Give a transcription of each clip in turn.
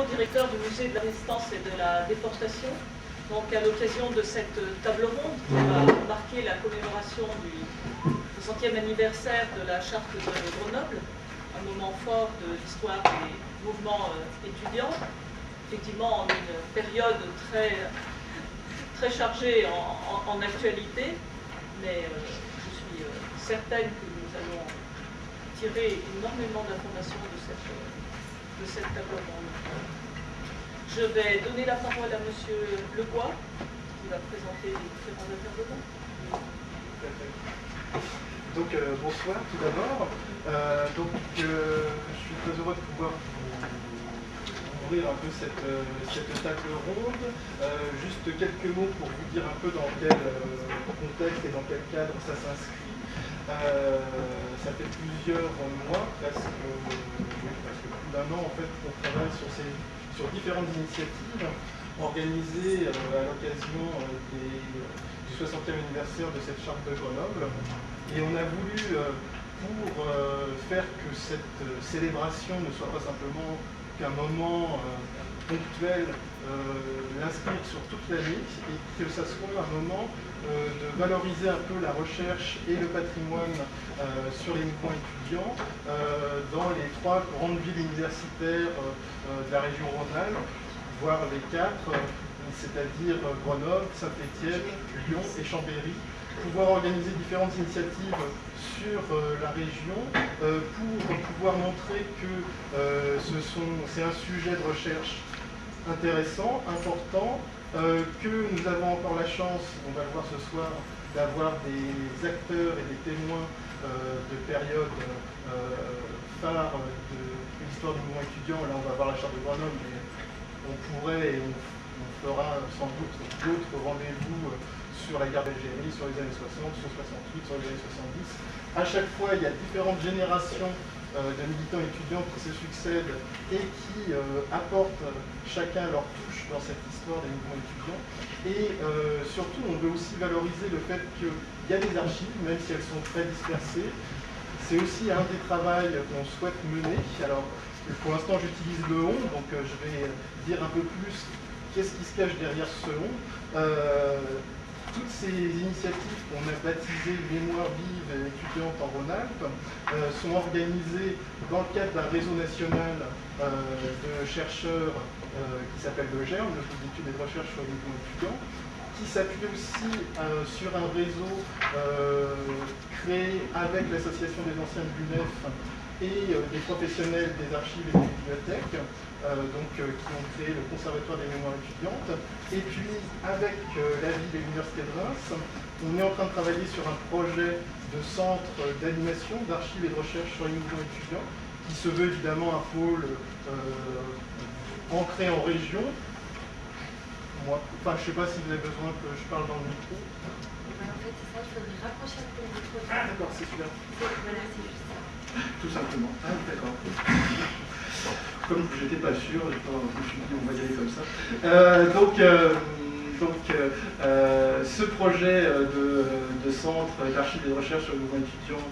Directeur du musée de la Résistance et de la Déportation, donc à l'occasion de cette table ronde qui va marquer la commémoration du 60e anniversaire de la charte de Grenoble, un moment fort de l'histoire des mouvements étudiants, effectivement en une période très chargée en actualité, mais je suis certaine que nous allons tirer énormément d'informations de cette table ronde. Je vais donner la parole à M. Lebois, qui va présenter les différents intervenants. Donc, bonsoir tout d'abord. Je suis très heureux de pouvoir ouvrir un peu cette table ronde. Juste quelques mots pour vous dire un peu dans quel contexte et dans quel cadre ça s'inscrit. Ça fait plusieurs mois, presque plus d'un an en fait, qu'on travaille sur différentes initiatives organisées à l'occasion du 60e anniversaire de cette charte de Grenoble. Et on a voulu, pour faire que cette célébration ne soit pas simplement qu'un moment ponctuel, l'inscrire sur toute l'année et que ça soit un moment de valoriser un peu la recherche et le patrimoine sur les mouvements étudiants dans les 3 grandes villes universitaires de la région Rhône-Alpes, voire les 4, c'est-à-dire Grenoble, Saint-Étienne, Lyon et Chambéry, pouvoir organiser différentes initiatives sur la région pour pouvoir montrer que c'est un sujet de recherche intéressant, important, que nous avons encore la chance, on va le voir ce soir, d'avoir des acteurs et des témoins de périodes phares de l'histoire du mouvement étudiant. Là, on va voir la charte de Grenoble, mais on pourrait et on fera sans doute d'autres rendez-vous sur la guerre d'Algérie, sur les années 60, sur 68, sur les années 70. À chaque fois, il y a différentes générations de militants étudiants qui se succèdent et qui apportent chacun leur touche dans cette histoire des mouvements étudiants. Et surtout, on veut aussi valoriser le fait qu'il y a des archives, même si elles sont très dispersées. C'est aussi un des travaux qu'on souhaite mener. Alors, pour l'instant, j'utilise le on, donc je vais dire un peu plus qu'est-ce qui se cache derrière ce on. Toutes ces initiatives qu'on a baptisées Mémoire vive et étudiante en Rhône-Alpes sont organisées dans le cadre d'un réseau national de chercheurs qui s'appelle le GERM, le groupe d'études et de recherche sur les mouvements étudiants, qui s'appuie aussi sur un réseau créé avec l'association des anciens de l'UNEF et des professionnels des archives et des bibliothèques, qui ont créé le Conservatoire des mémoires étudiantes. Et puis, avec la ville et l'Université de Reims, on est en train de travailler sur un projet de centre d'animation, d'archives et de recherche sur les mouvements étudiants, qui se veut évidemment un pôle ancré en région. Moi, je ne sais pas si vous avez besoin que je parle dans le micro. En fait, c'est ça, il faudrait rapprocher un peu le micro. Ah, d'accord, c'est celui-là. Voilà, c'est juste ça. Tout simplement. Ah, d'accord. Comme je n'étais pas sûr, je me suis dit on va y aller comme ça. Ce projet de centre d'archives et de recherche sur le mouvement étudiant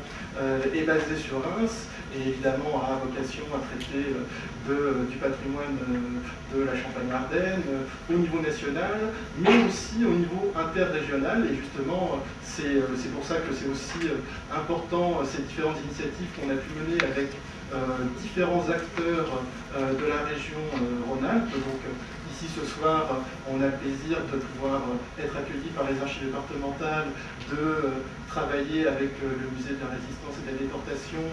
est basé sur Reims et évidemment a vocation à traiter du patrimoine de la Champagne-Ardenne au niveau national, mais aussi au niveau interrégional. Et justement, c'est pour ça que c'est aussi important ces différentes initiatives qu'on a pu mener avec différents acteurs de la région Rhône-Alpes. Donc, ici ce soir, on a le plaisir de pouvoir être accueillis par les archives départementales, de travailler avec le musée de la Résistance et de la Déportation,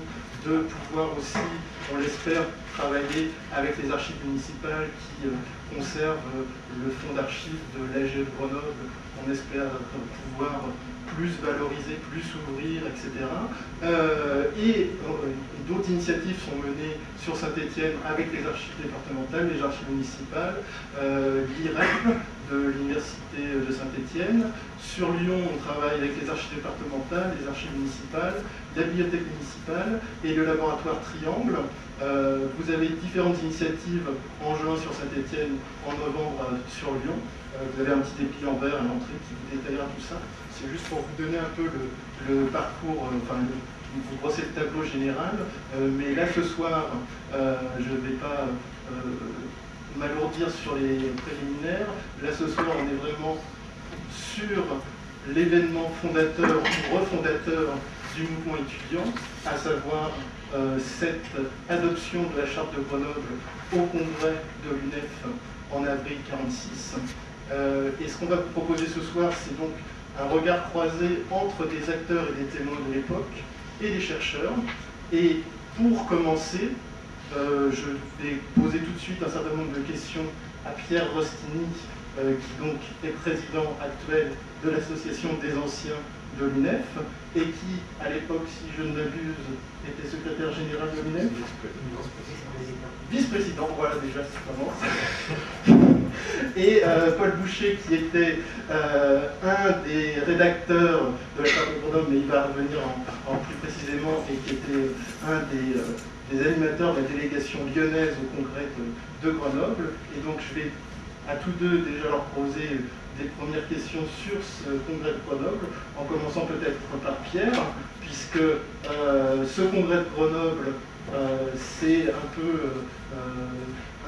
de pouvoir aussi, on l'espère, travailler avec les archives municipales qui conservent le fonds d'archives de l'AG de Grenoble on espère pouvoir plus valoriser, plus ouvrir, etc. D'autres initiatives sont menées sur Saint-Étienne avec les archives départementales, les archives municipales, l'IREP de l'Université de Saint-Étienne. Sur Lyon, on travaille avec les archives départementales, les archives municipales, la bibliothèque municipale et le laboratoire Triangle. Vous avez différentes initiatives en juin sur Saint-Étienne, en novembre sur Lyon. Vous avez un petit dépliant en vert à l'entrée qui vous détaillera tout ça. C'est juste pour vous donner un peu le parcours, vous brossez le tableau général. Mais là, ce soir, je ne vais pas m'alourdir sur les préliminaires. Là, ce soir, on est vraiment sur l'événement fondateur ou refondateur du mouvement étudiant, à savoir cette adoption de la charte de Grenoble au congrès de l'UNEF en avril 1946. Et ce qu'on va vous proposer ce soir, c'est donc un regard croisé entre des acteurs et des témoins de l'époque et des chercheurs. Et pour commencer, je vais poser tout de suite un certain nombre de questions à Pierre Rostini, qui donc est président actuel de l'association des anciens de l'UNEF, et qui, à l'époque, si je ne m'abuse, était secrétaire général de l'UNEF. Vice-président, voilà déjà, ça commence. Et Paul Boucher, qui était un des rédacteurs de la charte de Grenoble, mais il va revenir en plus précisément, et qui était un des animateurs de la délégation lyonnaise au congrès de Grenoble. Et donc je vais à tous deux déjà leur poser des premières questions sur ce congrès de Grenoble, en commençant peut-être par Pierre, puisque ce congrès de Grenoble, c'est un peu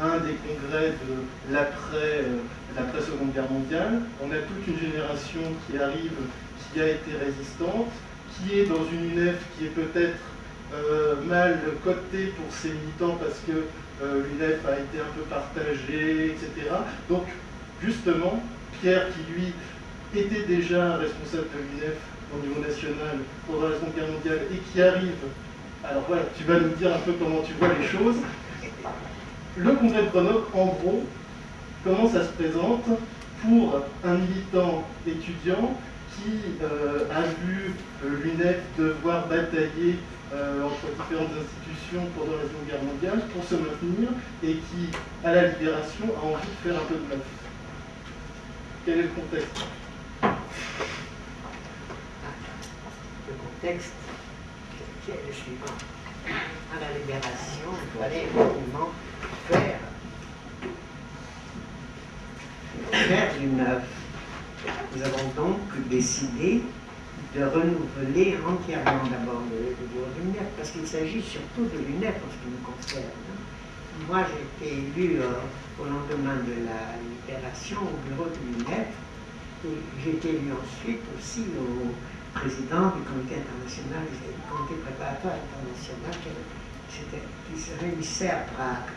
un des congrès de l'après-Seconde Guerre mondiale. On a toute une génération qui arrive, qui a été résistante, qui est dans une UNEF qui est peut-être mal cotée pour ses militants parce que l'UNEF a été un peu partagée, etc. Donc, justement, Pierre, qui lui était déjà responsable de l'UNEF au niveau national pendant la Seconde Guerre mondiale et qui arrive, alors voilà, tu vas nous dire un peu comment tu vois les choses. Le congrès de Grenoble, en gros, comment ça se présente pour un militant étudiant qui a vu l'UNEF devoir batailler entre différentes institutions pendant la Seconde Guerre mondiale pour se maintenir et qui, à la Libération, a envie de faire un peu de neuf. Quel est le contexte? Le contexte, c'est le suivant. À la Libération, il fallait effectivement faire du neuf. Nous avons donc décidé de renouveler entièrement d'abord le bureau de l'UNEF, parce qu'il s'agit surtout de l'UNEF en ce qui nous concerne. Moi, j'ai été élu au lendemain de la Libération au bureau de l'UNEF, et j'ai été élu ensuite aussi au président du comité international, du comité préparatoire international qui se réunissait à Prague.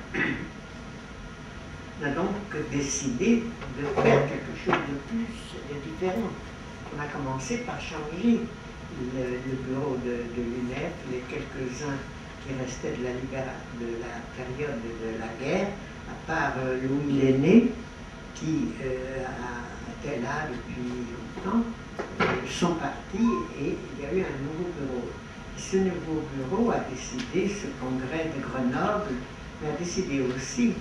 On a donc décidé de faire quelque chose de plus et de différent. On a commencé par changer le bureau de l'UNEF, les quelques-uns qui restaient de la période de la guerre, à part Louis Lenné, qui était là depuis longtemps, sont partis et il y a eu un nouveau bureau. Et ce nouveau bureau a décidé, ce congrès de Grenoble, mais a décidé aussi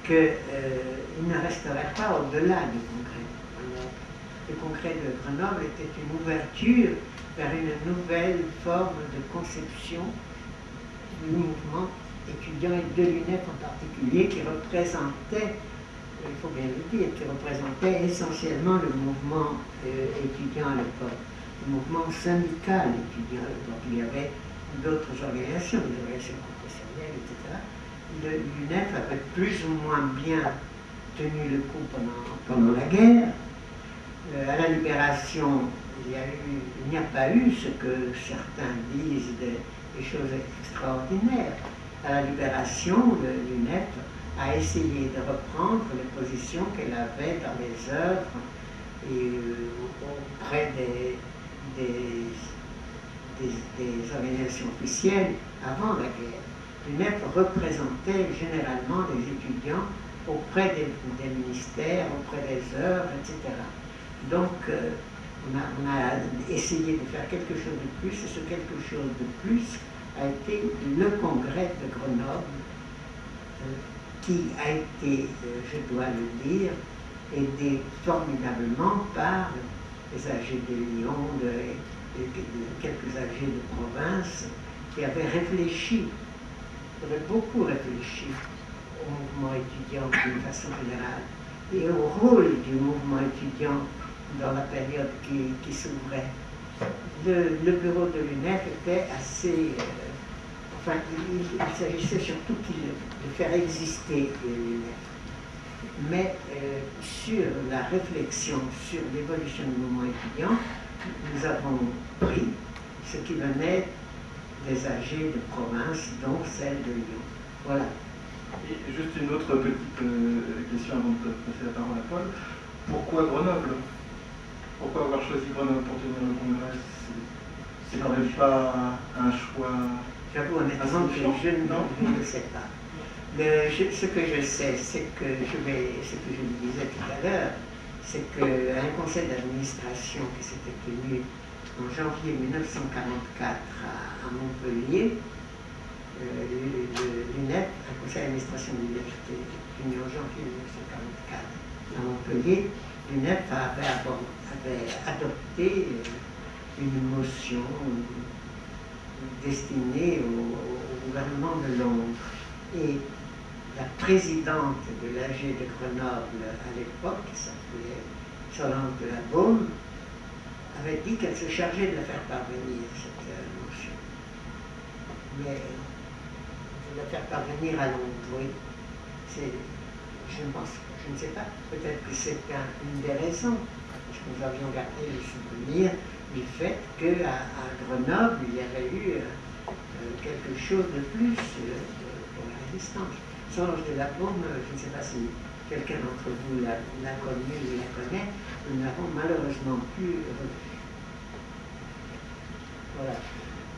qu'il ne resterait pas au-delà du congrès. Le congrès de Grenoble était une ouverture vers une nouvelle forme de conception du mouvement étudiant et de l'UNEF en particulier, qui représentait, il faut bien le dire, qui représentait essentiellement le mouvement étudiant à l'époque, le mouvement syndical étudiant à l'époque. Il y avait d'autres organisations, des organisations professionnelles, etc. L'UNEF avait plus ou moins bien tenu le coup pendant la guerre. À la Libération, il n'y a pas eu ce que certains disent des choses extraordinaires. À la Libération, l'UNEF a essayé de reprendre les positions qu'elle avait dans les œuvres et auprès des organisations officielles avant la guerre. L'UNEF représentait généralement les étudiants auprès des ministères, auprès des œuvres, etc. Donc, on a essayé de faire quelque chose de plus, et ce quelque chose de plus a été le congrès de Grenoble, qui a été, je dois le dire, aidé formidablement par les AG de Lyon, quelques AG de province, qui avaient réfléchi, qui avaient beaucoup réfléchi au mouvement étudiant d'une façon générale et au rôle du mouvement étudiant dans la période qui s'ouvrait. Le bureau de l'UNEF était assez... enfin, il s'agissait surtout de faire exister l'UNEF. Mais sur la réflexion sur l'évolution du mouvement étudiant, nous avons pris ce qui venait des AG de province, dont celle de Lyon. Voilà. Et juste une autre petite question avant de passer la parole à Paul. Pourquoi Grenoble? Pourquoi avoir choisi Grenoble pour tenir le congrès? C'est quand même pas un choix. J'avoue honnêtement que je ne sais pas. Ce que je sais, c'est que ce que je vous disais tout à l'heure, c'est qu'un conseil d'administration qui s'était tenu en janvier 1944 à Montpellier, l'UNEF, un conseil d'administration de l'UNEF qui était tenu en janvier 1944 à Montpellier, l'UNEF avait adopté une motion destinée au gouvernement de Londres. Et la présidente de l'AG de Grenoble à l'époque, qui s'appelait Solange de la Baume, avait dit qu'elle se chargeait de la faire parvenir, cette motion. Mais de la faire parvenir à Londres, oui. Je ne sais pas, peut-être que c'est une des raisons, parce que nous avions gardé le souvenir du fait qu'à Grenoble, il y avait eu quelque chose de plus pour la résistance. Solange de la Baume, je ne sais pas si quelqu'un d'entre vous l'a connue ou la connaît, nous n'avons malheureusement plus revu. Voilà.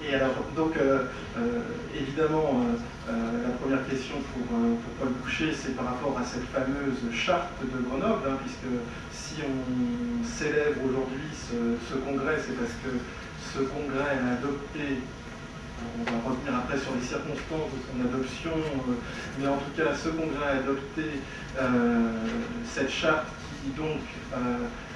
Et alors, donc, évidemment, la première question pour Paul Boucher, c'est par rapport à cette fameuse charte de Grenoble, hein, puisque si on célèbre aujourd'hui ce congrès, c'est parce que ce congrès a adopté, on va revenir après sur les circonstances de son adoption, mais en tout cas, ce congrès a adopté cette charte qui donc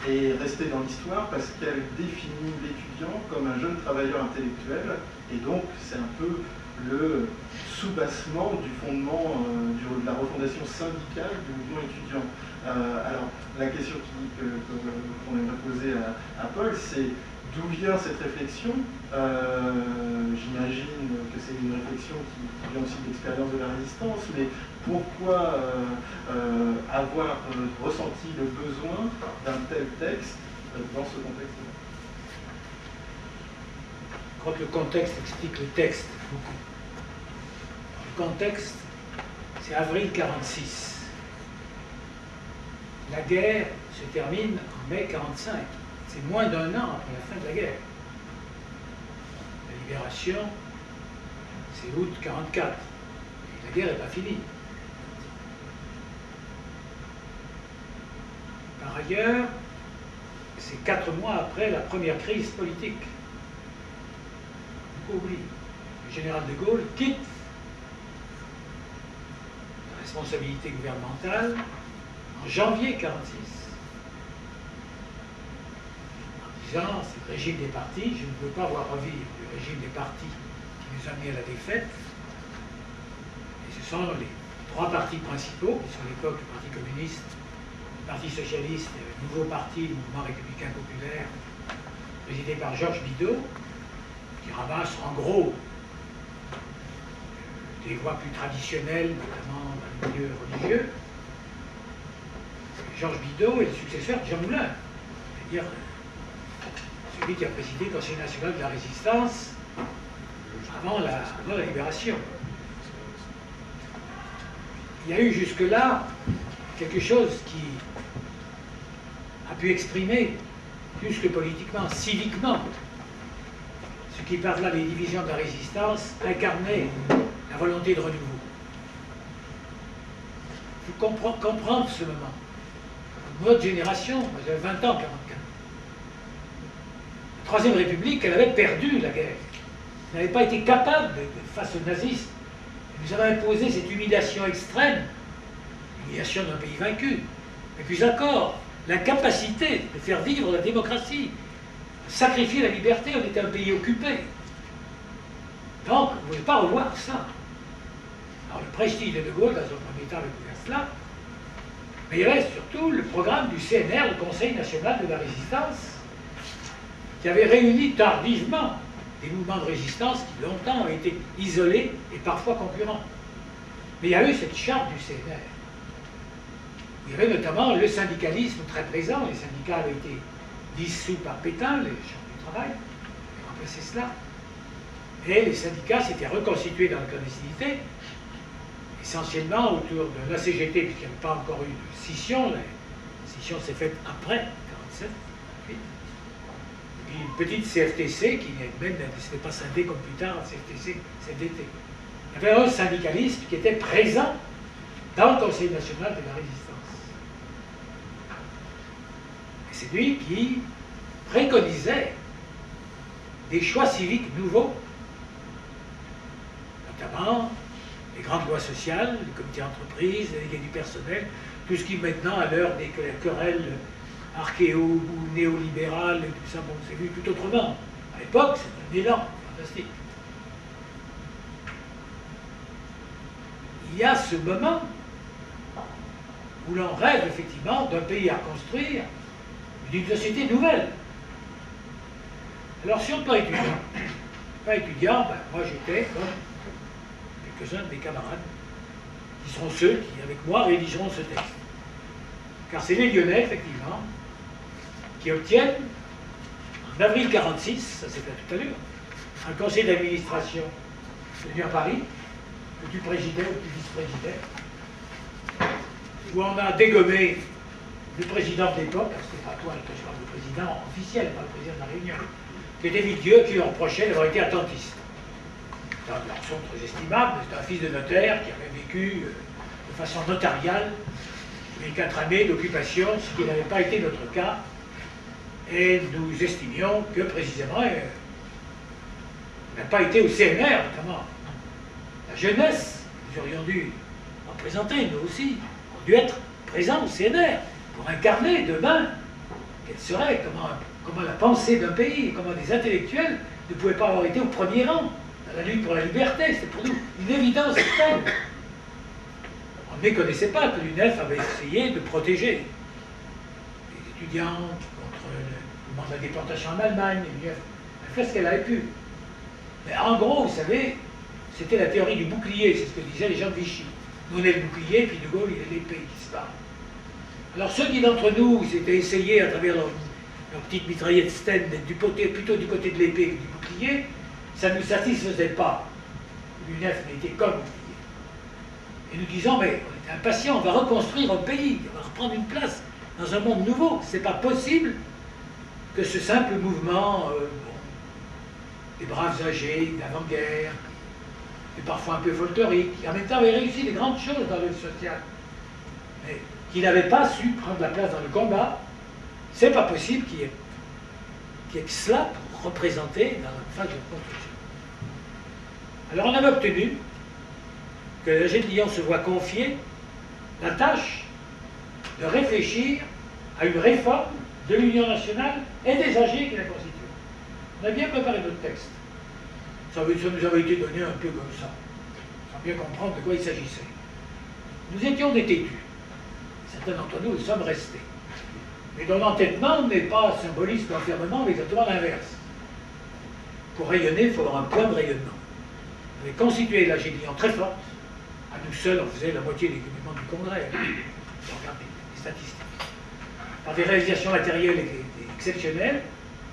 est restée dans l'histoire parce qu'elle définit l'étudiant comme un jeune travailleur intellectuel, et donc c'est un peu le soubassement du fondement de la refondation syndicale du mouvement étudiant. Alors, la question qu'on aimerait poser à Paul, c'est d'où vient cette réflexion? J'imagine que c'est une réflexion qui vient aussi de l'expérience de la résistance, mais pourquoi avoir ressenti le besoin d'un tel texte dans ce contexte-là? Je crois que le contexte explique le texte beaucoup. Le contexte, c'est avril 1946. La guerre se termine en mai 1945. C'est moins d'un an après la fin de la guerre. La libération, c'est août 1944. Et la guerre n'est pas finie. Par ailleurs, c'est 4 mois après la première crise politique. Beaucoup oublient. Le général de Gaulle quitte la responsabilité gouvernementale en janvier 1946. C'est le régime des partis, je ne veux pas voir revivre le régime des partis qui nous a amenés à la défaite. Et ce sont les 3 partis principaux, qui sont à l'époque le Parti communiste, le Parti socialiste et le nouveau parti, le Mouvement républicain populaire, présidé par Georges Bidault, qui ramasse en gros des voix plus traditionnelles, notamment dans le milieu religieux. Georges Bidault est le successeur de Jean Moulin, c'est-à-dire celui qui a présidé le Conseil national de la résistance avant la libération. Il y a eu jusque-là quelque chose qui a pu exprimer, plus que politiquement, civiquement, ce qui par là les divisions de la résistance incarnait la volonté de renouveau. Il faut comprendre ce moment. Notre génération, moi j'avais 20 ans, 44. Troisième République, elle avait perdu la guerre. Elle n'avait pas été capable, face aux nazistes, elle nous avait imposé cette humiliation extrême, l'humiliation d'un pays vaincu. Et puis encore, l'incapacité de faire vivre la démocratie, sacrifier la liberté, on était un pays occupé. Donc, on ne pouvait pas revoir ça. Alors, le prestige de De Gaulle, dans un premier temps, avait couvert cela, mais il reste surtout le programme du CNR, le Conseil national de la résistance, qui avait réuni tardivement des mouvements de résistance qui longtemps ont été isolés et parfois concurrents. Mais il y a eu cette charte du CNR. Il y avait notamment le syndicalisme très présent. Les syndicats avaient été dissous par Pétain, les chambres du travail, avaient remplacé cela. Et les syndicats s'étaient reconstitués dans la clandestinité, essentiellement autour de la CGT, puisqu'il n'y avait pas encore eu de scission. La scission s'est faite après 1947. Et une petite CFTC qui même n'était pas scindée comme plus tard, CFTC, CFDT. Il y avait un syndicalisme qui était présent dans le Conseil national de la résistance. Et c'est lui qui préconisait des choix civiques nouveaux, notamment les grandes lois sociales, les comités d'entreprise, les délégués du personnel, tout ce qui maintenant, à l'heure des querelles archéo ou néolibérales et tout ça, bon, c'est vu tout autrement. À l'époque, c'est un élan fantastique. Il y a ce moment où l'on rêve effectivement d'un pays à construire, d'une société nouvelle. Alors sur le plan étudiant, ben, moi j'étais comme quelques-uns de mes camarades, qui seront ceux qui, avec moi, rédigeront ce texte. Car c'est les Lyonnais, effectivement, qui obtiennent, en avril 1946, ça s'est fait tout à l'heure, un conseil d'administration tenu à Paris, que tu présidais ou tu vice-présidais, où on a dégommé le président de l'époque, parce que c'est pas toi que je parle de président officiel, pas le président de la Réunion, qui était Vidieu, qui lui reprochait d'avoir été attentiste. C'est un garçon très estimable, c'est un fils de notaire qui avait vécu de façon notariale les 4 années d'occupation, ce qui n'avait pas été notre cas. Et nous estimions que précisément, on n'a pas été au CNR, notamment. La jeunesse, nous aurions dû représenter, nous aussi, on dû être présents au CNR pour incarner demain quelle serait, comment la pensée d'un pays, comment des intellectuels ne pouvaient pas avoir été au premier rang dans la lutte pour la liberté. C'était pour nous une évidence extrême. On ne méconnaissait pas que l'UNEF avait essayé de protéger les étudiants contre le mouvement de la déportation en Allemagne. L'UNEF a fait ce qu'elle avait pu. Mais en gros, vous savez, c'était la théorie du bouclier, c'est ce que disaient les gens de Vichy. Nous, on est le bouclier, puis De Gaulle, il est l'épée qui se bat. Alors ceux qui d'entre nous s'étaient essayés à travers leur petite mitraillette Sten d'être plutôt du côté de l'épée que du bouclier, ça ne nous satisfaisait pas. L'UNEF n'était comme bouclier. Et nous disons, mais on était impatients, on va reconstruire un pays, on va reprendre une place dans un monde nouveau. C'est pas possible que ce simple mouvement des braves âgés, d'avant-guerre, et parfois un peu folklorique, qui en même temps avait réussi des grandes choses dans le social, mais qui n'avait pas su prendre la place dans le combat, c'est pas possible qu'il y ait que cela pour représenter dans la phase de construction. Alors on avait obtenu que l'AG de Lyon se voit confier la tâche de réfléchir à une réforme de l'Union nationale et des AG qui la constituent. On a bien préparé notre texte. Ça nous avait été donné un peu comme ça, sans bien comprendre de quoi il s'agissait. Nous étions des têtus. Certains d'entre nous le sommes restés. Mais dont l'entêtement n'est pas symboliste d'enfermement, mais exactement l'inverse. Pour rayonner, il faut avoir un point de rayonnement. On avait constitué l'AG de Lyon très forte. À nous seuls, on faisait la moitié des événements du Congrès. Regardez les statistiques. Par des réalisations matérielles exceptionnelles.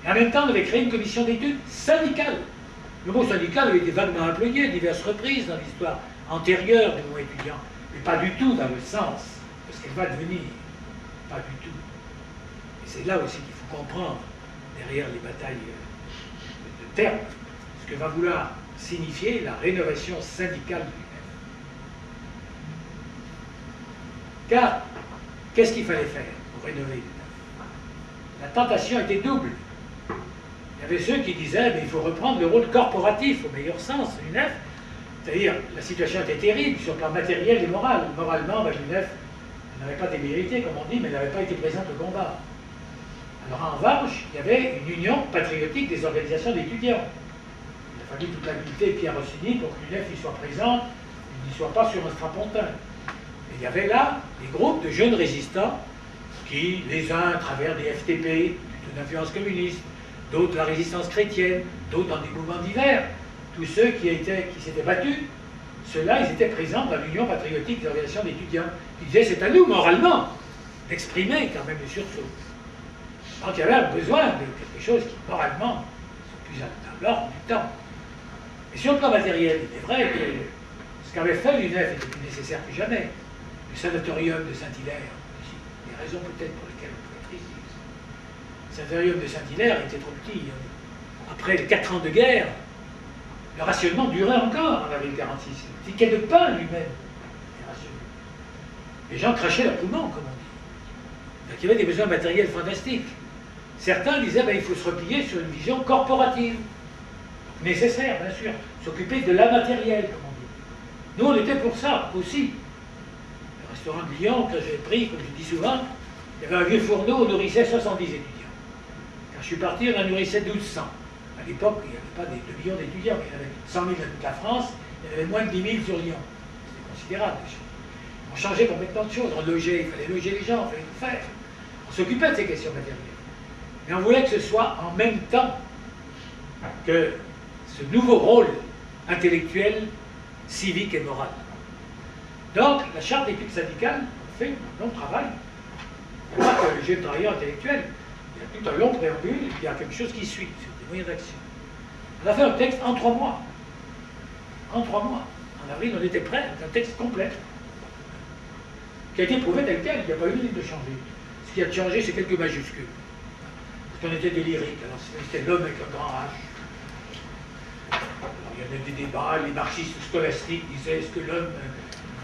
Et en même temps, on avait créé une commission d'études syndicale. Le mot syndical avait été vaguement employé à diverses reprises dans l'histoire antérieure du mouvement étudiant, mais pas du tout dans le sens de ce qu'elle va devenir. Pas du tout. Et c'est là aussi qu'il faut comprendre, derrière les batailles de termes, ce que va vouloir signifier la rénovation syndicale de l'UNEF. Car, qu'est-ce qu'il fallait faire pour rénover l'UNEF? La tentation était double. Il y il y avait ceux qui disaient mais il faut reprendre le rôle corporatif au meilleur sens de l'UNEF. C'est-à-dire, la situation était terrible sur le plan matériel et moral. Moralement, l'UNEF n'avait pas démérité, comme on dit, mais elle n'avait pas été présente au combat. Alors en revanche, il y avait une union patriotique des organisations d'étudiants. Il a fallu toute l'habileté de Pierre Rossini pour que l'UNEF y soit présente, qu'il n'y soit pas sur un strapontin. Et il y avait là des groupes de jeunes résistants qui, les uns à travers des FTP, plutôt d'influence communiste, d'autres la résistance chrétienne, d'autres dans des mouvements divers, tous ceux qui s'étaient battus, ceux-là, ils étaient présents dans l'Union patriotique des organisations d'étudiants. Ils disaient, c'est à nous, moralement, d'exprimer quand même le sursaut. Donc il y avait besoin de quelque chose qui, moralement, soit plus à l'ordre du temps. Et sur le plan matériel, il est vrai que ce qu'avait fait l'UNEF était plus nécessaire que jamais. Le sanatorium de Saint-Hilaire, il y a raisons peut-être pour lesquelles on peut être ici. Le sanatorium de Saint-Hilaire était trop petit. Après les 4 ans de guerre, le rationnement durait encore en avril 46. Le ticket de pain lui-même était rationné. Les gens crachaient leurs poumons, comme on dit. Donc il y avait des besoins matériels fantastiques. Certains disaient il faut se replier sur une vision corporative. Nécessaire, bien sûr. S'occuper de l'immatériel, comme on dit. Nous, on était pour ça aussi. Le restaurant de Lyon, que j'ai pris, comme je dis souvent, il y avait un vieux fourneau, on nourrissait 70 étudiants. Quand je suis parti, on en nourrissait 1200. À l'époque, il n'y avait pas des 2 millions d'étudiants, mais il y en avait 100 000 dans toute la France, il y en avait moins de 10 000 sur Lyon. C'était considérable. On changeait complètement de choses. On logeait, il fallait loger les gens, il fallait tout faire. On s'occupait de ces questions matérielles. Mais on voulait que ce soit en même temps que ce nouveau rôle intellectuel, civique et moral. Donc, la charte d'études syndicales fait un long travail. Il n'y a pas que le jeune travailleur intellectuel. Il y a tout un long préambule et puis il y a quelque chose qui suit sur des moyens d'action. On a fait un texte en 3 mois. En 3 mois. En avril, on était prêt avec un texte complet qui a été prouvé tel quel. Il n'y a pas eu ligne de changer. Ce qui a changé, c'est quelques majuscules. Parce qu'on était des lyriques. Alors, c'était l'homme avec un grand H. Alors, il y avait des débats. Les marxistes scolastiques disaient est-ce que l'homme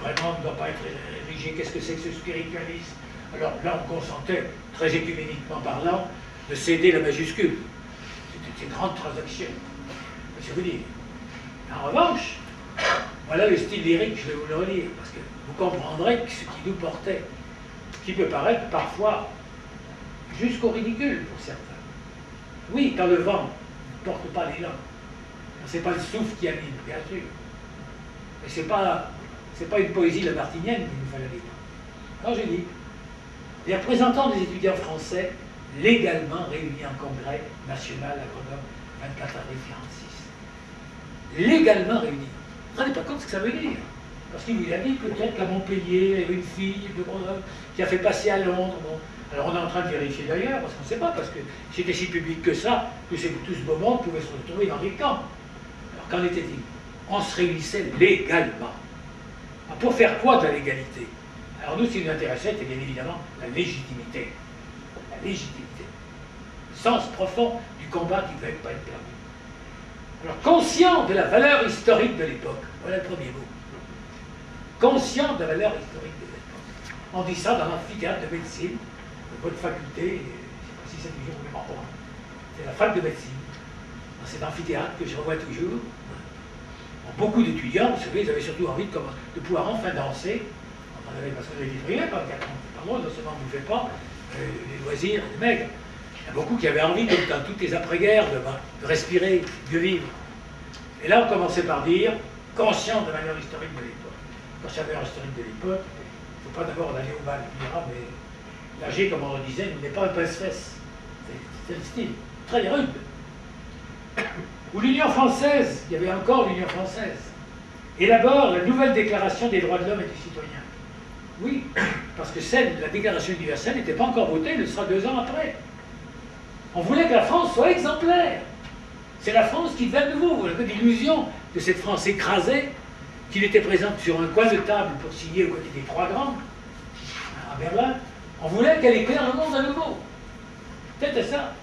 vraiment ne doit pas être érigé? Qu'est-ce que c'est que ce spiritualisme? Alors là, on consentait, très écuméniquement parlant, de céder la majuscule. C'était une grande transaction. Je vous dis. En revanche, voilà le style lyrique, je vais vous le relire, parce que vous comprendrez que ce qui nous portait, qui peut paraître parfois jusqu'au ridicule pour certains. Oui, quand le vent ne porte pas l'élan, quand c'est pas le souffle qui anime, bien sûr. Mais c'est pas une poésie lamartinienne qu'il nous fallait lire. Alors j'ai dit, les représentants des étudiants français légalement réunis en congrès national à Grenoble, 24 avril 1946. Légalement réunis. Vous ne vous rendez pas compte ce que ça veut dire? Parce qu'il vous a dit peut-être qu'à Montpellier, il y avait une fille de Grenoble qui a fait passer à Londres. Bon. Alors on est en train de vérifier d'ailleurs, parce qu'on ne sait pas, parce que c'était si public que ça, tout ce beau monde pouvait se retrouver dans les camps. Alors qu'en était-il? On se réunissait légalement. Alors, pour faire quoi de la légalité? Alors nous, ce qui nous intéressait, c'était bien évidemment la légitimité. La légitimité. Le sens profond du combat qui ne devait pas être perdu. Alors, conscient de la valeur historique de l'époque, voilà le premier mot. Conscient de la valeur historique de l'époque. On dit ça dans l'amphithéâtre de médecine, de votre faculté, je ne sais pas si c'est toujours le même endroit. C'est la fac de médecine. Dans cet amphithéâtre que je revois toujours. Bon, beaucoup d'étudiants, vous savez, ils avaient surtout envie de pouvoir enfin danser. On en avait parce qu'on avait été privés par 4 ans. Pardon, non seulement on ne fait pas les loisirs, les maigres. Il y a beaucoup qui avaient envie, comme dans toutes les après-guerres, de respirer, de vivre. Et là, on commençait par dire, conscient de la valeur historique de l'époque. Conscient de la valeur historique de l'époque, il ne faut pas d'abord aller au bal, on dira, mais l'âgé, comme on le disait, n'est pas un pince-fesse. C'est le style, très rude. Ou l'Union française, il y avait encore l'Union française, élabore la nouvelle déclaration des droits de l'homme et du citoyen. Oui, parce que la déclaration universelle n'était pas encore votée, elle le sera 2 ans après. On voulait que la France soit exemplaire. C'est la France qui devait à nouveau, vous avez l'illusion de cette France écrasée, qu'il était présente sur un coin de table pour signer aux côtés des 3 grands, à Berlin. On voulait qu'elle éclaire le monde à nouveau. C'était ça.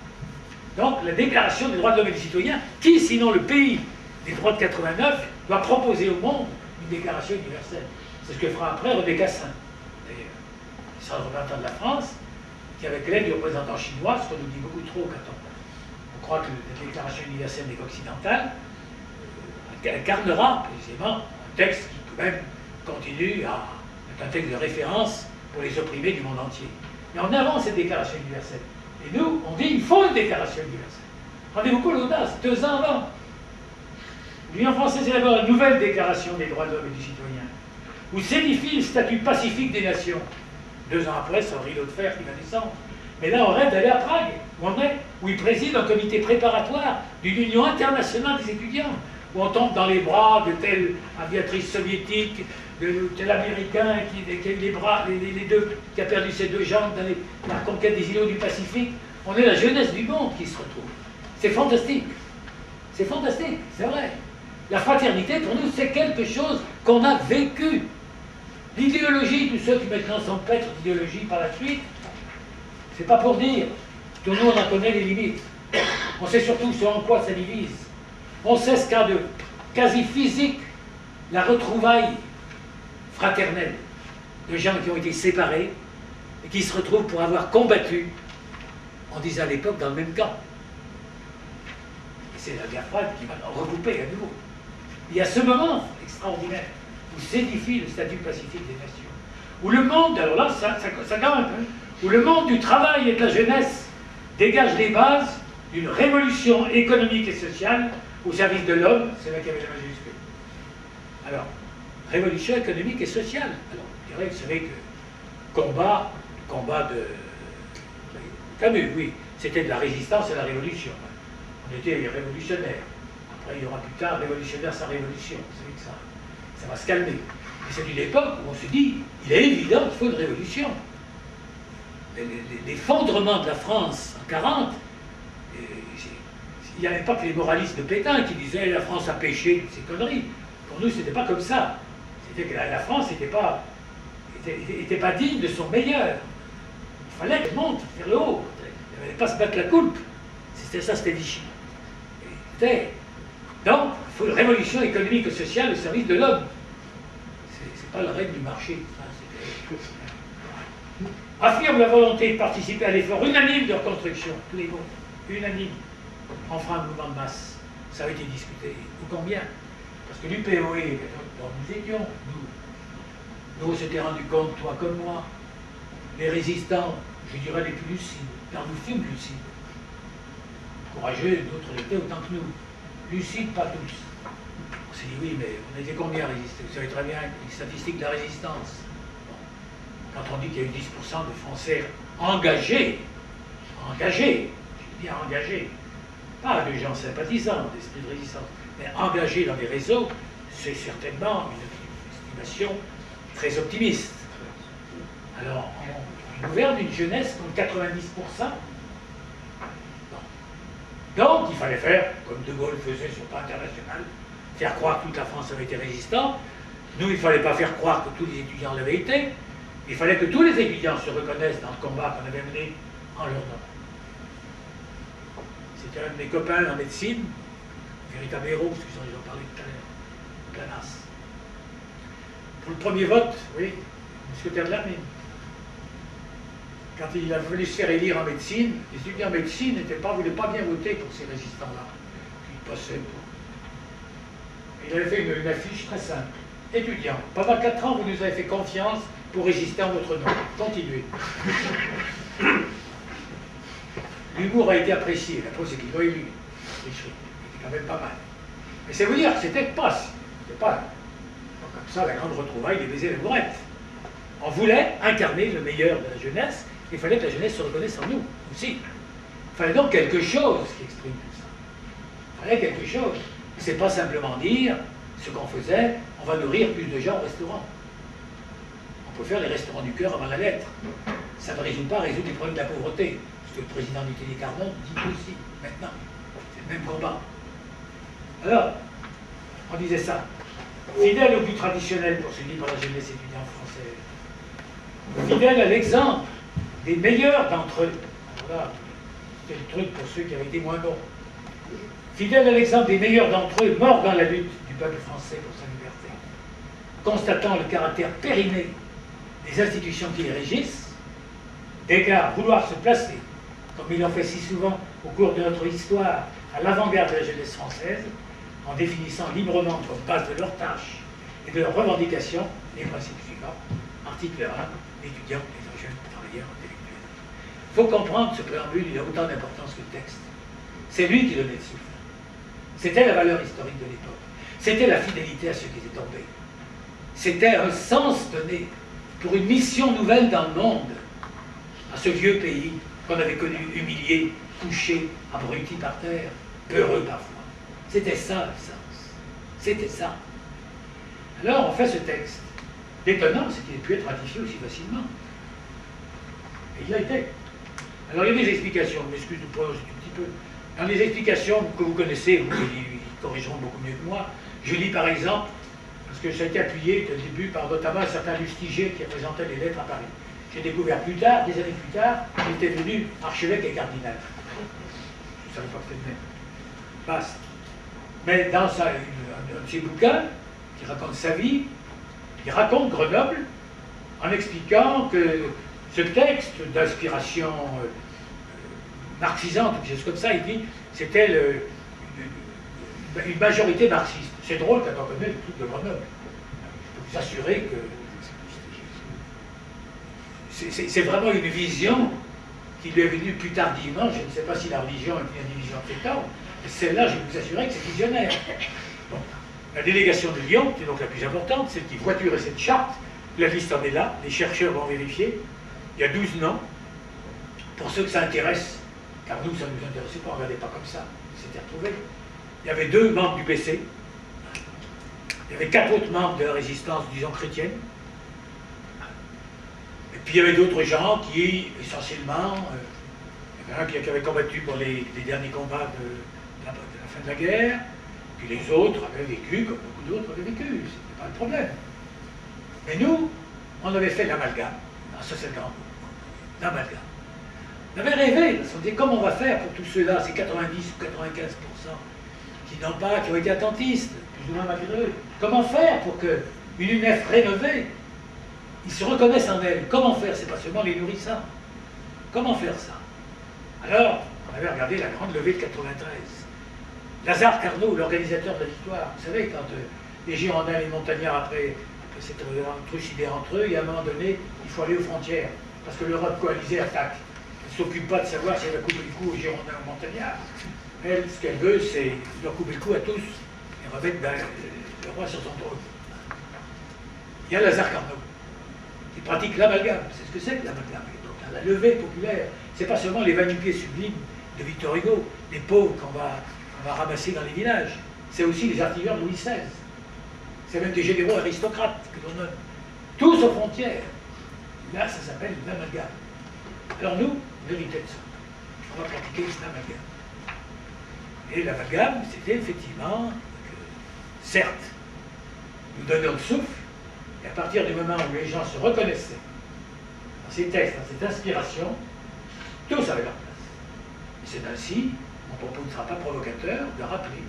Donc, la déclaration des droits de l'homme et du citoyen, qui, sinon le pays des droits de 89, doit proposer au monde une déclaration universelle. C'est ce que fera après René Cassin, d'ailleurs. Il sera le représentant de la France, qui, avec l'aide du représentant chinois, ce qu'on nous dit beaucoup trop quand je crois que la Déclaration universelle des occidentale incarnera précisément un texte qui quand même continue à être un texte de référence pour les opprimés du monde entier. Mais on avance cette Déclaration universelle. Et nous, on dit il faut une Déclaration universelle. Rendez-vous compte l'audace, 2 ans avant. L'Union française élabore une nouvelle Déclaration des droits de l'homme et du citoyen, où s'édifie le statut pacifique des nations. 2 ans après, c'est un rideau de fer qui va descendre. Mais là, on rêve d'aller à Prague, où on est, où il préside un comité préparatoire d'une union internationale des étudiants, où on tombe dans les bras de telle aviatrice soviétique, de tel américain qui a eu les deux, qui a perdu ses 2 jambes dans la conquête des îlots du Pacifique. On est la jeunesse du monde qui se retrouve. C'est fantastique. C'est fantastique, c'est vrai. La fraternité, pour nous, c'est quelque chose qu'on a vécu. L'idéologie, tous ceux qui maintenant s'empêtrent d'idéologie par la suite, c'est pas pour dire que nous, on en connaît les limites. On sait surtout sur en quoi ça divise. On sait ce qu'a de quasi physique la retrouvaille fraternelle de gens qui ont été séparés et qui se retrouvent pour avoir combattu, on disait à l'époque, dans le même camp. Et c'est la guerre froide qui va regrouper à nouveau. Il y a ce moment extraordinaire où s'édifie le statut pacifique des nations, où le monde, alors là, ça grimpe, hein, où le monde du travail et de la jeunesse dégage les bases d'une révolution économique et sociale au service de l'homme, c'est là qu'il y avait la majuscule. Alors, révolution économique et sociale. Alors, je dirais que c'est vrai que combat de Camus, oui, c'était de la résistance à la révolution. On était révolutionnaires. Après, il y aura plus tard révolutionnaire sans révolution. Vous savez que ça va se calmer. Mais c'est une époque où on se dit, il est évident qu'il faut une révolution. L'effondrement de la France en 1940, il n'y avait pas que les moralistes de Pétain qui disaient la France a péché, toutes ces conneries. Pour nous, c'était pas comme ça. C'était que la France n'était pas digne de son meilleur. Il fallait qu'elle monte vers le haut. Elle ne fallait pas se battre la coulpe. C'était ça, c'était Vichy. Donc, il faut une révolution économique et sociale au service de l'homme. C'est pas la règle du marché. Affirme la volonté de participer à l'effort unanime de reconstruction. Tous les mots. Unanime. Enfin, un mouvement de masse. Ça avait été discuté. Ou combien? Parce que l'UPOE, dont nous étions, nous on s'était rendu compte, toi comme moi, les résistants, je dirais les plus lucides, car nous fûmes lucides. Courageux, d'autres l'étaient autant que nous. Lucides, pas tous. On s'est dit, oui, mais on était combien résistés? Vous savez très bien les statistiques de la résistance. Bon. Quand on dit qu'il y a eu 10% de Français engagés, j'ai bien engagés, pas de gens sympathisants, d'esprit de résistance, mais engagés dans des réseaux, c'est certainement une estimation très optimiste. Alors, on gouverne une jeunesse comme 90%. Donc, il fallait faire, comme De Gaulle faisait sur le plan international, faire croire que toute la France avait été résistante. Nous, il ne fallait pas faire croire que tous les étudiants l'avaient été. Il fallait que tous les étudiants se reconnaissent dans le combat qu'on avait mené en leur nom. C'était un de mes copains en médecine, un véritable héros, parce qu'ils en ont parlé tout à l'heure, Canas. Pour le premier vote, oui, mousquetaire de la mine. Quand il a voulu se faire élire en médecine, les étudiants en médecine ne voulaient pas bien voter pour ces résistants-là. Ils passaient pour... Il avait fait une affiche très simple. Étudiants, pendant 4 ans, vous nous avez fait confiance pour résister en votre nom. Continuez. L'humour a été apprécié. La preuve, c'est qu'ils l'ont élu. C'était quand même pas mal. Mais c'est vous dire que c'était pas comme ça la grande retrouvaille des baisers et la bourrette. On voulait incarner le meilleur de la jeunesse. Il fallait que la jeunesse se reconnaisse en nous aussi. Il fallait donc quelque chose qui exprime tout ça. Il fallait quelque chose. C'est pas simplement dire ce qu'on faisait, on va nourrir plus de gens au restaurant. On peut faire les restaurants du cœur avant la lettre. Ça ne résout pas résoudre les problèmes de la pauvreté. Ce que le président du Télécardon dit aussi, maintenant. C'est le même combat. Alors, on disait ça. Fidèle au but traditionnel poursuivi par la jeunesse étudiante française. Fidèle à l'exemple des meilleurs d'entre eux. Voilà, c'était le truc pour ceux qui avaient été moins bons. Fidèle à l'exemple des meilleurs d'entre eux, morts dans la lutte du peuple français pour sa liberté. Constatant le caractère périmé des institutions qui les régissent, d'égard vouloir se placer, comme ils l'ont fait si souvent au cours de notre histoire à l'avant-garde de la jeunesse française, en définissant librement comme base de leurs tâches et de leurs revendications les principes suivants. Article 1, l'étudiant est un jeune travailleur intellectuel. Il faut comprendre ce préambule, il a autant d'importance que le texte. C'est lui qui donnait le souffle. C'était la valeur historique de l'époque. C'était la fidélité à ceux qui étaient tombés. C'était un sens donné pour une mission nouvelle dans le monde, à ce vieux pays qu'on avait connu humilié, couché, abruti par terre, peureux parfois. C'était ça le sens. C'était ça. Alors on fait ce texte. L'étonnant, c'est qu'il ait pu être ratifié aussi facilement. Et il a été. Alors il y a des explications, je m'excuse de prolonger un petit peu. Dans les explications que vous connaissez, vous ils corrigeront beaucoup mieux que moi, je lis par exemple, parce que ça a été appuyé au début par notamment un certain Lustiger qui représentait les lettres à Paris. J'ai découvert plus tard, des années plus tard, qu'il était devenu archevêque et cardinal. Je ne savais pas que c'était le même. Passe. Mais dans un de ses bouquins, qui raconte sa vie, il raconte Grenoble en expliquant que ce texte d'inspiration marxisante, ou quelque chose comme ça, il dit c'était une majorité marxiste. C'est drôle quand on connaît le truc de Grenoble. Je peux vous assurer que c'est vraiment une vision qui lui est venue plus tardivement. Je ne sais pas si la religion est une division de cet ordre, mais celle-là, je peux vous assurer que c'est visionnaire. Bon. La délégation de Lyon, qui est donc la plus importante, celle qui voiturait cette charte, la liste en est là, les chercheurs vont vérifier. Il y a 12 noms. Pour ceux que ça intéresse, car nous, ça ne nous intéressait pas, on ne regardait pas comme ça, c'était retrouvé. Il y avait 2 membres du PC, il y avait 4 autres membres de la résistance, disons, chrétienne, et puis il y avait d'autres gens qui, essentiellement, il y en a un qui avait combattu pour les derniers combats de la fin de la guerre, puis les autres avaient vécu comme beaucoup d'autres avaient vécu, c'était pas le problème. Mais nous, on avait fait l'amalgame, dans ce 50 ans, l'amalgame. On avait rêvé, parce qu'on disait comment on va faire pour tous ceux-là, ces 90 ou 95% qui n'ont pas, qui ont été attentistes, plus ou moins malgré eux. Comment faire pour qu'une UNEF rénovée, ils se reconnaissent en elle? Comment faire? C'est pas seulement les nourrissants. Comment faire ça? Alors, on avait regardé la grande levée de 93. Lazare Carnot, l'organisateur de la victoire, vous savez, quand les Girondins et les Montagnards, après s'être trucidés entre eux, et à un moment donné, il faut aller aux frontières, parce que l'Europe coalisée attaque. Elle ne s'occupe pas de savoir si elle va couper le cou aux Girondins ou aux Montagnards. Elle, ce qu'elle veut, c'est leur couper le cou à tous et remettre le roi sur son trône. Il y a Lazare Carnot, qui pratique l'amalgame. C'est ce que c'est que l'amalgame. Donc, la levée populaire, c'est pas seulement les va-nu-pieds sublimes de Victor Hugo, les pauvres qu'on va ramasser dans les villages. C'est aussi les artilleurs de Louis XVI. C'est même des généraux aristocrates que l'on nomme. Tous aux frontières. Là, ça s'appelle l'amalgame. Alors nous, on héritait de ça. On va pratiquer l'amalgame. Et l'amalgame, c'était effectivement que, certes, nous donnions le souffle, et à partir du moment où les gens se reconnaissaient dans ces textes, dans cette inspiration, tous avaient leur place. Et c'est ainsi, mon propos ne sera pas provocateur, de rappeler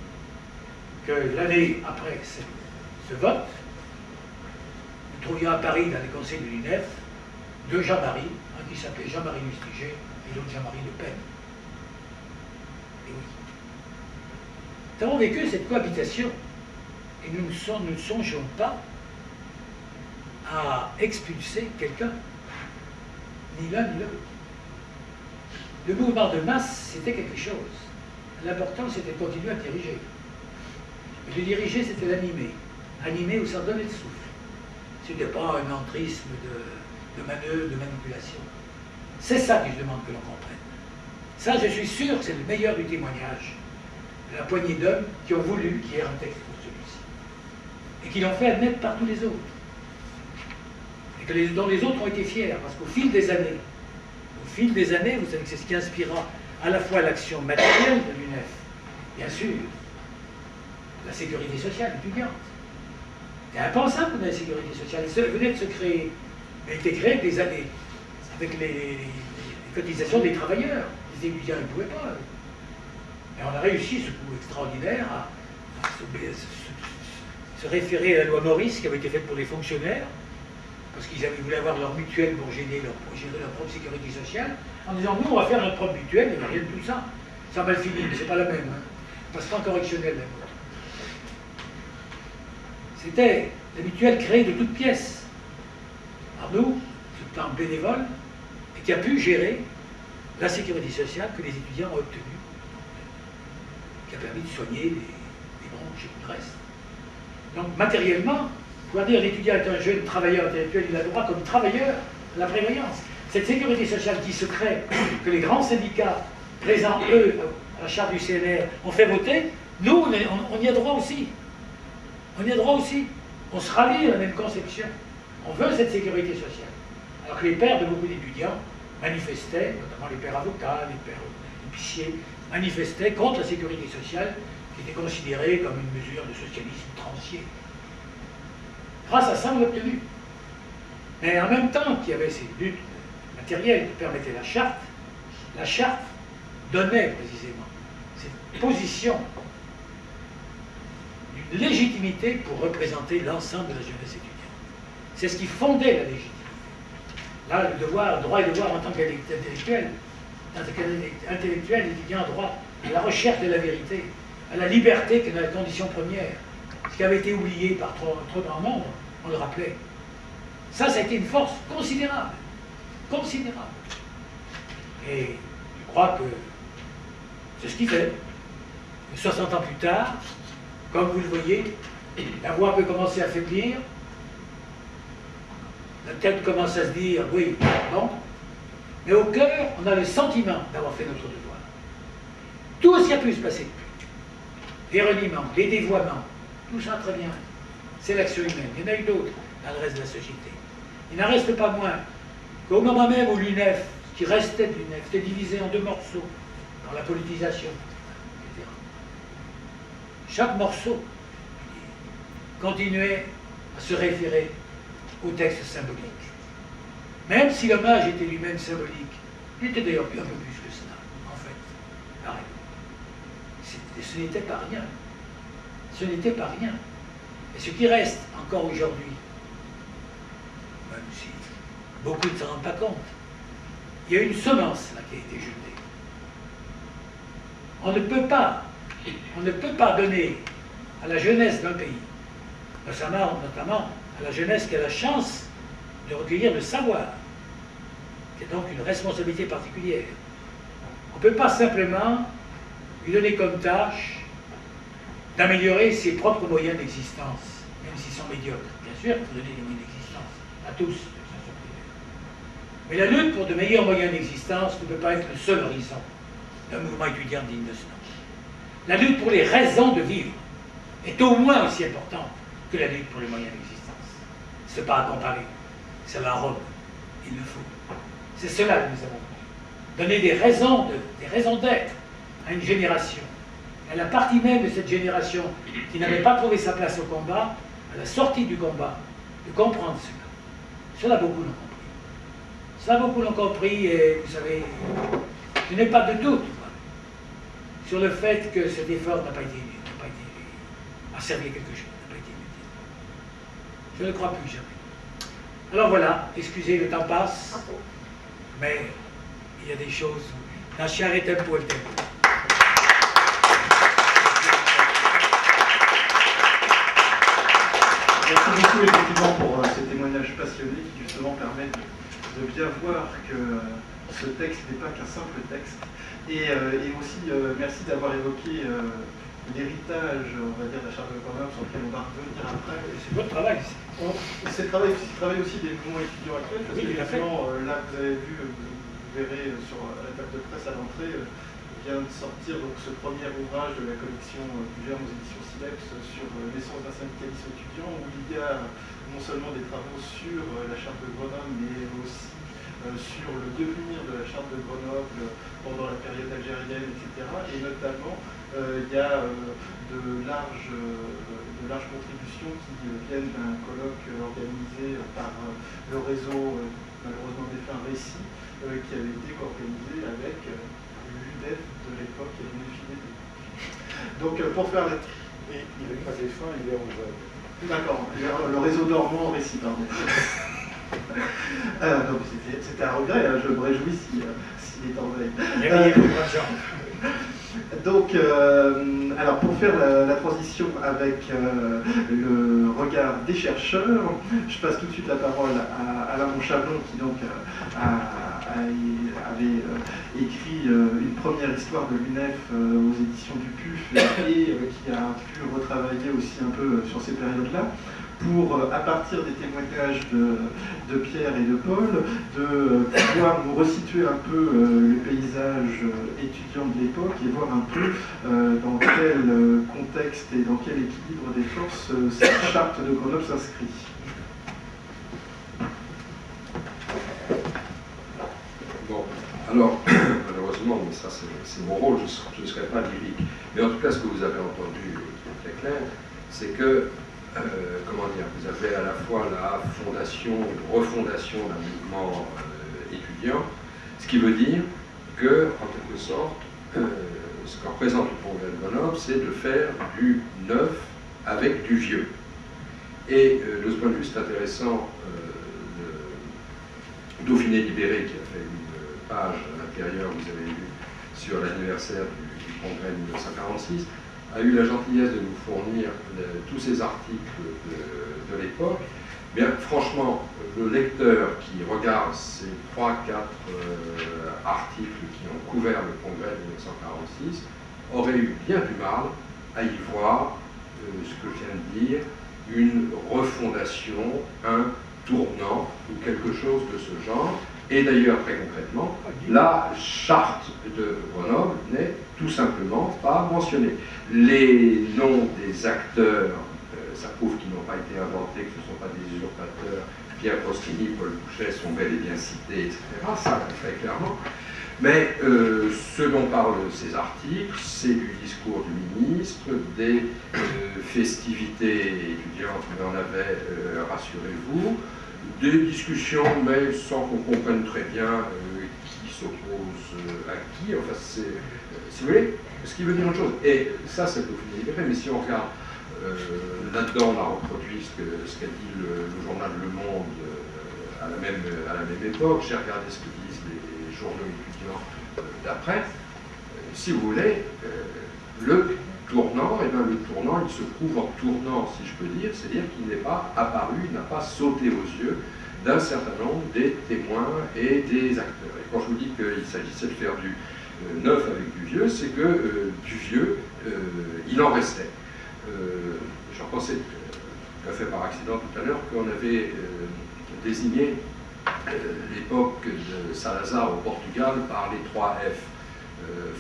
que l'année après ce vote, nous trouvions à Paris, dans les conseils de l'UNEF, 2 Jean-Marie, un qui s'appelait Jean-Marie Lustiger et l'autre Jean-Marie Le Pen. Et oui. Nous avons vécu cette cohabitation et nous ne songeons pas à expulser quelqu'un, ni l'un ni l'autre. Le mouvement de masse, c'était quelque chose. L'important, c'était de continuer à diriger. Et le diriger, c'était l'animer. Animer où ça donnait le souffle. Ce n'était pas un entrisme de manœuvre, de manipulation. C'est ça que je demande que l'on comprenne. Ça, je suis sûr que c'est le meilleur du témoignage. La poignée d'hommes qui ont voulu qu'il y ait un texte pour celui-ci. Et qui l'ont fait admettre par tous les autres. Et dont les autres ont été fiers, parce qu'au fil des années, vous savez que c'est ce qui inspirera à la fois l'action matérielle de l'UNEF, bien sûr, la sécurité sociale étudiante. C'est impensable qu'on ait la sécurité sociale. Elle venait de se créer. Elle a été créée des années, avec les cotisations des travailleurs. Les étudiants ne pouvaient pas. Et on a réussi ce coup extraordinaire à se référer à la loi Maurice qui avait été faite pour les fonctionnaires, parce qu'ils voulaient avoir leur mutuelle pour gérer leur propre sécurité sociale, en disant nous on va faire notre propre mutuelle, il n'y avait rien de tout ça. Ça a mal fini, mais c'est pas la même. Hein. Passe pas en correctionnel, même. C'était la mutuelle créée de toutes pièces par nous, sur le plan bénévole, et qui a pu gérer la sécurité sociale que les étudiants ont obtenue, qui a permis de soigner les branches et tout le reste. Donc, matériellement, pouvoir dire l'étudiant est un jeune travailleur intellectuel, il a droit comme travailleur à la prévoyance. Cette sécurité sociale qui se crée, que les grands syndicats présents, eux, à la charte du CNR, ont fait voter, nous, on y a droit aussi. On y a droit aussi. On se rallie à la même conception. On veut cette sécurité sociale. Alors que les pères de beaucoup d'étudiants manifestaient, notamment les pères avocats, les pères épiciers, manifestaient contre la sécurité sociale qui était considérée comme une mesure de socialisme transier. Grâce à ça, on l'a obtenu. Mais en même temps qu'il y avait ces luttes matérielles qui permettaient la charte donnait précisément cette position d'une légitimité pour représenter l'ensemble de la jeunesse étudiante. C'est ce qui fondait la légitimité. Là, le droit et devoir en tant qu'intellectuel, l'étudiant a droit à la recherche de la vérité, à la liberté qui est la condition première. Ce qui avait été oublié par trop grand nombre, on le rappelait. Ça a été une force considérable. Considérable. Et je crois que c'est ce qui fait que 60 ans plus tard, comme vous le voyez, la voix peut commencer à faiblir, la tête commence à se dire, oui, non, mais au cœur, on a le sentiment d'avoir fait notre devoir. Tout ce qui a pu se passer depuis, les reniements, les dévoiements, tout ça très bien, c'est l'action humaine. Il y en a eu d'autres dans le reste de la société. Il n'en reste pas moins qu'au moment même où l'UNEF, ce qui restait de l'UNEF, était divisé en 2 morceaux, dans la politisation, etc. Chaque morceau continuait à se référer au texte symbolique. Même si l'hommage était lui-même symbolique, il était d'ailleurs un peu plus que cela, en fait. Pareil. Ce n'était pas rien. Ce n'était pas rien. Et ce qui reste encore aujourd'hui, même si beaucoup ne s'en rendent pas compte, il y a une semence là qui a été jetée. On ne peut pas donner à la jeunesse d'un pays, notamment à la jeunesse qui a la chance de recueillir le savoir, qui est donc une responsabilité particulière. On ne peut pas simplement lui donner comme tâche d'améliorer ses propres moyens d'existence, même s'ils sont médiocres. Bien sûr, il faut donner des moyens d'existence à tous. Mais la lutte pour de meilleurs moyens d'existence ne peut pas être le seul horizon d'un mouvement étudiant digne de ce nom. La lutte pour les raisons de vivre est au moins aussi importante que la lutte pour les moyens d'existence. Ce n'est pas à comparer. C'est la Rome. Il le faut. C'est cela que nous avons voulu. Donner des raisons d'être à une génération. À la partie même de cette génération qui n'avait pas trouvé sa place au combat, à la sortie du combat, de comprendre cela. Cela, beaucoup l'ont compris. Cela, beaucoup l'ont compris et vous savez, je n'ai pas de doute sur le fait que cet effort n'a pas été a servi à quelque chose, n'a pas été inutile. Je ne crois plus jamais. Alors voilà, excusez, le temps passe, mais il y a des choses où la chair est tempo, le tempo. Merci beaucoup effectivement pour ces témoignages passionnés qui justement permettent de bien voir que ce texte n'est pas qu'un simple texte. Et aussi merci d'avoir évoqué l'héritage, on va dire, de la charte de Grenoble sur lequel on va revenir après. C'est votre travail. C'est le travail aussi des mouvements étudiants actuels, parce qu'effectivement, là vous avez vu, vous verrez sur la table de presse à l'entrée, vient de sortir donc ce premier ouvrage de la collection Duverme aux éditions Sileps sur l'essence d'un syndicalisme étudiant, où il y a non seulement des travaux sur la charte de Grenoble, mais aussi sur le devenir de la charte de Grenoble pendant la période algérienne, etc. Et notamment, il y a de larges contributions qui viennent d'un colloque organisé par le réseau, malheureusement défunt Récit, qui avait été organisé avec l'UDEF de l'époque et l'UNEFIDE. Donc, pour faire la... Et il n'est pas défunt, il est en voie. D'accord, le réseau dormant Récit, pardon. C'était un regret, hein, je me réjouis s'il est en veille. Donc, alors pour faire la transition avec le regard des chercheurs, je passe tout de suite la parole à Alain Monchablon qui donc avait écrit une première histoire de l'UNEF aux éditions du PUF et qui a pu retravailler aussi un peu sur ces périodes-là, pour, à partir des témoignages de Pierre et de Paul, de pouvoir nous resituer un peu le paysage étudiant de l'époque et voir un peu dans quel contexte et dans quel équilibre des forces cette charte de Grenoble s'inscrit. Bon, alors, malheureusement, mais ça c'est mon rôle, je ne serai pas lyrique. Mais en tout cas, ce que vous avez entendu, qui est très clair, c'est que comment dire, vous avez à la fois la fondation, refondation d'un mouvement étudiant, ce qui veut dire que, en quelque sorte, ce qu'en représente le congrès de Grenoble, c'est de faire du neuf avec du vieux. Et de ce point de vue, c'est intéressant, Dauphiné Libéré, qui a fait une page à l'intérieur, vous avez vu, sur l'anniversaire du congrès de 1946, a eu la gentillesse de nous fournir tous ces articles de l'époque. Bien, franchement, le lecteur qui regarde ces 3-4 articles qui ont couvert le congrès de 1946 aurait eu bien du mal à y voir ce que je viens de dire, une refondation, un tournant ou quelque chose de ce genre. Et d'ailleurs, très concrètement, la charte de Grenoble n'est tout simplement pas mentionnée. Les noms des acteurs, ça prouve qu'ils n'ont pas été inventés, que ce ne sont pas des usurpateurs. Pierre Prostini, Paul Bouchet sont bel et bien cités, etc. Ça, très clairement. Mais ce dont parlent ces articles, c'est du discours du ministre, des festivités étudiantes, mais on avait, rassurez-vous, des discussions, mais sans qu'on comprenne très bien qui s'oppose à qui. Enfin, si vous voulez, ce qui veut dire une chose. Et ça, c'est Dauphiné Libéré, mais si on regarde là-dedans, on a reproduit ce qu'a dit le journal Le Monde à la même époque. J'ai regardé ce que disent les journaux étudiants d'après. Si vous voulez, le tournant, et bien le tournant, il se prouve en tournant, si je peux dire, c'est-à-dire qu'il n'est pas apparu, il n'a pas sauté aux yeux d'un certain nombre des témoins et des acteurs. Et quand je vous dis qu'il s'agissait de faire du neuf avec du vieux, c'est que du vieux, il en restait. J'en pensais tout à fait par accident tout à l'heure qu'on avait désigné l'époque de Salazar au Portugal par les 3 F.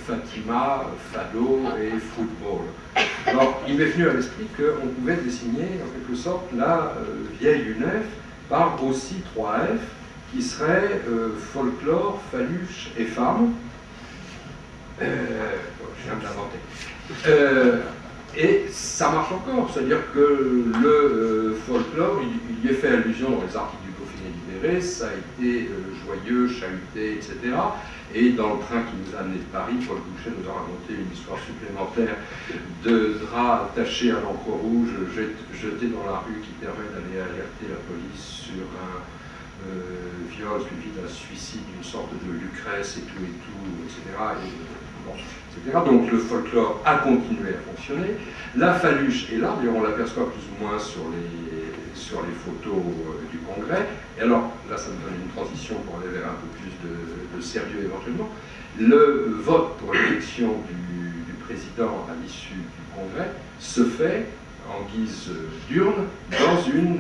Fatima, Fado et Football. Alors, il m'est venu à l'esprit qu'on pouvait désigner en quelque sorte la vieille UNEF par aussi 3 F qui seraient folklore, phalluche et femme. Je viens de l'inventer. Et ça marche encore, c'est-à-dire que le folklore, il y est fait allusion dans les articles du Dauphiné Libéré, ça a été joyeux, chahuté, etc. Et dans le train qui nous a amené de Paris, Paul Bouchet nous a raconté une histoire supplémentaire de draps attachés à l'encre rouge, jetés dans la rue, qui permet d'aller alerter la police sur un viol suivi d'un suicide, une sorte de Lucrèce et tout, etc. Bon, etc. Donc le folklore a continué à fonctionner. La phalluche est là, d'ailleurs on l'aperçoit plus ou moins sur les photos du congrès. Et alors, là ça me donne une transition pour aller vers un peu plus de sérieux éventuellement. Le vote pour l'élection du président à l'issue du congrès se fait en guise d'urne dans une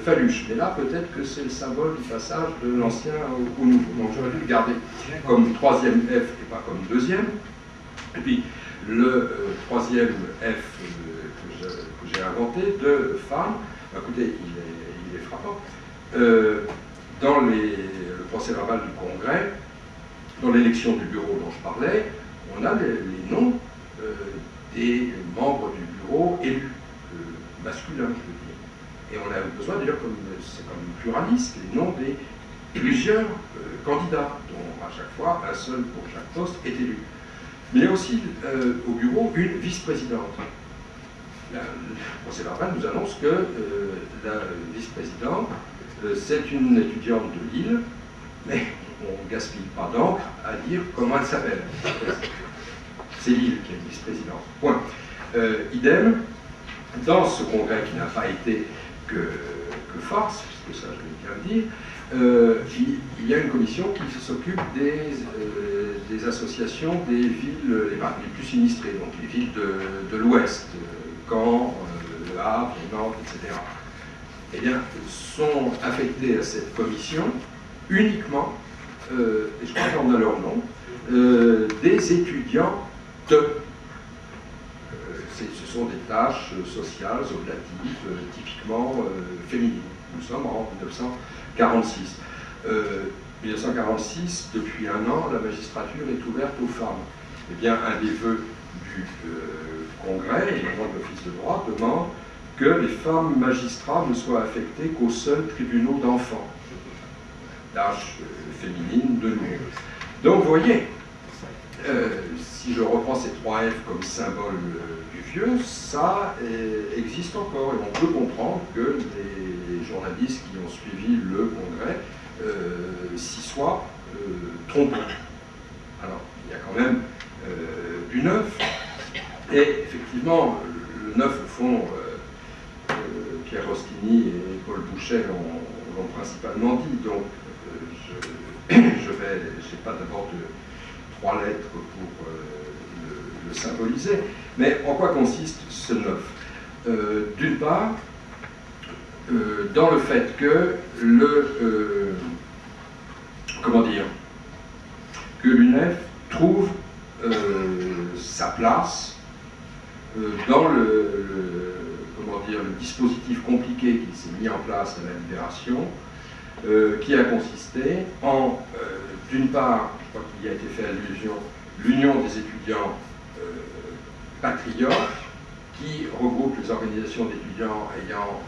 phalluche. Mais là, peut-être que c'est le symbole du passage de l'ancien au nouveau. Donc j'aurais dû le garder comme 3e F et pas comme 2e. Et puis, le 3e F que j'ai inventé, de femme, écoutez, il est frappant. Dans le procès verbal du congrès, dans l'élection du bureau dont je parlais, on a les noms des membres du bureau élus, masculins, je veux dire. Et on a besoin de dire, c'est comme pluraliste, les noms des plusieurs candidats, dont à chaque fois un seul pour chaque poste est élu. Mais il y a aussi au bureau une vice-présidente. Le procès verbal nous annonce que la vice-présidente, c'est une étudiante de Lille, mais on ne gaspille pas d'encre à dire comment elle s'appelle. C'est Lille qui est le vice-président. Point. Idem, dans ce congrès qui n'a pas été que farce, puisque ça je vais bien le dire, il y a une commission qui s'occupe des associations des villes les plus sinistrées, donc les villes de l'Ouest, Caen, Le Havre, Nantes, etc. Eh bien, sont affectés à cette commission uniquement, et je crois qu'on a leur nom, des étudiants ce sont des tâches sociales, oblatives, typiquement féminines. Nous sommes en 1946. 1946, depuis un an, la magistrature est ouverte aux femmes. Eh bien, un des vœux du Congrès, et maintenant de l'Office de droit, demande que les femmes magistrats ne soient affectées qu'aux seuls tribunaux d'enfants. Tâches féminines de nouveau. Donc, vous voyez, si je reprends ces 3 F comme symbole du vieux, ça existe encore. Et on peut comprendre que les journalistes qui ont suivi le congrès s'y soient trompés. Alors, il y a quand même du neuf. Et effectivement, le neuf, au fond, Pierre Rostini et Paul Bouchet l'ont principalement dit. Donc, je n'ai pas d'abord 3 lettres pour le symboliser. Mais en quoi consiste ce neuf? D'une part, dans le fait que que l'UNEF trouve sa place dans le dispositif compliqué qui s'est mis en place à la Libération, qui a consisté en, d'une part, je crois qu'il y a été fait allusion, l'Union des étudiants patriotes, qui regroupe les organisations d'étudiants ayant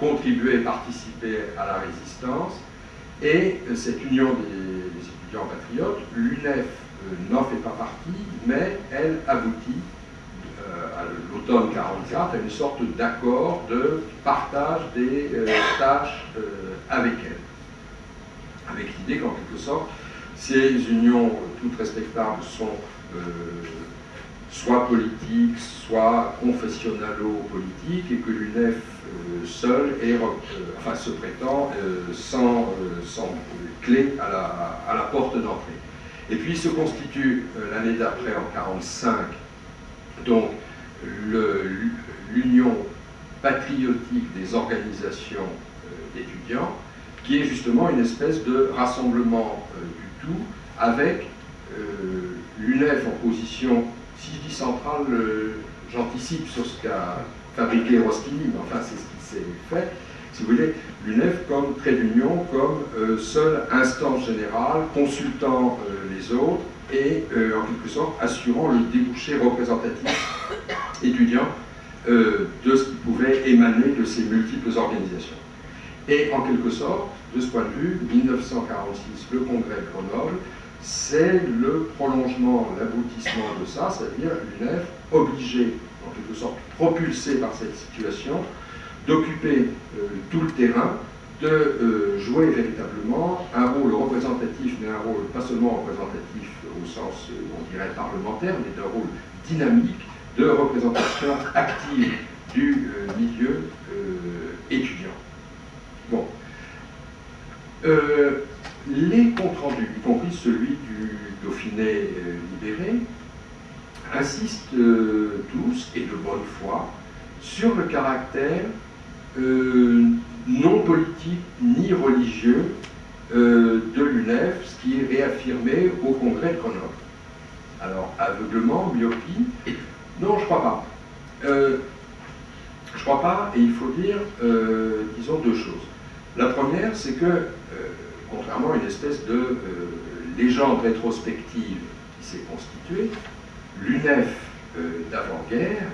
contribué et participé à la résistance, et cette Union des étudiants patriotes, l'UNEF n'en fait pas partie, mais elle aboutit à l'automne 1944 à une sorte d'accord de partage des tâches avec elle. Avec l'idée qu'en quelque sorte, ces unions toutes respectables sont soit politiques, soit confessionnalo-politiques, et que l'UNEF seule se prétend sans clé à la porte d'entrée. Et puis se constitue l'année d'après, en 1945, donc l'Union patriotique des organisations d'étudiants, qui est justement une espèce de rassemblement du tout, avec l'UNEF en position, si je dis centrale, j'anticipe sur ce qu'a fabriqué Rostini, mais enfin c'est ce qui s'est fait, si vous voulez, l'UNEF comme trait d'union, comme seule instance générale, consultant les autres, et en quelque sorte assurant le débouché représentatif étudiant de ce qui pouvait émaner de ces multiples organisations. Et en quelque sorte, de ce point de vue, 1946, le congrès de Grenoble, c'est le prolongement, l'aboutissement de ça, c'est-à-dire l'UNEF obligée, en quelque sorte propulsée par cette situation, d'occuper tout le terrain, de jouer véritablement un rôle représentatif, mais un rôle pas seulement représentatif au sens, on dirait, parlementaire, mais d'un rôle dynamique de représentation active du milieu étudiant. Bon. Les comptes rendus, y compris celui du Dauphiné libéré, insistent tous, et de bonne foi, sur le caractère non politique ni religieux de l'UNEF, ce qui est réaffirmé au congrès de Grenoble. Alors, aveuglement, myopie, non, je crois pas. Je crois pas, et il faut dire, disons, 2 choses. La première, c'est que, contrairement à une espèce de légende rétrospective qui s'est constituée, l'UNEF d'avant-guerre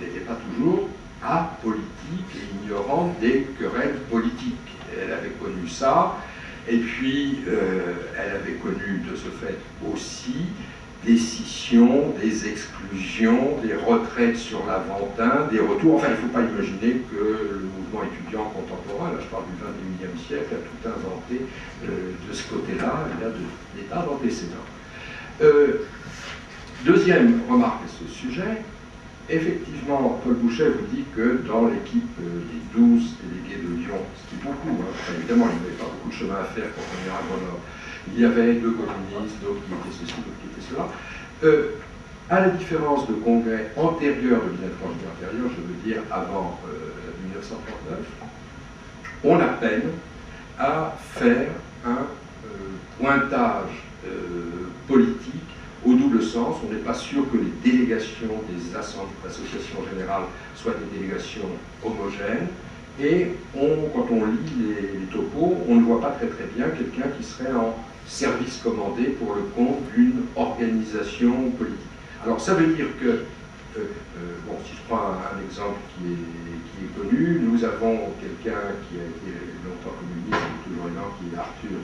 n'était pas toujours apolitique et ignorante des querelles politiques. Elle avait connu ça, et puis elle avait connu de ce fait aussi des scissions, des exclusions, des retraites sur l'Aventin, des retours. Enfin, il ne faut pas imaginer que le mouvement étudiant contemporain, là je parle du XXIe siècle, a tout inventé de ce côté-là, il y a des tas d'antécédents. Deuxième remarque à ce sujet, effectivement, Paul Bouchet vous dit que dans l'équipe des 12 délégués de Lyon, ce qui est beaucoup, hein, enfin, évidemment, il n'y avait pas beaucoup de chemin à faire pour venir à Grenoble, il y avait 2 communistes, d'autres qui étaient ceci, d'autres qui étaient cela. À la différence de congrès antérieurs de l'Interfranchement intérieur, je veux dire avant 1939, on a peine à faire un pointage politique au double sens. On n'est pas sûr que les délégations des associations générales soient des délégations homogènes. Et quand on lit les topos, on ne voit pas très bien quelqu'un qui serait en service commandé pour le compte d'une organisation politique. Alors ça veut dire que, bon, si je prends un exemple qui est connu, nous avons quelqu'un qui a été longtemps communiste, qui est toujours vivant, qui est Arthur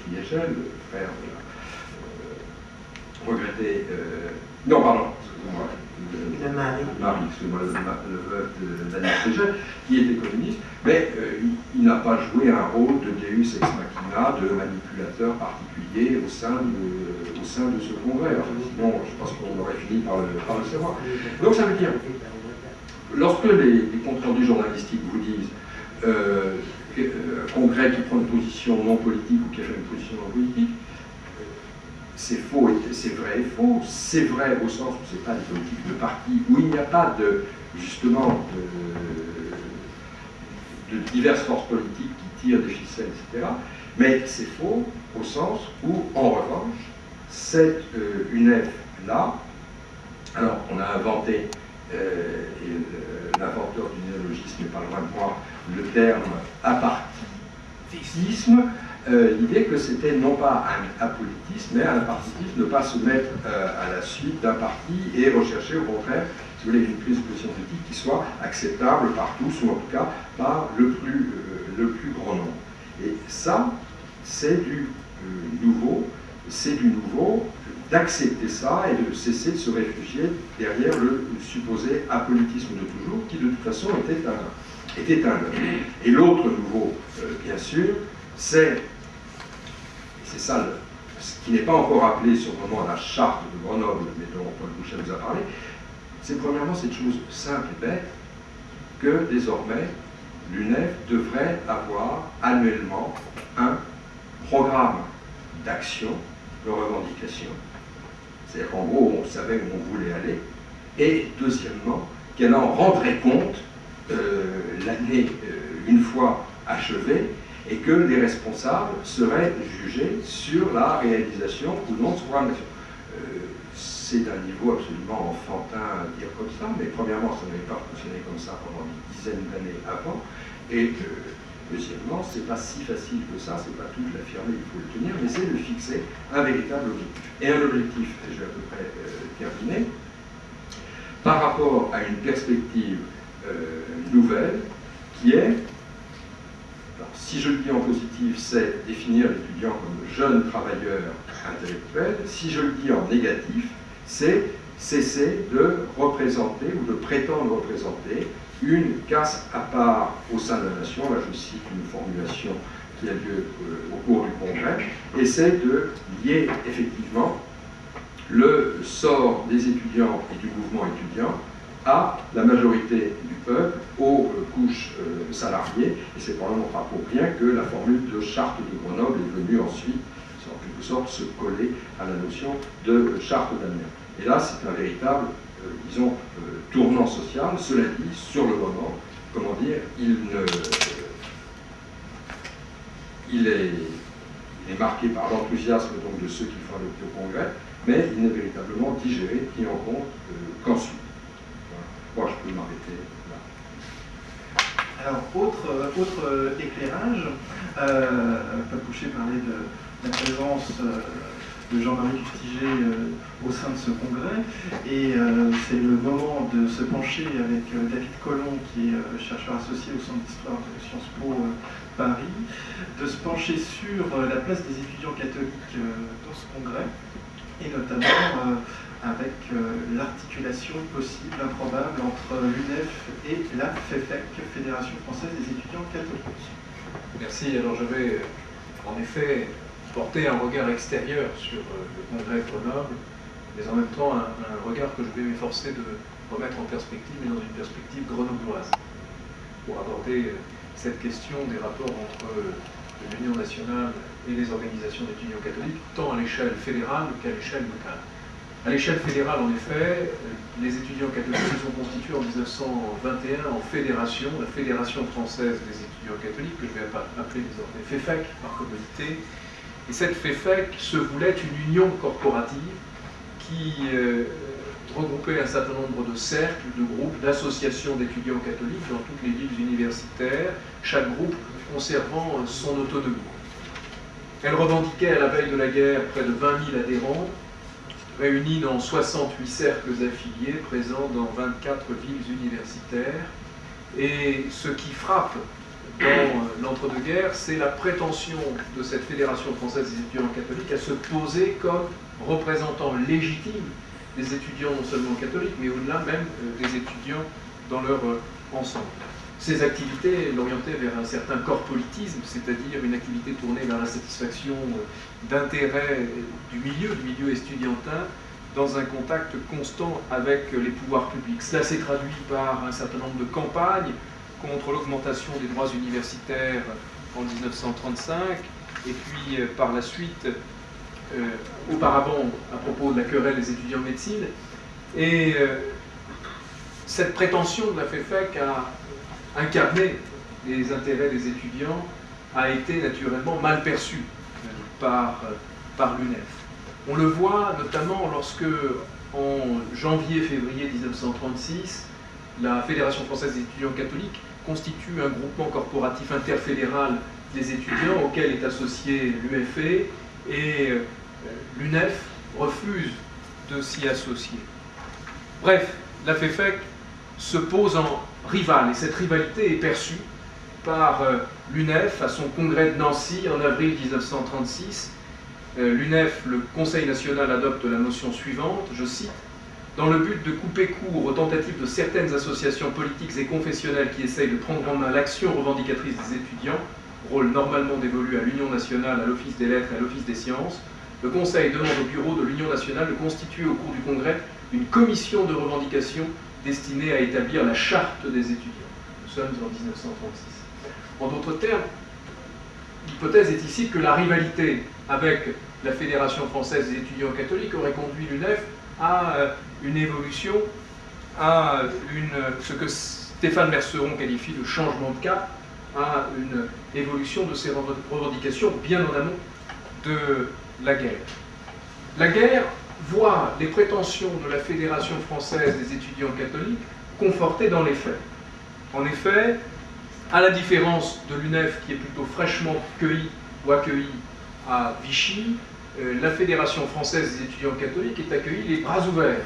Kriegel, le frère de la regretté... non, pardon, excusez-moi. Le veuve d'Annie Kriegel, qui était communiste, mais il n'a pas joué un rôle de Deus ex machina, de manipulateur particulier au sein de ce congrès. Alors, sinon, je pense qu'on aurait fini par le savoir. Donc ça veut dire, lorsque les comptes rendus journalistiques vous disent congrès qui prend une position non politique ou qui a fait une position non politique, c'est faux, c'est vrai et faux. C'est vrai au sens où ce n'est pas des politiques de parti, où il n'y a pas justement de diverses forces politiques qui tirent des ficelles, etc. Mais c'est faux au sens où, en revanche, cette UNEF-là, alors on a inventé, et l'inventeur du néologisme n'est pas loin de moi, le terme apartisme, l'idée que c'était non pas un apolitisme, mais un apartisme, ne pas se mettre à la suite d'un parti et rechercher au contraire, si vous voulez, une prise de position politique qui soit acceptable par tous, ou en tout cas par le plus grand nombre. Et ça, c'est du nouveau, d'accepter ça et de cesser de se réfugier derrière le supposé apolitisme de toujours, qui de toute façon était un œuvre. Et l'autre nouveau, bien sûr, c'est ça ce qui n'est pas encore appelé sur le moment la charte de Grenoble, mais dont Paul Bouchet nous a parlé, c'est premièrement cette chose simple et bête que désormais l'UNEF devrait avoir annuellement un programme d'action, de revendication. C'est-à-dire qu'en gros, on savait où on voulait aller. Et deuxièmement, qu'elle en rendrait compte l'année une fois achevée, et que les responsables seraient jugés sur la réalisation ou non de ce programme d'action. C'est d'un niveau absolument enfantin à dire comme ça, mais premièrement, ça n'avait pas fonctionné comme ça pendant des dizaines d'années avant, et deuxièmement, c'est pas si facile que ça, c'est pas tout de l'affirmer, il faut le tenir, mais c'est de fixer un véritable objectif. Et un objectif, et je vais à peu près terminer, par rapport à une perspective nouvelle, qui est, alors, si je le dis en positif, c'est définir l'étudiant comme jeune travailleur intellectuel. Si je le dis en négatif, c'est cesser de représenter ou de prétendre représenter une caste à part au sein de la nation. Là, je cite une formulation qui a lieu au cours du congrès, et c'est de lier effectivement le sort des étudiants et du mouvement étudiant à la majorité du peuple, aux couches salariées, et c'est probablement pas pour rien que la formule de charte de Grenoble est venue ensuite, en quelque sorte, se coller à la notion de charte d'Amiens. Et là, c'est un véritable, disons, tournant social. Cela dit, sur le moment, comment dire, il est marqué par l'enthousiasme donc de ceux qui font adopter au Congrès, mais il n'est véritablement digéré, pris en compte qu'ensuite. Moi, je peux m'arrêter là. Alors, autre éclairage, Paul Bouchet parlait de la présence de Jean-Marie Lustiger au sein de ce congrès, et c'est le moment de se pencher avec David Collomb, qui est chercheur associé au Centre d'Histoire de Sciences Po Paris, de se pencher sur la place des étudiants catholiques dans ce congrès, et notamment avec l'articulation possible, improbable, entre l'UNEF et la FEFEC, Fédération Française des Étudiants Catholiques. Merci. Alors je vais en effet porter un regard extérieur sur le congrès de Grenoble, mais en même temps un regard que je vais m'efforcer de remettre en perspective, mais dans une perspective grenobloise, pour aborder cette question des rapports entre l'Union nationale et les organisations d'étudiants catholiques, tant à l'échelle fédérale qu'à l'échelle locale. À l'échelle fédérale, en effet, les étudiants catholiques se sont constitués en 1921 en fédération, la Fédération française des étudiants catholiques, que je vais appeler désormais FEFEC par commodité. Et cette FEFEC se voulait une union corporative qui regroupait un certain nombre de cercles, de groupes, d'associations d'étudiants catholiques dans toutes les villes universitaires, chaque groupe conservant son autonomie. Elle revendiquait à la veille de la guerre près de 20 000 adhérents, réunis dans 68 cercles affiliés, présents dans 24 villes universitaires. Et ce qui frappe dans l'entre-deux-guerres, c'est la prétention de cette Fédération française des étudiants catholiques à se poser comme représentant légitime des étudiants non seulement catholiques, mais au-delà même des étudiants dans leur ensemble. Ces activités l'orientaient vers un certain corpolitisme, c'est-à-dire une activité tournée vers la satisfaction d'intérêts du milieu estudiantin, dans un contact constant avec les pouvoirs publics. Cela s'est traduit par un certain nombre de campagnes contre l'augmentation des droits universitaires en 1935, et puis par la suite, auparavant, à propos de la querelle des étudiants en médecine. Et cette prétention de la FEFEC à incarner les intérêts des étudiants a été naturellement mal perçue par l'UNEF. On le voit notamment lorsque, en janvier-février 1936, la Fédération française des étudiants catholiques constitue un groupement corporatif interfédéral des étudiants auquel est associé l'UFE, et l'UNEF refuse de s'y associer. Bref, la FEFEC se pose en rivale, et cette rivalité est perçue par l'UNEF à son congrès de Nancy en avril 1936. L'UNEF, le Conseil national, adopte la motion suivante, je cite: « Dans le but de couper court aux tentatives de certaines associations politiques et confessionnelles qui essayent de prendre en main l'action revendicatrice des étudiants, rôle normalement dévolu à l'Union nationale, à l'Office des lettres et à l'Office des sciences, le Conseil demande au bureau de l'Union nationale de constituer au cours du congrès une commission de revendication destinée à établir la charte des étudiants. » Nous sommes en 1936. En d'autres termes, l'hypothèse est ici que la rivalité avec la Fédération française des étudiants catholiques aurait conduit l'UNEF à une évolution, à ce que Stéphane Merceron qualifie de changement de cap, à une évolution de ces revendications bien en amont de la guerre. La guerre voit les prétentions de la Fédération française des étudiants catholiques confortées dans les faits. En effet, à la différence de l'UNEF qui est plutôt fraîchement cueillie ou accueillie à Vichy, la Fédération française des étudiants catholiques est accueillie les bras ouverts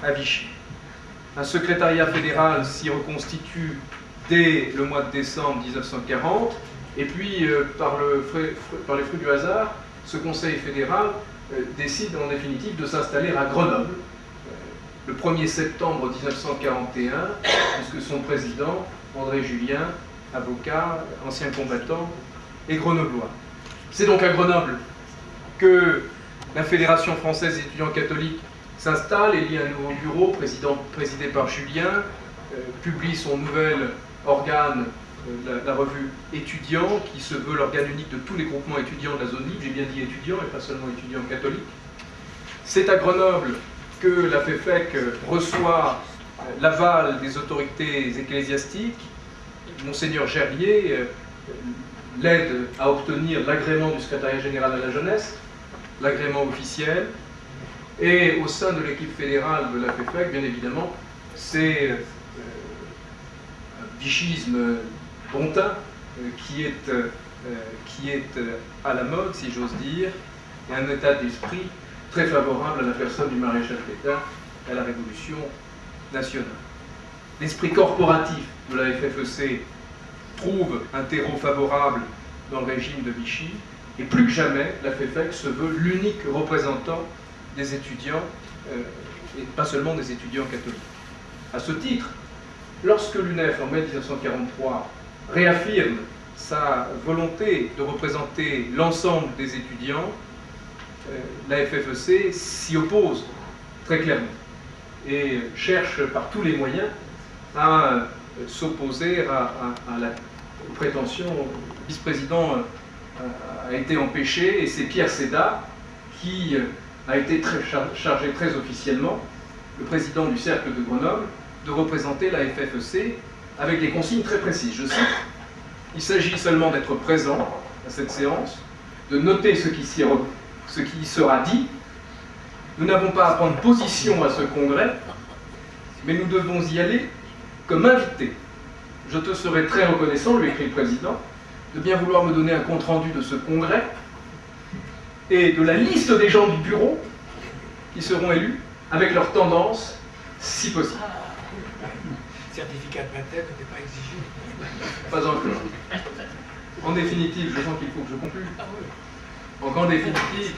à Vichy. Un secrétariat fédéral s'y reconstitue dès le mois de décembre 1940, et puis par les fruits du hasard, ce conseil fédéral décide en définitive de s'installer à Grenoble le 1er septembre 1941, puisque son président, André Julien, avocat, ancien combattant, est grenoblois. C'est donc à Grenoble que la Fédération française des étudiants catholiques s'installe, élit un nouveau bureau présidé par Julien, publie son nouvel organe, la revue Étudiants, qui se veut l'organe unique de tous les groupements étudiants de la zone libre, j'ai bien dit étudiants et pas seulement étudiants catholiques. C'est à Grenoble que la FEFEC reçoit l'aval des autorités ecclésiastiques. Monseigneur Gerbier l'aide à obtenir l'agrément du secrétariat général à la jeunesse, l'agrément officiel, et au sein de l'équipe fédérale de la FEFEC, bien évidemment, c'est un vichisme bontain qui est à la mode, si j'ose dire, et un état d'esprit très favorable à la personne du maréchal Pétain et à la Révolution nationale. L'esprit corporatif de la FFEC trouve un terreau favorable dans le régime de Vichy, et plus que jamais, la FEFEC se veut l'unique représentant des étudiants, et pas seulement des étudiants catholiques. À ce titre, lorsque l'UNEF, en mai 1943, réaffirme sa volonté de représenter l'ensemble des étudiants, la FFEC s'y oppose très clairement et cherche par tous les moyens à s'opposer à la prétention. Le vice-président a été empêché et c'est Pierre Seda qui a été chargé très officiellement, le président du Cercle de Grenoble, de représenter la FFEC avec des consignes très précises. Je cite, il s'agit seulement d'être présent à cette séance, de noter ce qui y sera dit. Nous n'avons pas à prendre position à ce congrès, mais nous devons y aller comme invités. Je te serai très reconnaissant, lui écrit le président, de bien vouloir me donner un compte-rendu de ce congrès et de la liste des gens du bureau qui seront élus avec leur tendance, si possible. Certificat de baptême n'était pas exigé. Pas encore. En définitive, je sens qu'il faut que je conclue. Donc en définitive,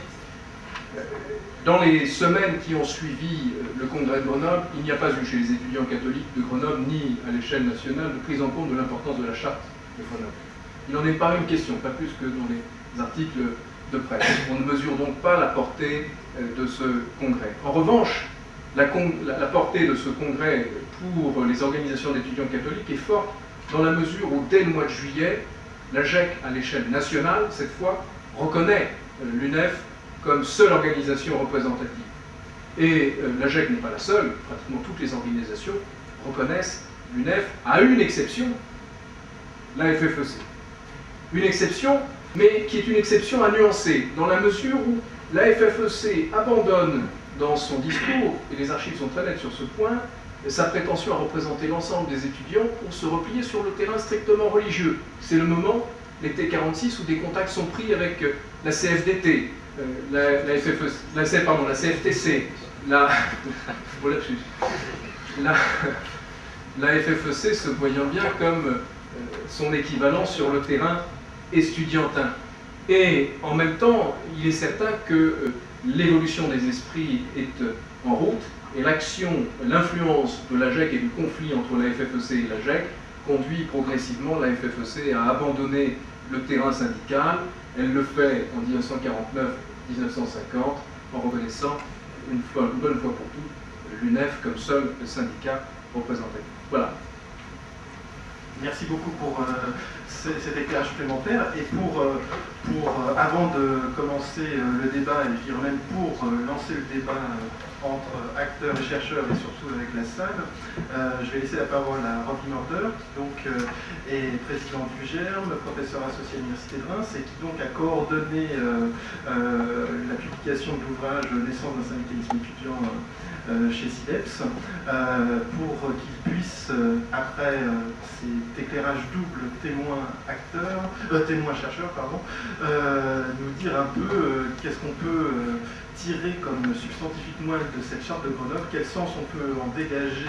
dans les semaines qui ont suivi le congrès de Grenoble, il n'y a pas eu chez les étudiants catholiques de Grenoble, ni à l'échelle nationale, de prise en compte de l'importance de la charte de Grenoble. Il n'en est pas une question, pas plus que dans les articles de presse. On ne mesure donc pas la portée de ce congrès. En revanche, la portée de ce congrès pour les organisations d'étudiants catholiques est forte dans la mesure où, dès le mois de juillet, la GEC, à l'échelle nationale, cette fois, reconnaît l'UNEF comme seule organisation représentative. Et la GEC n'est pas la seule, pratiquement toutes les organisations reconnaissent l'UNEF, à une exception, la FFEC. Une exception, mais qui est une exception à nuancer, dans la mesure où la FFEC abandonne dans son discours, et les archives sont très nettes sur ce point, sa prétention à représenter l'ensemble des étudiants pour se replier sur le terrain strictement religieux. C'est le moment, l'été 46, où des contacts sont pris avec la CFDT, la CFTC, la FFEC se voyant bien comme son équivalent sur le terrain estudiantin. Et en même temps, il est certain que l'évolution des esprits est en route et l'influence de la GEC et du conflit entre la FFEC et la GEC conduit progressivement la FFEC à abandonner le terrain syndical. Elle le fait en 1949-1950 en reconnaissant une bonne fois pour toutes l'UNEF comme seul syndicat représentatif. Voilà. Merci beaucoup pour cet éclairage supplémentaire. Et avant de commencer le débat, et je dirais même pour lancer le débat entre acteurs et chercheurs, et surtout avec la salle, je vais laisser la parole à Roby Murder, donc est président du GERM, professeur associé à l'Université de Reims, et qui donc a coordonné la publication de l'ouvrage Naissance d'un syndicalisme étudiant chez SIDEPS, pour qu'il puisse, après cet éclairage double témoin-chercheur, nous dire un peu qu'est-ce qu'on peut tirer comme substantifique moelle de cette charte de Grenoble, quel sens on peut en dégager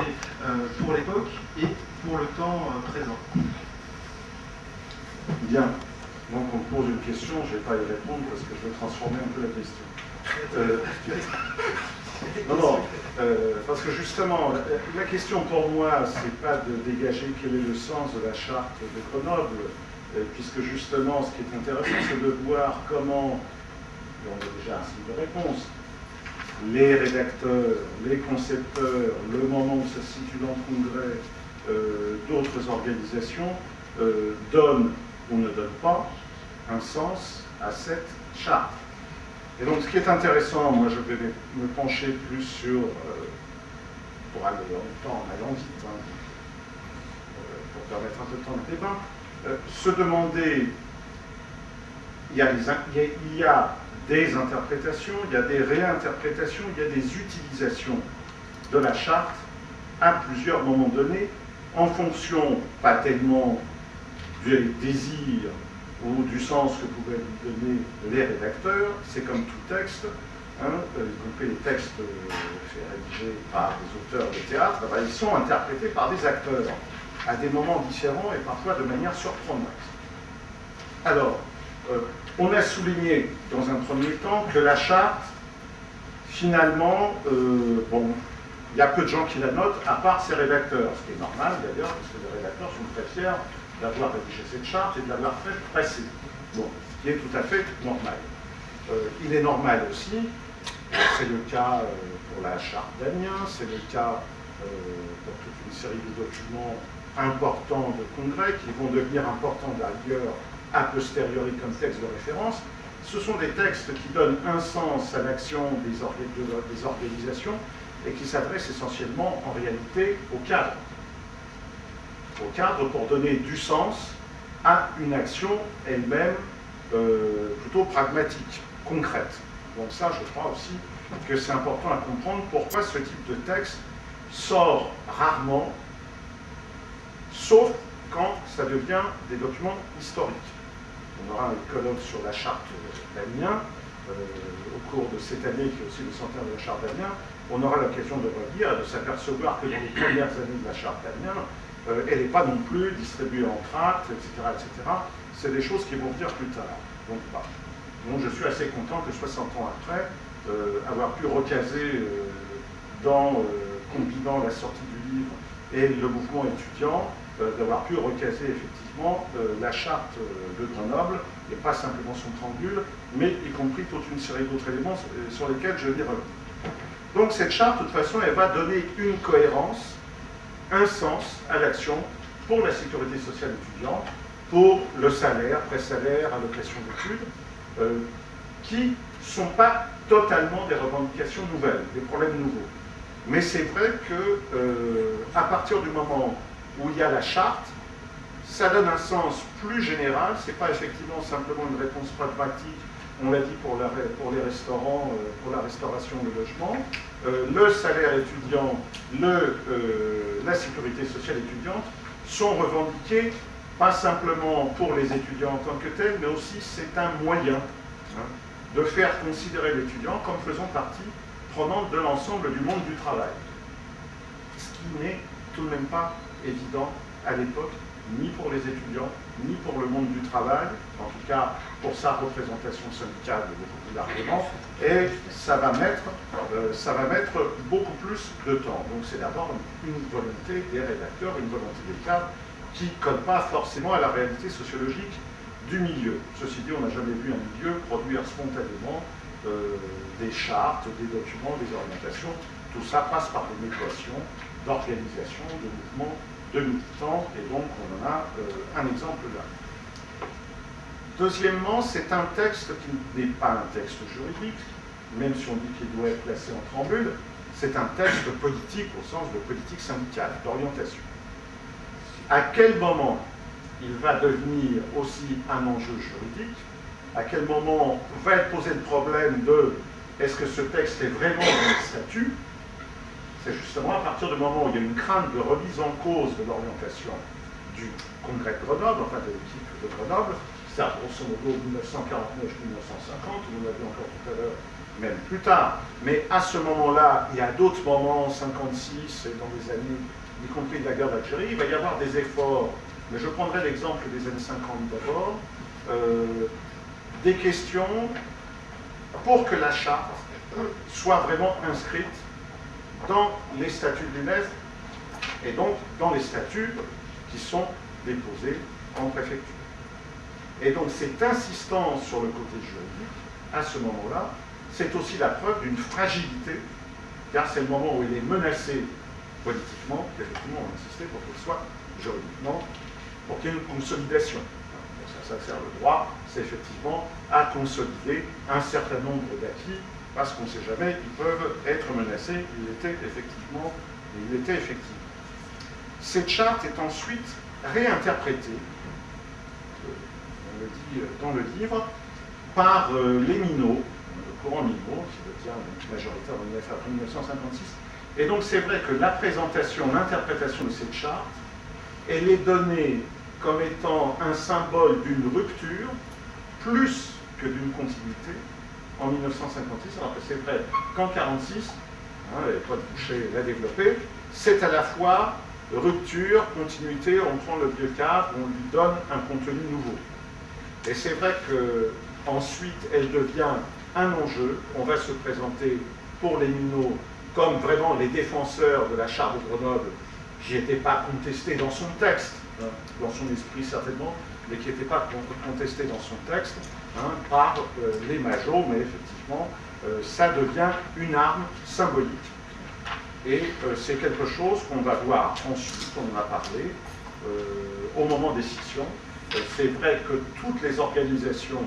pour l'époque et pour le temps présent. Bien, donc on me pose une question, je ne vais pas y répondre parce que je vais transformer un peu la question. Non, parce que justement, la question pour moi, c'est pas de dégager quel est le sens de la charte de Grenoble, puisque justement, ce qui est intéressant, c'est de voir comment, on a déjà un signe de réponse, les rédacteurs, les concepteurs, le moment où ça se situe dans le congrès, d'autres organisations, donnent ou ne donnent pas un sens à cette charte. Et donc, ce qui est intéressant, moi, je vais me pencher plus sur, pour aller en même temps en allant vite, pour permettre un peu de temps de débat, se demander, il y a des interprétations, il y a des réinterprétations, il y a des utilisations de la charte à plusieurs moments donnés, en fonction, pas tellement du désir ou du sens que pouvaient lui donner les rédacteurs. C'est comme tout texte, y compris les textes rédigés par des auteurs de théâtre, ils sont interprétés par des acteurs à des moments différents et parfois de manière surprenante. Alors, on a souligné dans un premier temps que la charte, finalement, bon, il y a peu de gens qui la notent, à part ses rédacteurs, ce qui est normal d'ailleurs, parce que les rédacteurs sont très fiers d'avoir rédigé cette charte et de l'avoir fait passer. Bon, ce qui est tout à fait normal. il est normal aussi, c'est le cas pour la charte d'Amiens, c'est le cas pour toute une série de documents importants de congrès qui vont devenir importants d'ailleurs a posteriori comme texte de référence. Ce sont des textes qui donnent un sens à l'action des organisations et qui s'adressent essentiellement en réalité au cadre. Au cadre pour donner du sens à une action elle-même plutôt pragmatique, concrète. Donc ça, je crois aussi que c'est important à comprendre pourquoi ce type de texte sort rarement, sauf quand ça devient des documents historiques. On aura un colloque sur la charte d'Amiens au cours de cette année, qui est aussi le centenaire de la charte d'Amiens. On aura l'occasion de relire et de s'apercevoir que dans les premières années de la charte d'Amiens, elle n'est pas non plus distribuée en tracts, etc., etc. C'est des choses qui vont venir plus tard. Donc je suis assez content que 60 ans après, avoir pu recaser combinant la sortie du livre et le mouvement étudiant, d'avoir pu recaser effectivement la charte de Grenoble, et pas simplement son préambule, mais y compris toute une série d'autres éléments sur lesquels je vais revenir. Donc cette charte, de toute façon, elle va donner une cohérence, un sens à l'action pour la sécurité sociale étudiante, pour le salaire, pré-salaire, allocation d'études, qui ne sont pas totalement des revendications nouvelles, des problèmes nouveaux. Mais c'est vrai que à partir du moment où il y a la charte, ça donne un sens plus général, ce n'est pas effectivement simplement une réponse pragmatique, on l'a dit pour les restaurants, pour la restauration de logement, le salaire étudiant, la sécurité sociale étudiante sont revendiqués, pas simplement pour les étudiants en tant que tels, mais aussi c'est un moyen de faire considérer l'étudiant comme faisant partie prenante de l'ensemble du monde du travail. Ce qui n'est tout de même pas évident à l'époque, ni pour les étudiants, ni pour le monde du travail, en tout cas pour sa représentation syndicale beaucoup plus largement, et ça va mettre beaucoup plus de temps. Donc c'est d'abord une volonté des rédacteurs, une volonté des cadres, qui ne colle pas forcément à la réalité sociologique du milieu. Ceci dit, on n'a jamais vu un milieu produire spontanément des chartes, des documents, des orientations. Tout ça passe par des négociations d'organisation, de mouvements, de militants, et donc on en a un exemple là. Deuxièmement, c'est un texte qui n'est pas un texte juridique, même si on dit qu'il doit être placé en préambule, c'est un texte politique au sens de politique syndicale, d'orientation. À quel moment il va devenir aussi un enjeu juridique? À quel moment va être posé le problème de est-ce que ce texte est vraiment dans le statut? C'est justement à partir du moment où il y a une crainte de remise en cause de l'orientation du congrès de Grenoble, enfin de l'équipe de Grenoble, c'est à grosso modo 1949-1950, vous l'avez encore tout à l'heure, même plus tard. Mais à ce moment-là, il y a d'autres moments, 56 et dans les années, y compris de la guerre d'Algérie, il va y avoir des efforts, mais je prendrai l'exemple des années 50 d'abord, des questions pour que la charte soit vraiment inscrite dans les statuts de l'UNEF et donc dans les statuts qui sont déposés en préfecture. Et donc cette insistance sur le côté juridique, à ce moment-là, c'est aussi la preuve d'une fragilité, car c'est le moment où il est menacé politiquement, qu'effectivement on insistait pour qu'il soit juridiquement, pour qu'il y ait une consolidation. Ça sert le droit, c'est effectivement à consolider un certain nombre d'acquis, parce qu'on ne sait jamais, ils peuvent être menacés, il était effectivement. Cette charte est ensuite réinterprétée, on le dit dans le livre, par les Minots, le courant Minot, qui devient majoritaire dans l'UNEF après 1956. Et donc c'est vrai que la présentation, l'interprétation de cette charte, elle est donnée comme étant un symbole d'une rupture, plus que d'une continuité, en 1956, alors que c'est vrai qu'en 1946, Paul Boucher l'a développé, c'est à la fois rupture, continuité, on prend le vieux cadre, on lui donne un contenu nouveau. Et c'est vrai qu'ensuite, elle devient un enjeu, on va se présenter pour les Minots comme vraiment les défenseurs de la charte de Grenoble, qui n'était pas contestée dans son texte, dans son esprit certainement, mais qui n'était pas contesté dans son texte par les majos, mais effectivement, ça devient une arme symbolique. Et c'est quelque chose qu'on va voir ensuite, on en a parlé, au moment des scissions. C'est vrai que toutes les organisations,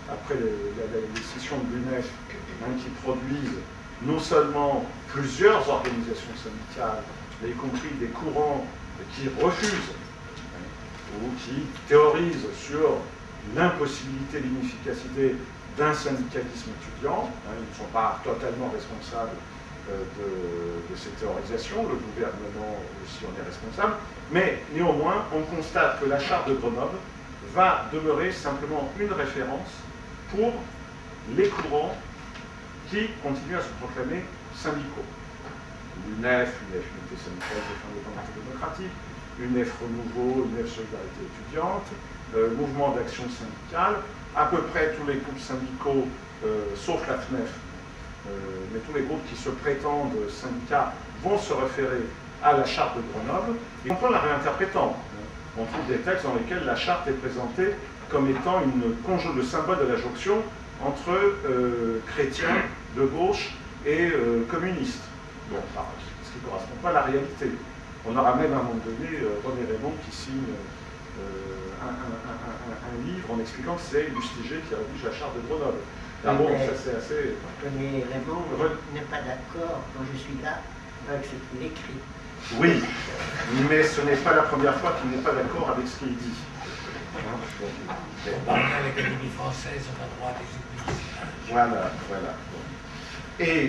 après les scissions de l'UNEF, qui produisent non seulement plusieurs organisations syndicales, mais y compris des courants qui refusent ou qui théorisent sur l'impossibilité, l'inefficacité d'un syndicalisme étudiant. Ils ne sont pas totalement responsables de ces théorisations, le gouvernement aussi en est responsable, mais néanmoins, on constate que la charte de Grenoble va demeurer simplement une référence pour les courants qui continuent à se proclamer syndicaux. L'UNEF, Unité syndicale de l'indépendance démocratique, UNEF Renouveau, UNEF Solidarité étudiante, Mouvement d'action syndicale, à peu près tous les groupes syndicaux, sauf la FNEF, mais tous les groupes qui se prétendent syndicats vont se référer à la charte de Grenoble, et en la réinterprétant. On trouve des textes dans lesquels la charte est présentée comme étant le symbole de la jonction entre chrétiens de gauche et communistes. Bon, ce qui ne correspond pas à la réalité. On aura même à un moment donné René Raymond qui signe un livre en expliquant que c'est Lustiger qui rédige la charte de Grenoble. Ah bon, ça c'est assez... René Raymond n'est pas d'accord quand je suis là avec ce qu'il écrit. Oui, mais ce n'est pas la première fois qu'il n'est pas d'accord avec ce qu'il dit. On parle à l'Académie française, on a droit à des oublis. Voilà. Et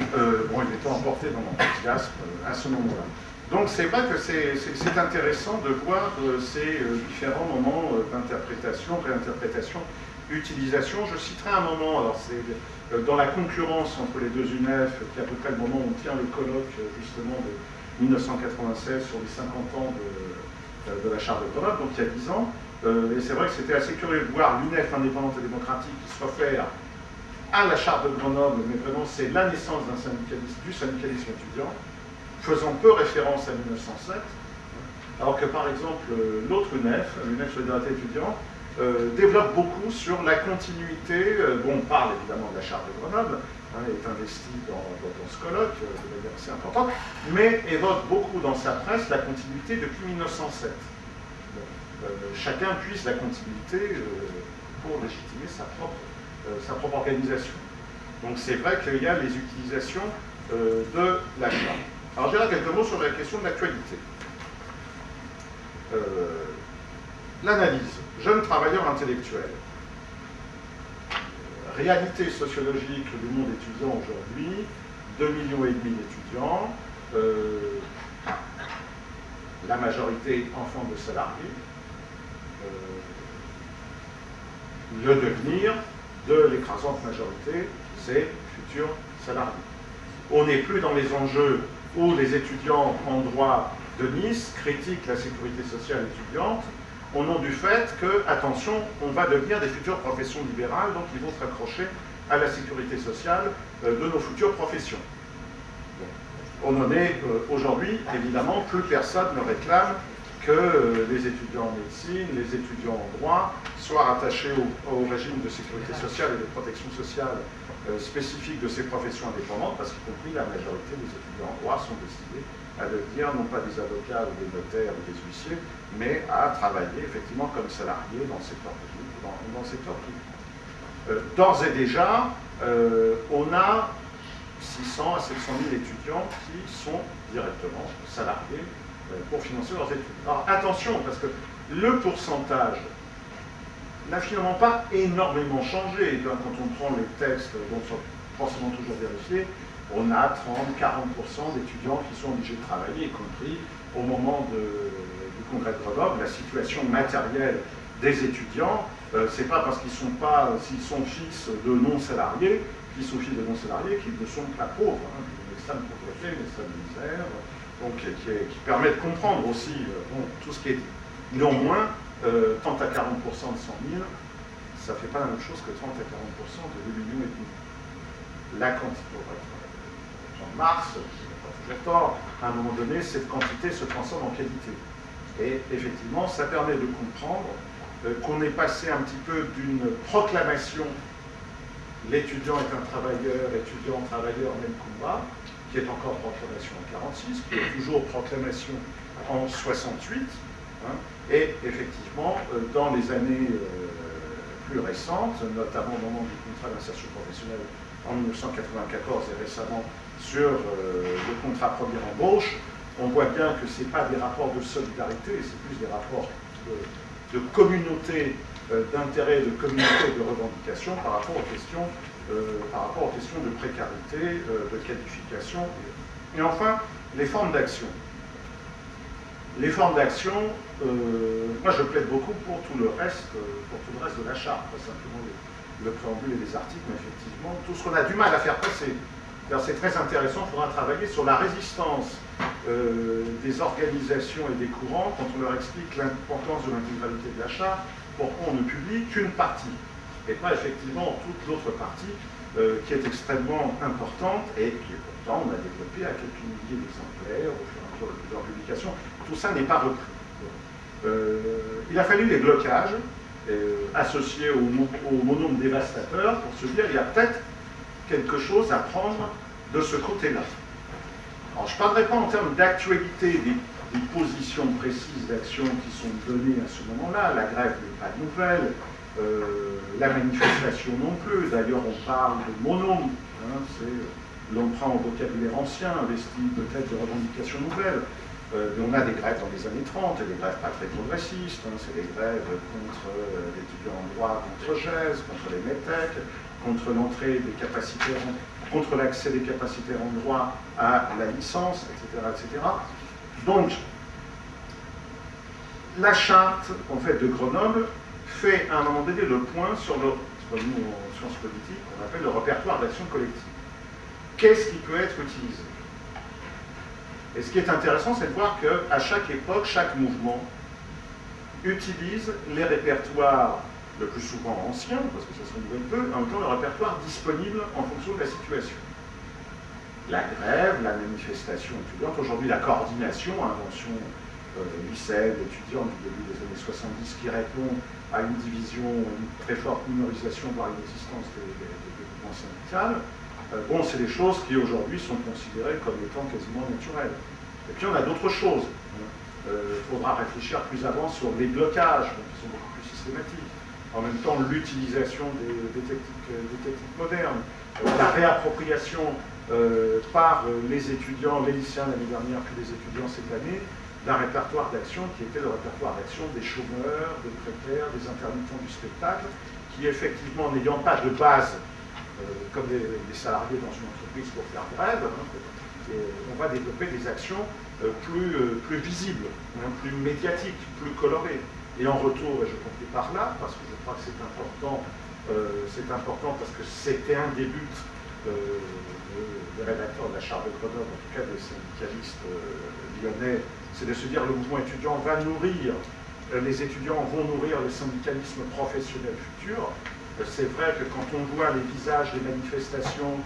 bon, il était emporté dans l'enthousiasme à ce moment-là. Donc c'est vrai que c'est intéressant de voir ces différents moments d'interprétation, réinterprétation, utilisation. Je citerai un moment, alors c'est dans la concurrence entre les deux UNEF, qui est à peu près le moment où on tient le colloque justement de 1996 sur les 50 ans de la charte de Grenoble, donc il y a 10 ans. Et c'est vrai que c'était assez curieux de voir l'UNEF indépendante et démocratique qui se réfère à la charte de Grenoble, mais vraiment c'est la naissance du syndicalisme étudiant, faisant peu référence à 1907, alors que par exemple l'autre UNEF, l'UNEF Solidarité étudiante, développe beaucoup sur la continuité, bon on parle évidemment de la charte de Grenoble, est investi dans ce colloque de manière assez importante, mais évoque beaucoup dans sa presse la continuité depuis 1907. Chacun puise la continuité pour légitimer sa propre organisation. Donc c'est vrai qu'il y a les utilisations de la charte. Alors je dirais quelques mots sur la question de l'actualité. L'analyse. Jeunes travailleurs intellectuels. Réalité sociologique du monde étudiant aujourd'hui, 2,5 millions d'étudiants, la majorité enfants de salariés, le devenir de l'écrasante majorité, c'est futurs salariés. On n'est plus dans les enjeux où les étudiants en droit de Nice critiquent la sécurité sociale étudiante, au nom du fait que, attention, on va devenir des futures professions libérales, donc il faut se raccrocher à la sécurité sociale de nos futures professions. On en est aujourd'hui, évidemment, plus personne ne réclame que les étudiants en médecine, les étudiants en droit soient rattachés au régime de sécurité sociale et de protection sociale spécifique de ces professions indépendantes, parce qu'y compris la majorité des étudiants en droit sont destinés à devenir non pas des avocats ou des notaires ou des huissiers, mais à travailler effectivement comme salariés dans le secteur public ou dans le secteur privé. D'ores et déjà, on a 600 à 700 000 étudiants qui sont directement salariés pour financer leurs études. Alors attention, parce que le pourcentage n'a finalement pas énormément changé. Quand on prend les textes, dont sont forcément toujours vérifiés, on a 30-40% d'étudiants qui sont obligés de travailler, y compris au moment du congrès de Grenoble. La situation matérielle des étudiants, c'est pas parce qu'ils sont pas, s'ils sont fils de non-salariés, qu'ils sont fils de non-salariés, qu'ils ne sont pas pauvres, une extrême pauvreté, une extrême misère, donc qui permet de comprendre aussi tout ce qui est néanmoins 30 à 40% de 100 000, ça ne fait pas la même chose que 30 à 40% de 2,5 millions. La quantité, Jean-Marx, pas toujours tort, à un moment donné, cette quantité se transforme en qualité. Et effectivement, ça permet de comprendre qu'on est passé un petit peu d'une proclamation « l'étudiant est un travailleur, étudiant, travailleur, même combat », qui est encore proclamation en 1946, qui est toujours proclamation en 1968, hein, et effectivement, dans les années plus récentes, notamment au moment du contrat d'insertion professionnelle en 1994 et récemment sur le contrat première embauche, on voit bien que ce n'est pas des rapports de solidarité, c'est plus des rapports de communauté d'intérêt, de communauté de revendication par rapport aux questions de précarité, de qualification. Et enfin, les formes d'action. Les formes d'action, moi je plaide beaucoup pour tout le reste de la charte, pas simplement le préambule et les articles, mais effectivement, tout ce qu'on a du mal à faire passer. C'est très intéressant, il faudra travailler sur la résistance des organisations et des courants quand on leur explique l'importance de l'intégralité de la charte, pourquoi on ne publie qu'une partie, et pas effectivement toute l'autre partie qui est extrêmement importante et qui pourtant on a développé à quelques milliers d'exemplaires au fur et à mesure de leur publication. Tout ça n'est pas repris. Il a fallu des blocages associés au monôme dévastateur pour se dire il y a peut-être quelque chose à prendre de ce côté-là. Alors je ne parlerai pas en termes d'actualité des positions précises d'action qui sont données à ce moment-là. La grève n'est pas nouvelle, la manifestation non plus. D'ailleurs on parle de monôme, hein, l'on prend au vocabulaire ancien, investi peut-être de revendications nouvelles. Mais on a des grèves dans les années 30, et des grèves pas très progressistes, hein, c'est des grèves contre l'étudiant en droit, contre GES, contre les METEC, contre l'entrée des capacitaires, contre l'accès des capacitaires en droit à la licence, etc., etc. Donc, la charte, en fait, de Grenoble fait à un moment donné le point sur le, ce que nous, en sciences politiques, on appelle le répertoire d'action collective. Qu'est-ce qui peut être utilisé? Et ce qui est intéressant, c'est de voir qu'à chaque époque, chaque mouvement utilise les répertoires le plus souvent anciens, parce que ça se renouvelle peu, en même temps le répertoire disponible en fonction de la situation. La grève, la manifestation étudiante, aujourd'hui la coordination, invention lycéenne, étudiante du début des années 70, qui répond à une division, une très forte minorisation, voire une existence des mouvements syndicaux. Bon, c'est des choses qui aujourd'hui sont considérées comme étant quasiment naturelles. Et puis on a d'autres choses. Il faudra réfléchir plus avant sur les blocages, qui sont beaucoup plus systématiques. En même temps, l'utilisation des techniques modernes, la réappropriation par les étudiants, les lycéens l'année dernière, puis les étudiants cette année, d'un répertoire d'action qui était le répertoire d'action des chômeurs, des précaires, des intermittents du spectacle, qui effectivement, n'ayant pas de base, comme les salariés dans une entreprise pour faire grève, hein, on va développer des actions plus visibles, hein, plus médiatiques, plus colorées. Et en retour, et je conclue par là, parce que je crois que c'est important parce que c'était un des buts des rédacteurs de la Charte de Grenoble, en tout cas des syndicalistes lyonnais, c'est de se dire le mouvement étudiant va nourrir, les étudiants vont nourrir le syndicalisme professionnel futur. C'est vrai que quand on voit les visages des manifestations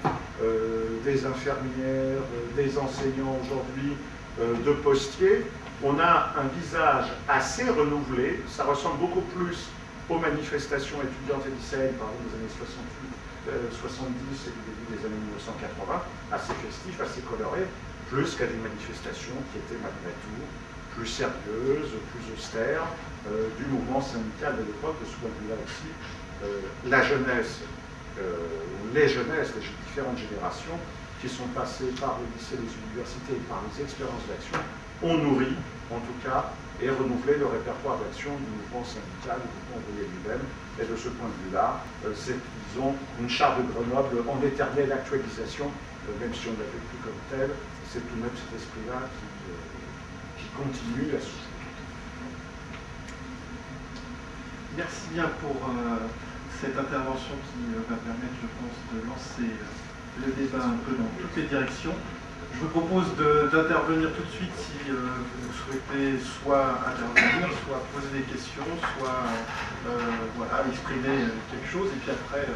des infirmières, des enseignants aujourd'hui, de postiers, on a un visage assez renouvelé. Ça ressemble beaucoup plus aux manifestations étudiantes et lycéennes, par exemple, des années 70 et du début des années 1980, assez festif, assez coloré, plus qu'à des manifestations qui étaient malgré tout plus sérieuses, plus austères, du mouvement syndical de l'époque. De ce point de vue-là aussi, la jeunesse, les jeunesses, les différentes générations qui sont passées par les lycées, les universités et par les expériences d'action ont nourri, en tout cas, et renouvelé le répertoire d'action du mouvement syndical, du mouvement ouvrier lui-même. Et de ce point de vue-là, c'est, disons, une charte de Grenoble en éternelle actualisation, même si on ne la fait plus comme telle, c'est tout de même cet esprit-là qui continue à se jouer. Merci bien pour cette intervention qui va permettre, je pense, de lancer le débat un peu dans toutes les directions. Je vous propose d'intervenir tout de suite si vous souhaitez soit intervenir, soit poser des questions, soit voilà, exprimer quelque chose. Et puis après,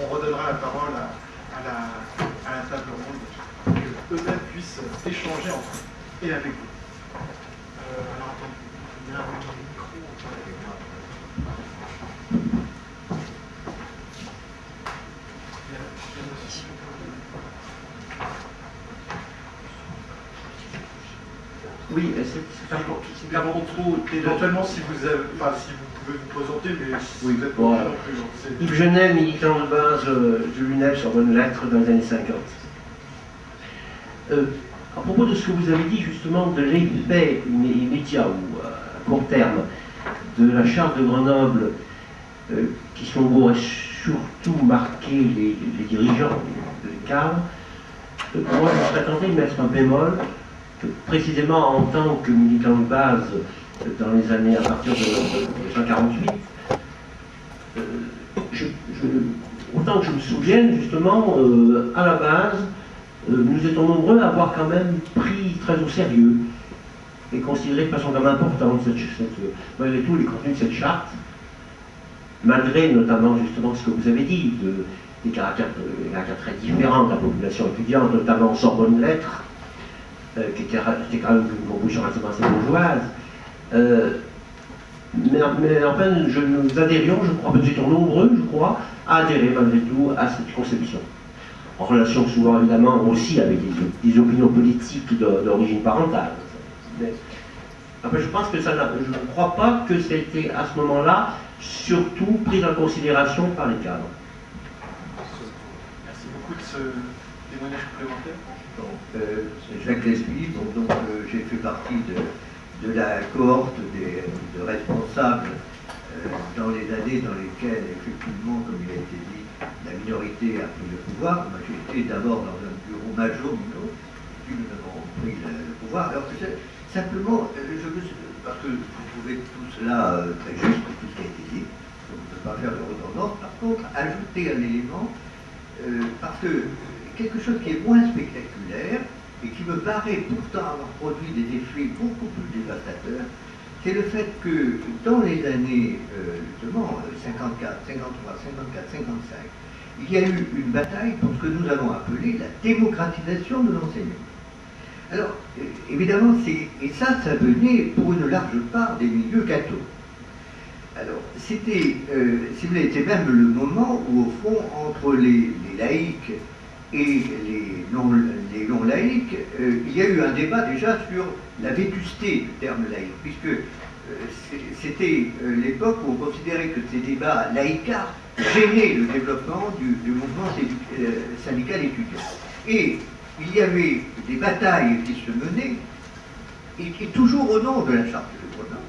on redonnera la parole à la table ronde pour qu'eux-mêmes puissent échanger entre eux et avec vous. Alors attendez, il y a un micro avec moi. Oui, C'est avant tout, éventuellement, si vous pouvez vous présenter, mais oui, vous êtes bon, pas non plus. Yves Genet, militant de base de l'UNEF sur Bonne Lettre dans les années 50. À propos de ce que vous avez dit justement de l'effet immédiat ou à court terme de la charte de Grenoble, qui son aurait surtout marqué les dirigeants, les cadres, moi je serais tenté de mettre un bémol, précisément en tant que militant de base dans les années à partir de 1948. Autant que je me souvienne, justement, à la base, nous étions nombreux à avoir quand même pris très au sérieux et considéré de façon quand même importante malgré tout les contenus de cette charte, malgré notamment justement ce que vous avez dit, des caractères très différents de la population étudiante, notamment Sorbonne Lettres, qui était quand même une composition relativement assez bourgeoise. Mais enfin, nous adhérions, je crois, nous étions nombreux, je crois, à adhérer malgré tout à cette conception. En relation souvent évidemment aussi avec des opinions politiques d'origine parentale. Mais, enfin, je pense que ça, je ne crois pas que c'était à ce moment-là surtout pris en considération par les cadres. Merci beaucoup de ce témoignage complémentaire. Jacques Leslie, donc j'ai fait partie de la cohorte de responsables dans les années dans lesquelles, effectivement, comme il a été dit, la minorité a pris le pouvoir. Moi, j'ai été d'abord dans un bureau majoritaire, puis nous avons pris le pouvoir. Alors, simplement, parce que vous trouvez tout cela très juste, tout ce qui a été dit, on ne peut pas faire de redondance. Par contre, ajouter un élément, parce que quelque chose qui est moins spectaculaire, et qui me paraît pourtant avoir produit des effets beaucoup plus dévastateurs, c'est le fait que dans les années, justement, 54, 53, 54, 55, il y a eu une bataille pour ce que nous avons appelé la démocratisation de l'enseignement. Alors, évidemment, et ça venait pour une large part des milieux cathos. Alors, c'était, si vous voulez, c'est même le moment où, au fond, entre les laïcs et les non-laïcs, il y a eu un débat déjà sur la vétusté du terme laïque, puisque c'était l'époque où on considérait que ces débats laïcards gênaient le développement du mouvement syndical étudiant. Et il y avait des batailles qui se menaient, et toujours au nom de la charte de Grenoble,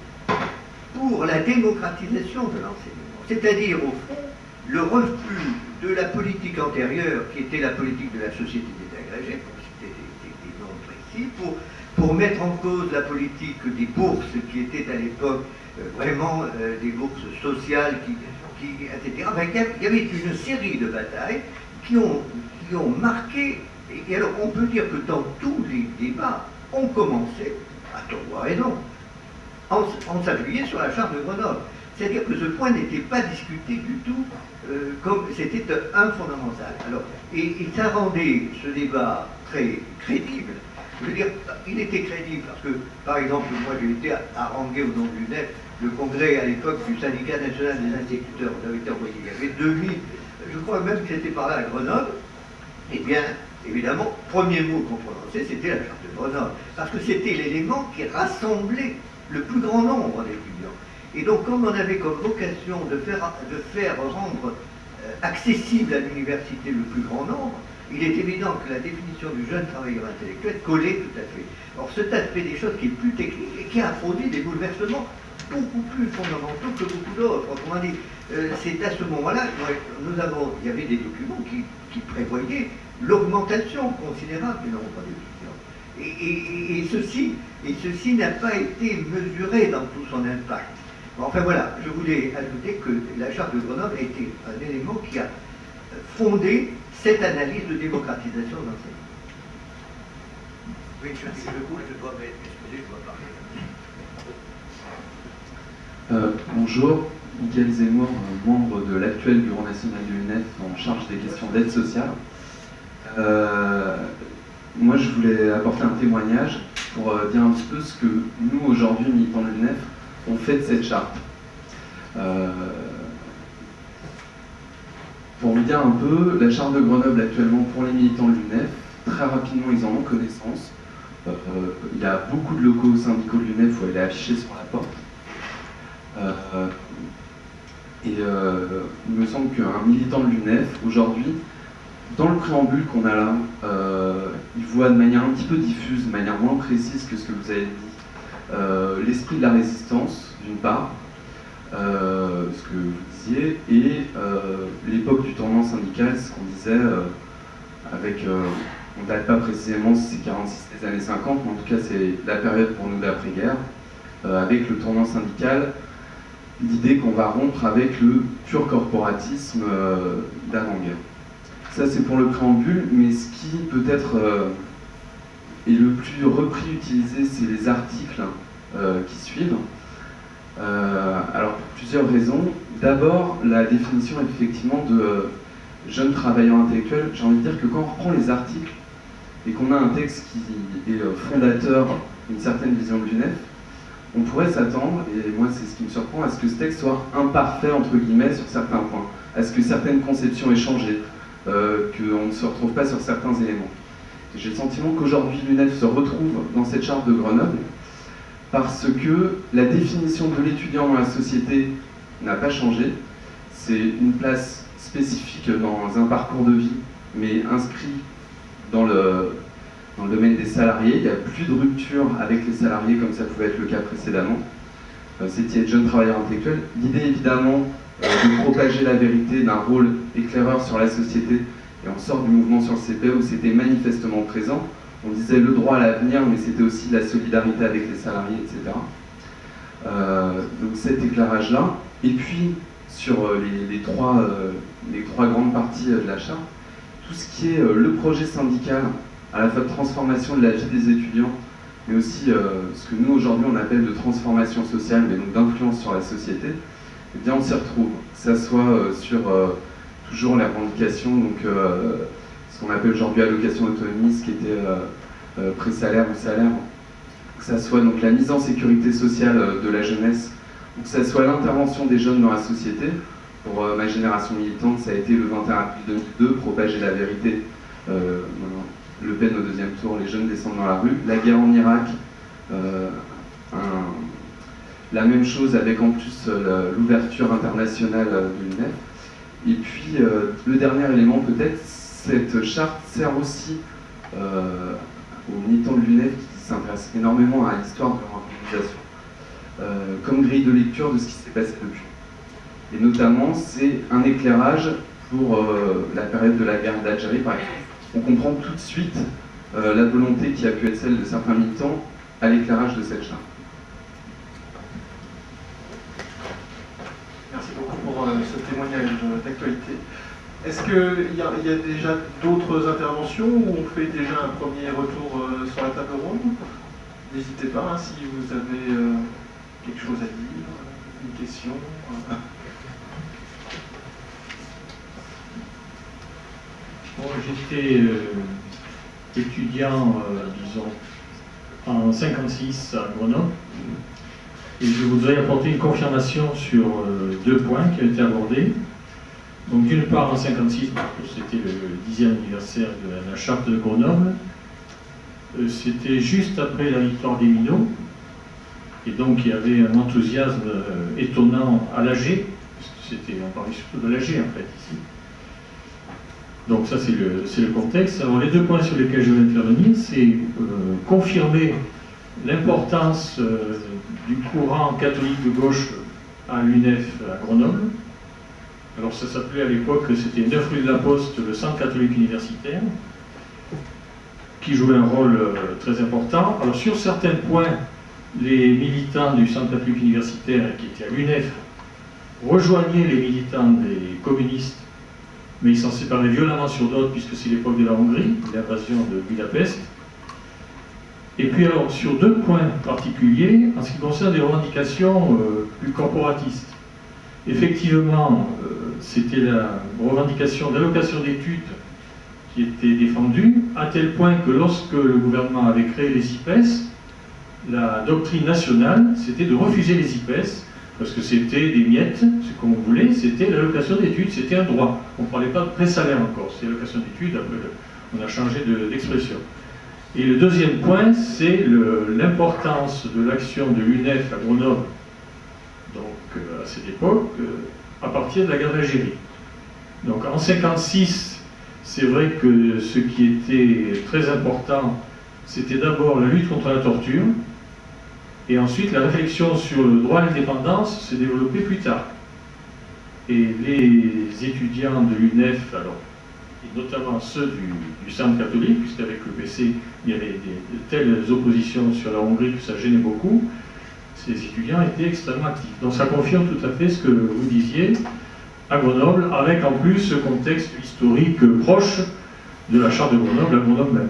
pour la démocratisation de l'enseignement. C'est-à-dire, au fond, le refus de la politique antérieure, qui était la politique de la société des agrégés, pour citer des noms précis, pour mettre en cause la politique des bourses, qui étaient à l'époque vraiment des bourses sociales, etc. Enfin, il y avait une série de batailles qui ont marqué, et alors on peut dire que dans tous les débats, on commençait, à tort ou à raison, en s'appuyant sur la charte de Grenoble. C'est-à-dire que ce point n'était pas discuté du tout comme c'était un fondamental. Alors, et ça rendait ce débat très crédible. Je veux dire, il était crédible parce que, par exemple, moi j'ai été harangué au nom de l'UNEF, le congrès à l'époque du syndicat national des instituteurs, on avait été envoyé, il y avait 2000, je crois même que c'était par là à Grenoble. Eh bien, évidemment, premier mot qu'on prononçait, c'était la charte de Grenoble, parce que c'était l'élément qui rassemblait le plus grand nombre d'étudiants. Et donc, comme on avait comme vocation de faire rendre accessible à l'université le plus grand nombre, il est évident que la définition du jeune travailleur intellectuel collait tout à fait. Or, cet aspect des choses qui est plus technique et qui a produit des bouleversements beaucoup plus fondamentaux que beaucoup d'autres. Autrement dit, c'est à ce moment-là, il y avait des documents qui prévoyaient l'augmentation considérable du nombre d'étudiants. Et ceci n'a pas été mesuré dans tout son impact. Enfin voilà, je voulais ajouter que la charte de Grenoble a été un élément qui a fondé cette analyse de démocratisation de l'enseignement. Oui, je dois m'excuser, je dois parler. Bonjour, Mickaël Zemmour, membre de l'actuel bureau national de l'UNEF en charge des questions d'aide sociale. Moi, je voulais apporter un témoignage pour dire un petit peu ce que nous, aujourd'hui, militants de l'UNEF, on fait de cette charte. Pour vous dire un peu, la charte de Grenoble actuellement pour les militants de l'UNEF, très rapidement ils en ont connaissance. Il y a beaucoup de locaux syndicaux de l'UNEF où elle est affichée sur la porte. Il me semble qu'un militant de l'UNEF, aujourd'hui, dans le préambule qu'on a là, il voit de manière un petit peu diffuse, de manière moins précise que ce que vous avez dit, l'esprit de la résistance, d'une part, ce que vous disiez, et l'époque du tournant syndical, ce qu'on disait, avec, on ne date pas précisément si c'est 46 des années 50, mais en tout cas c'est la période pour nous d'après-guerre, avec le tournant syndical, l'idée qu'on va rompre avec le pur corporatisme d'avant-guerre. Ça c'est pour le préambule, mais ce qui peut-être est le plus repris, utilisé, c'est les articles qui suivent. Alors pour plusieurs raisons. D'abord, la définition effectivement de jeune travailleur intellectuel. J'ai envie de dire que quand on reprend les articles et qu'on a un texte qui est fondateur d'une certaine vision de l'UNEF, on pourrait s'attendre, et moi c'est ce qui me surprend, à ce que ce texte soit imparfait entre guillemets sur certains points, à ce que certaines conceptions aient changé, qu'on ne se retrouve pas sur certains éléments. J'ai le sentiment qu'aujourd'hui l'UNEF se retrouve dans cette charte de Grenoble parce que la définition de l'étudiant dans la société n'a pas changé. C'est une place spécifique dans un parcours de vie, mais inscrit dans le domaine des salariés. Il n'y a plus de rupture avec les salariés comme ça pouvait être le cas précédemment. C'était être jeune travailleur intellectuel. L'idée évidemment de propager la vérité, d'un rôle éclaireur sur la société, et on sort du mouvement sur le CPE où c'était manifestement présent. On disait le droit à l'avenir, mais c'était aussi la solidarité avec les salariés, etc. Donc cet éclairage-là. Et puis, sur les trois grandes parties de la charte, tout ce qui est le projet syndical, à la fois de transformation de la vie des étudiants, mais aussi ce que nous aujourd'hui on appelle de transformation sociale, mais donc d'influence sur la société, eh bien on s'y retrouve. Que ça soit sur toujours la revendication, donc ce qu'on appelle aujourd'hui allocation autonomie, ce qui était pré-salaire ou salaire, que ça soit donc la mise en sécurité sociale de la jeunesse, ou que ça soit l'intervention des jeunes dans la société. Pour ma génération militante, ça a été le 21 avril 2002, propager la vérité, Le Pen au deuxième tour, les jeunes descendent dans la rue, la guerre en Irak, la même chose avec en plus l'ouverture internationale de l'UNEF. Et puis le dernier élément peut-être, cette charte sert aussi aux militants de l'UNEF qui s'intéressent énormément à l'histoire de leur organisation, comme grille de lecture de ce qui s'est passé depuis. Et notamment, c'est un éclairage pour la période de la guerre d'Algérie, par exemple. On comprend tout de suite la volonté qui a pu être celle de certains militants à l'éclairage de cette charte. Merci beaucoup pour ce témoignage d'actualité. Est-ce qu'il y a déjà d'autres interventions ou on fait déjà un premier retour sur la table ronde? N'hésitez pas si vous avez quelque chose à dire, une question. Bon, j'étais étudiant, disons, en 56 à Grenoble, et je voudrais apporter une confirmation sur deux points qui ont été abordés. Donc d'une part en 56, c'était le 10e anniversaire de la charte de Grenoble, c'était juste après la victoire des Minots, et donc il y avait un enthousiasme étonnant à l'AG, on parlait surtout de l'AG en fait ici. Donc ça c'est le contexte. Alors les deux points sur lesquels je vais intervenir, c'est confirmer l'importance du courant catholique de gauche à l'UNEF à Grenoble. Alors ça s'appelait à l'époque, c'était 9 rue de la Poste, le centre catholique universitaire, qui jouait un rôle très important. Alors sur certains points, les militants du centre catholique universitaire qui étaient à l'UNEF rejoignaient les militants des communistes, mais ils s'en séparaient violemment sur d'autres, puisque c'est l'époque de la Hongrie, l'invasion de Budapest. Et puis alors, sur deux points particuliers, en ce qui concerne les revendications plus corporatistes. Effectivement, c'était la revendication d'allocation d'études qui était défendue, à tel point que lorsque le gouvernement avait créé les IPES, la doctrine nationale, c'était de refuser les IPES, parce que c'était des miettes, c'est comme vous voulez, c'était l'allocation d'études, c'était un droit. On ne parlait pas de pré-salaire encore, c'est l'allocation d'études, après on a changé d'expression. Et le deuxième point, c'est l'importance de l'action de l'UNEF à Grenoble, donc à cette époque, à partir de la guerre d'Algérie. Donc en 1956, c'est vrai que ce qui était très important, c'était d'abord la lutte contre la torture, et ensuite la réflexion sur le droit à l'indépendance s'est développée plus tard. Et les étudiants de l'UNEF, alors, et notamment ceux du centre catholique, puisqu'avec le PC, il y avait de telles oppositions sur la Hongrie que ça gênait beaucoup, ces étudiants étaient extrêmement actifs. Donc ça confirme tout à fait ce que vous disiez à Grenoble, avec en plus ce contexte historique proche de la charte de Grenoble, à Grenoble même.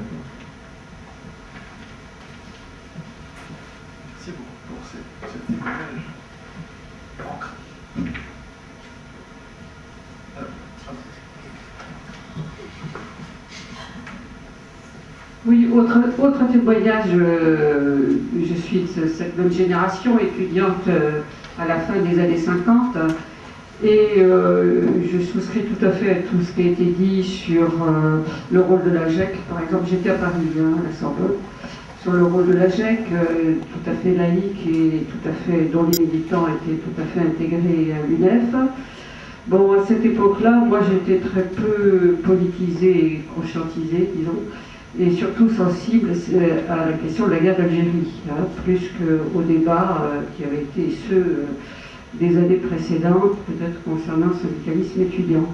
Merci beaucoup pour ce témoignage. Oui, autre témoignage, je suis de cette même génération étudiante à la fin des années 50 et je souscris tout à fait à tout ce qui a été dit sur le rôle de la GEC. Par exemple, j'étais à Paris, à la Sorbonne, sur le rôle de la GEC, tout à fait laïque et tout à fait, dont les militants étaient tout à fait intégrés à l'UNEF. Bon, à cette époque-là, moi j'étais très peu politisée et conscientisée, disons, et surtout sensible à la question de la guerre d'Algérie, hein, plus qu'aux débats qui avaient été ceux des années précédentes, peut-être concernant le syndicalisme étudiant.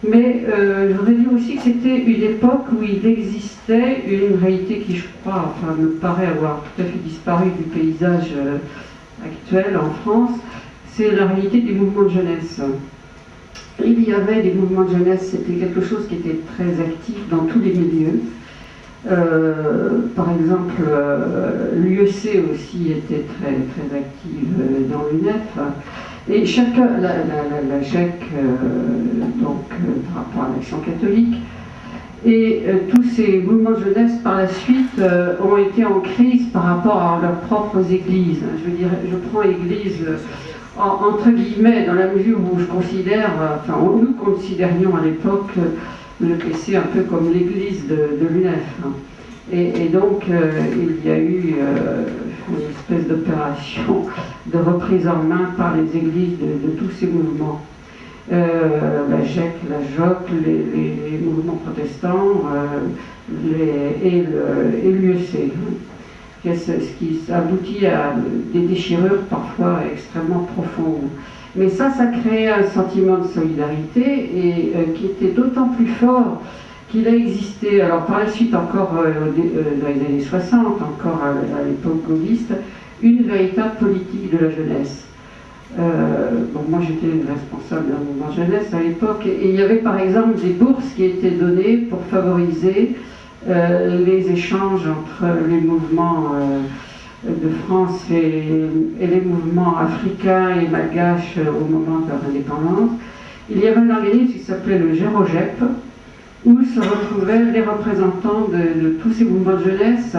Mais je voudrais dire aussi que c'était une époque où il existait une réalité qui, je crois, enfin, me paraît avoir tout à fait disparu du paysage actuel en France, c'est la réalité des mouvements de jeunesse. Il y avait des mouvements de jeunesse, c'était quelque chose qui était très actif dans tous les milieux. Par exemple, l'UEC aussi était très, très active dans l'UNEF. Et chacun, la GEC, donc par rapport à l'Action catholique, et tous ces mouvements de jeunesse par la suite ont été en crise par rapport à leurs propres églises. Je veux dire, je prends église entre guillemets dans la mesure où je considère, enfin nous considérions à l'époque le PC un peu comme l'église de l'UNEF. Et donc il y a eu une espèce d'opération de reprise en main par les églises de tous ces mouvements. La GEC, la JOC, les mouvements protestants et l'UEC. Ce qui aboutit à des déchirures parfois extrêmement profondes. Mais ça créait un sentiment de solidarité et qui était d'autant plus fort qu'il a existé, alors par la suite encore dans les années 60, encore à l'époque gaulliste, une véritable politique de la jeunesse. Bon, moi j'étais responsable d'un mouvement jeunesse à l'époque et il y avait par exemple des bourses qui étaient données pour favoriser les échanges entre les mouvements de France et les mouvements africains et malgaches au moment de leur indépendance. Il y avait un organisme qui s'appelait le GEROGEP, où se retrouvaient les représentants de tous ces mouvements de jeunesse,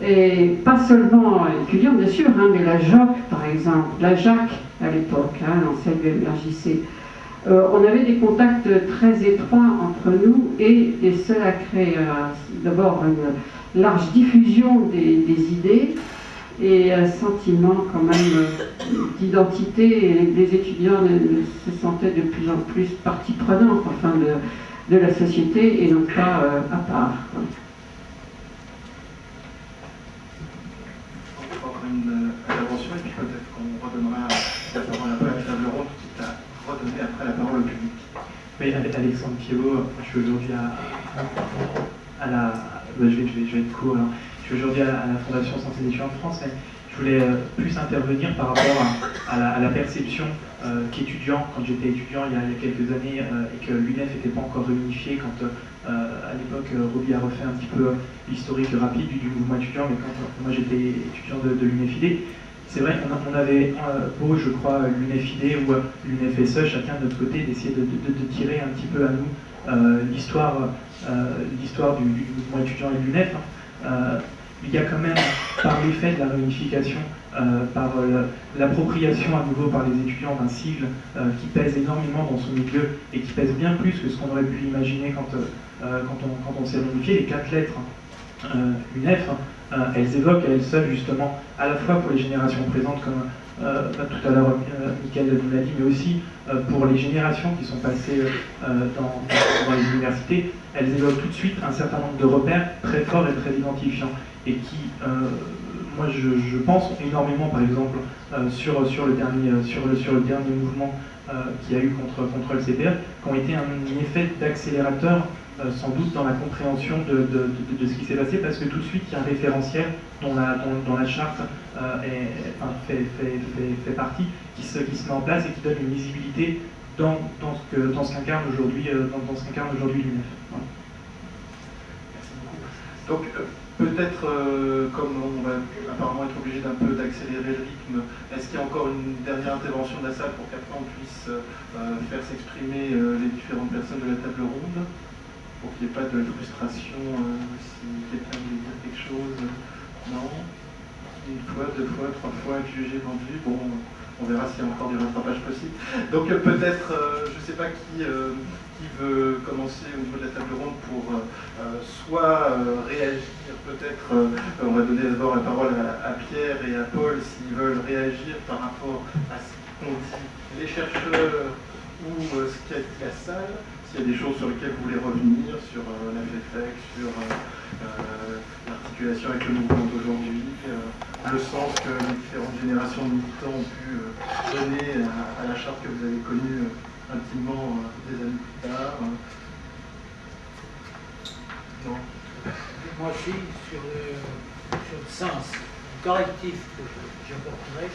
et pas seulement étudiants bien sûr, hein, mais la JOC par exemple, la JAC à l'époque, hein, l'ancienne UMRJC. On avait des contacts très étroits entre nous et cela crée d'abord une large diffusion des idées et un sentiment quand même d'identité, et les étudiants se sentaient de plus en plus partie prenante enfin, de la société et non pas à part. Encore une intervention et puis peut-être qu'on redonnera la parole un peu à la table ronde, quitte à redonner après la parole au public. Oui, Alexandre Piévot, je suis aujourd'hui à la... je vais être court. Alors. Je suis aujourd'hui à la Fondation Santé des étudiants de France, mais je voulais plus intervenir par rapport à la perception qu'étudiant, quand j'étais étudiant il y a quelques années et que l'UNEF n'était pas encore réunifiée, quand à l'époque Roby a refait un petit peu l'historique rapide du mouvement étudiant, mais quand moi j'étais étudiant de l'UNEFID, c'est vrai qu'on avait beau, je crois, l'UNEFID ou l'UNEFSE, chacun de notre côté, d'essayer de tirer un petit peu à nous l'histoire du mouvement étudiant et de l'UNEF. Il y a quand même, par l'effet de la réunification, par l'appropriation à nouveau par les étudiants d'un sigle qui pèse énormément dans son milieu et qui pèse bien plus que ce qu'on aurait pu imaginer quand on s'est réunifié, les 4 lettres l'UNEF, elles évoquent à elles seules justement, à la fois pour les générations présentes, comme tout à l'heure Mickaël nous l'a dit, mais aussi pour les générations qui sont passées dans les universités, elles évoquent tout de suite un certain nombre de repères très forts et très identifiants, et qui, moi je pense énormément par exemple sur le dernier mouvement qu'il y a eu contre le CPR, qui ont été un effet d'accélérateur sans doute dans la compréhension de ce qui s'est passé, parce que tout de suite il y a un référentiel dont la charte fait partie, qui se met en place et qui donne une lisibilité dans ce qu'incarne aujourd'hui l'UNEF. Voilà. Donc peut-être, comme on va apparemment être obligé d'un peu d'accélérer le rythme, est-ce qu'il y a encore une dernière intervention de la salle pour qu'après on puisse faire s'exprimer les différentes personnes de la table ronde, pour qu'il n'y ait pas de frustration si quelqu'un voulait dire quelque chose? Non? Une fois, deux fois, trois fois, être jugé, vendu, bon, on verra s'il y a encore du rattrapage possible. Donc peut-être, je ne sais pas qui veut commencer au niveau de la table ronde pour soit réagir, peut-être, on va donner d'abord la parole à Pierre et à Paul s'ils veulent réagir par rapport à ce qu'ont dit les chercheurs ou ce qu'a dit la salle, s'il y a des choses sur lesquelles vous voulez revenir, sur la FFEC, sur l'articulation avec le mouvement d'aujourd'hui, le sens que les différentes générations de militants ont pu donner à la charte que vous avez connue intimement des années plus tard. Non. Moi aussi, sur le sens correctif que j'apporterai,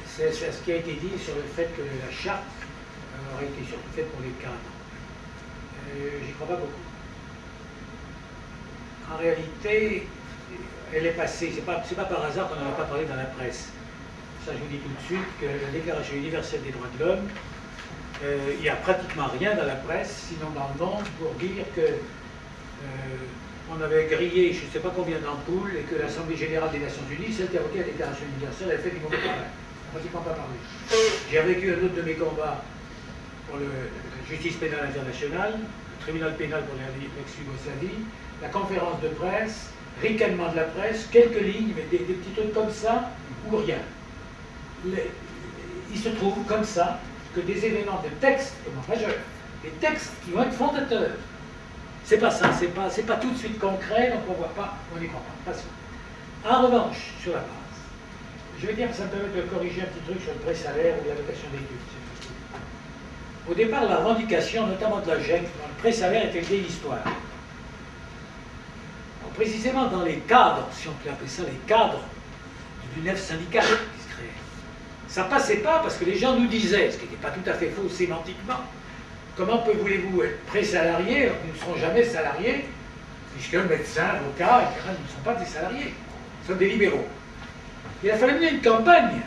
c'est ce qui a été dit sur le fait que la charte aurait été surtout faite pour les cadres. J'y crois pas beaucoup. En réalité, elle est passée, c'est pas par hasard qu'on n'en a pas parlé dans la presse. Ça, je vous dis tout de suite que la Déclaration universelle des droits de l'homme, il n'y a pratiquement rien dans la presse, sinon dans le monde, pour dire que on avait grillé je ne sais pas combien d'ampoules et que l'Assemblée générale des Nations Unies, celle qui a voté la Déclaration universelle, avait fait du mauvais travail. On n'a pratiquement pas parlé. J'ai vécu un autre de mes combats pour la justice pénale internationale, le tribunal pénal pour l'ex-Yougoslavie, la conférence de presse, ricanement de la presse, quelques lignes, mais des petits trucs comme ça, ou rien. Il se trouve comme ça que des événements de textes majeurs, des textes qui vont être fondateurs, c'est pas ça, c'est pas tout de suite concret, donc on ne voit pas, on n'y croit pas. Passons. En revanche, sur la base, je vais dire que ça me permet de corriger un petit truc sur le pré-salaire ou l'allocation d'études. Au départ, la revendication, notamment de la GEC, dans le pré-salaire était une vieille histoire. Donc, précisément dans les cadres, si on peut appeler ça les cadres du l'UNEF syndical qui se créait, ça passait pas parce que les gens nous disaient, ce qui n'était pas tout à fait faux sémantiquement, comment voulez-vous être pré-salariés alors qu'ils ne seront jamais salariés, puisque médecins, avocats, etc., ne sont pas des salariés, ils sont des libéraux. Il a fallu mener une campagne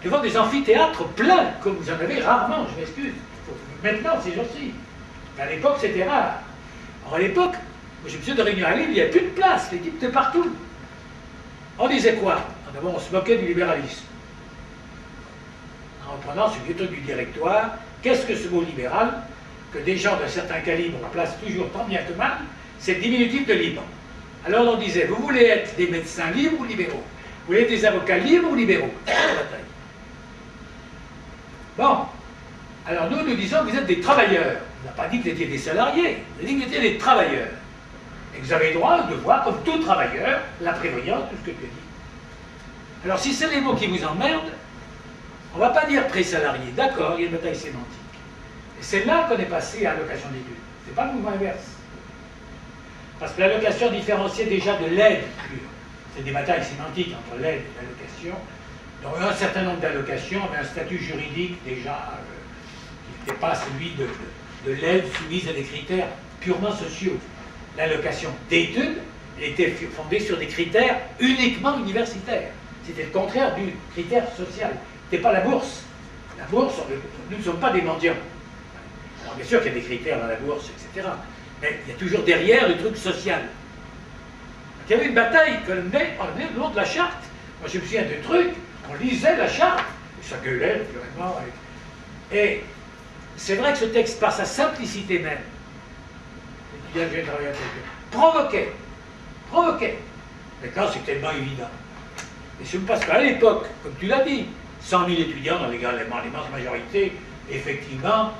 devant des amphithéâtres pleins, comme vous en avez rarement, je m'excuse. Maintenant, ces jours-ci. À l'époque, c'était rare. Alors à l'époque, je me suis de réunion à Lille, il n'y avait plus de place, les types étaient partout. On disait quoi? D'abord, on se moquait du libéralisme. En reprenant ce vieux truc du directoire, qu'est-ce que ce mot libéral? Que des gens d'un certain calibre placent toujours tant bien que mal, c'est diminutif de libre. Alors on disait, vous voulez être des médecins libres ou libéraux? Vous voulez être des avocats libres ou libéraux? C'est la bataille. Bon, alors nous disons que vous êtes des travailleurs. On n'a pas dit que vous étiez des salariés, on a dit que vous étiez des travailleurs. Et que vous avez le droit de voir, comme tout travailleur, la prévoyance, tout ce que tu as dit. Alors si c'est les mots qui vous emmerdent, on ne va pas dire pré-salarié, d'accord, il y a une bataille sémantique. Et c'est là qu'on est passé à allocation d'études. C'est pas le mouvement inverse. Parce que l'allocation différenciait déjà de l'aide pure. C'est des batailles sémantiques entre l'aide et l'allocation. Donc un certain nombre d'allocations avaient un statut juridique déjà qui n'était pas celui de l'aide soumise à des critères purement sociaux. L'allocation d'études était fondée sur des critères uniquement universitaires. C'était le contraire du critère social. Ce n'était pas la bourse. La bourse, nous ne sommes pas des mendiants. Alors bien sûr qu'il y a des critères dans la bourse, etc. Mais il y a toujours derrière le truc social. Donc, il y avait une bataille qu'on menait le long de la charte. Moi je me souviens de trucs, on lisait la charte, et ça gueulait, naturellement. Et c'est vrai que ce texte, par sa simplicité même, provoquait. Maintenant, c'est tellement évident. Et c'est parce qu'à l'époque, comme tu l'as dit, 100 000 étudiants dans l'immense majorité, effectivement,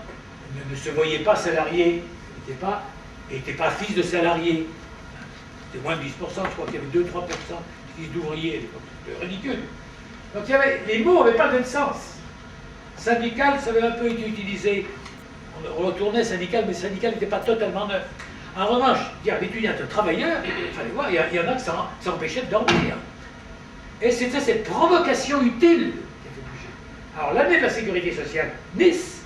ne se voyaient pas salariés, n'étaient pas fils de salariés. C'était moins de 10%, je crois qu'il y avait 2-3% fils d'ouvriers à l'époque. C'était ridicule. Donc les mots n'avaient pas de sens. Syndical, ça avait un peu été utilisé. On retournait syndical, mais syndical n'était pas totalement neuf. En revanche, dire l'étudiant est un travailleur, il fallait voir, il y en a qui s'empêchaient de dormir. Et c'était cette provocation utile qui a fait bouger. Alors l'année de la sécurité sociale, Nice,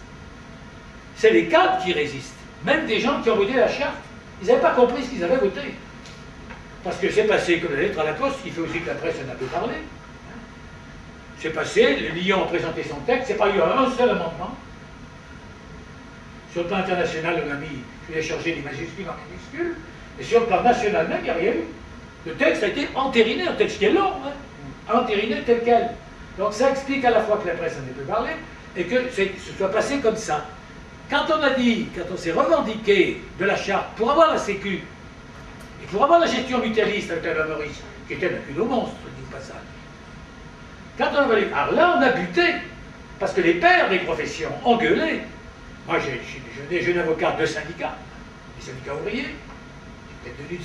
c'est les cadres qui résistent. Même des gens qui ont voté la charte, ils n'avaient pas compris ce qu'ils avaient voté. Parce que c'est passé comme la lettre à la poste, qui fait aussi que la presse en a peu parlé. C'est passé, le Lyon a présenté son texte, c'est pas eu un seul amendement. Sur le plan international, on a mis, je vais changer des majuscules en minuscules, et sur le plan national même, il n'y a rien eu. Le texte a été entériné, un texte qui est long, entériné tel quel. Donc ça explique à la fois que la presse en ait peu parlé, et que ce soit passé comme ça. Quand on s'est revendiqué de la charte pour avoir la Sécu, et pour avoir la gestion mutualiste avec la Maurice, qui était un culot monstre, du passage, quand on a voulu, alors là on a buté, parce que les pères des professions ont gueulé. Moi j'ai jeune avocat de syndicats, des syndicats ouvriers, j'étais devenu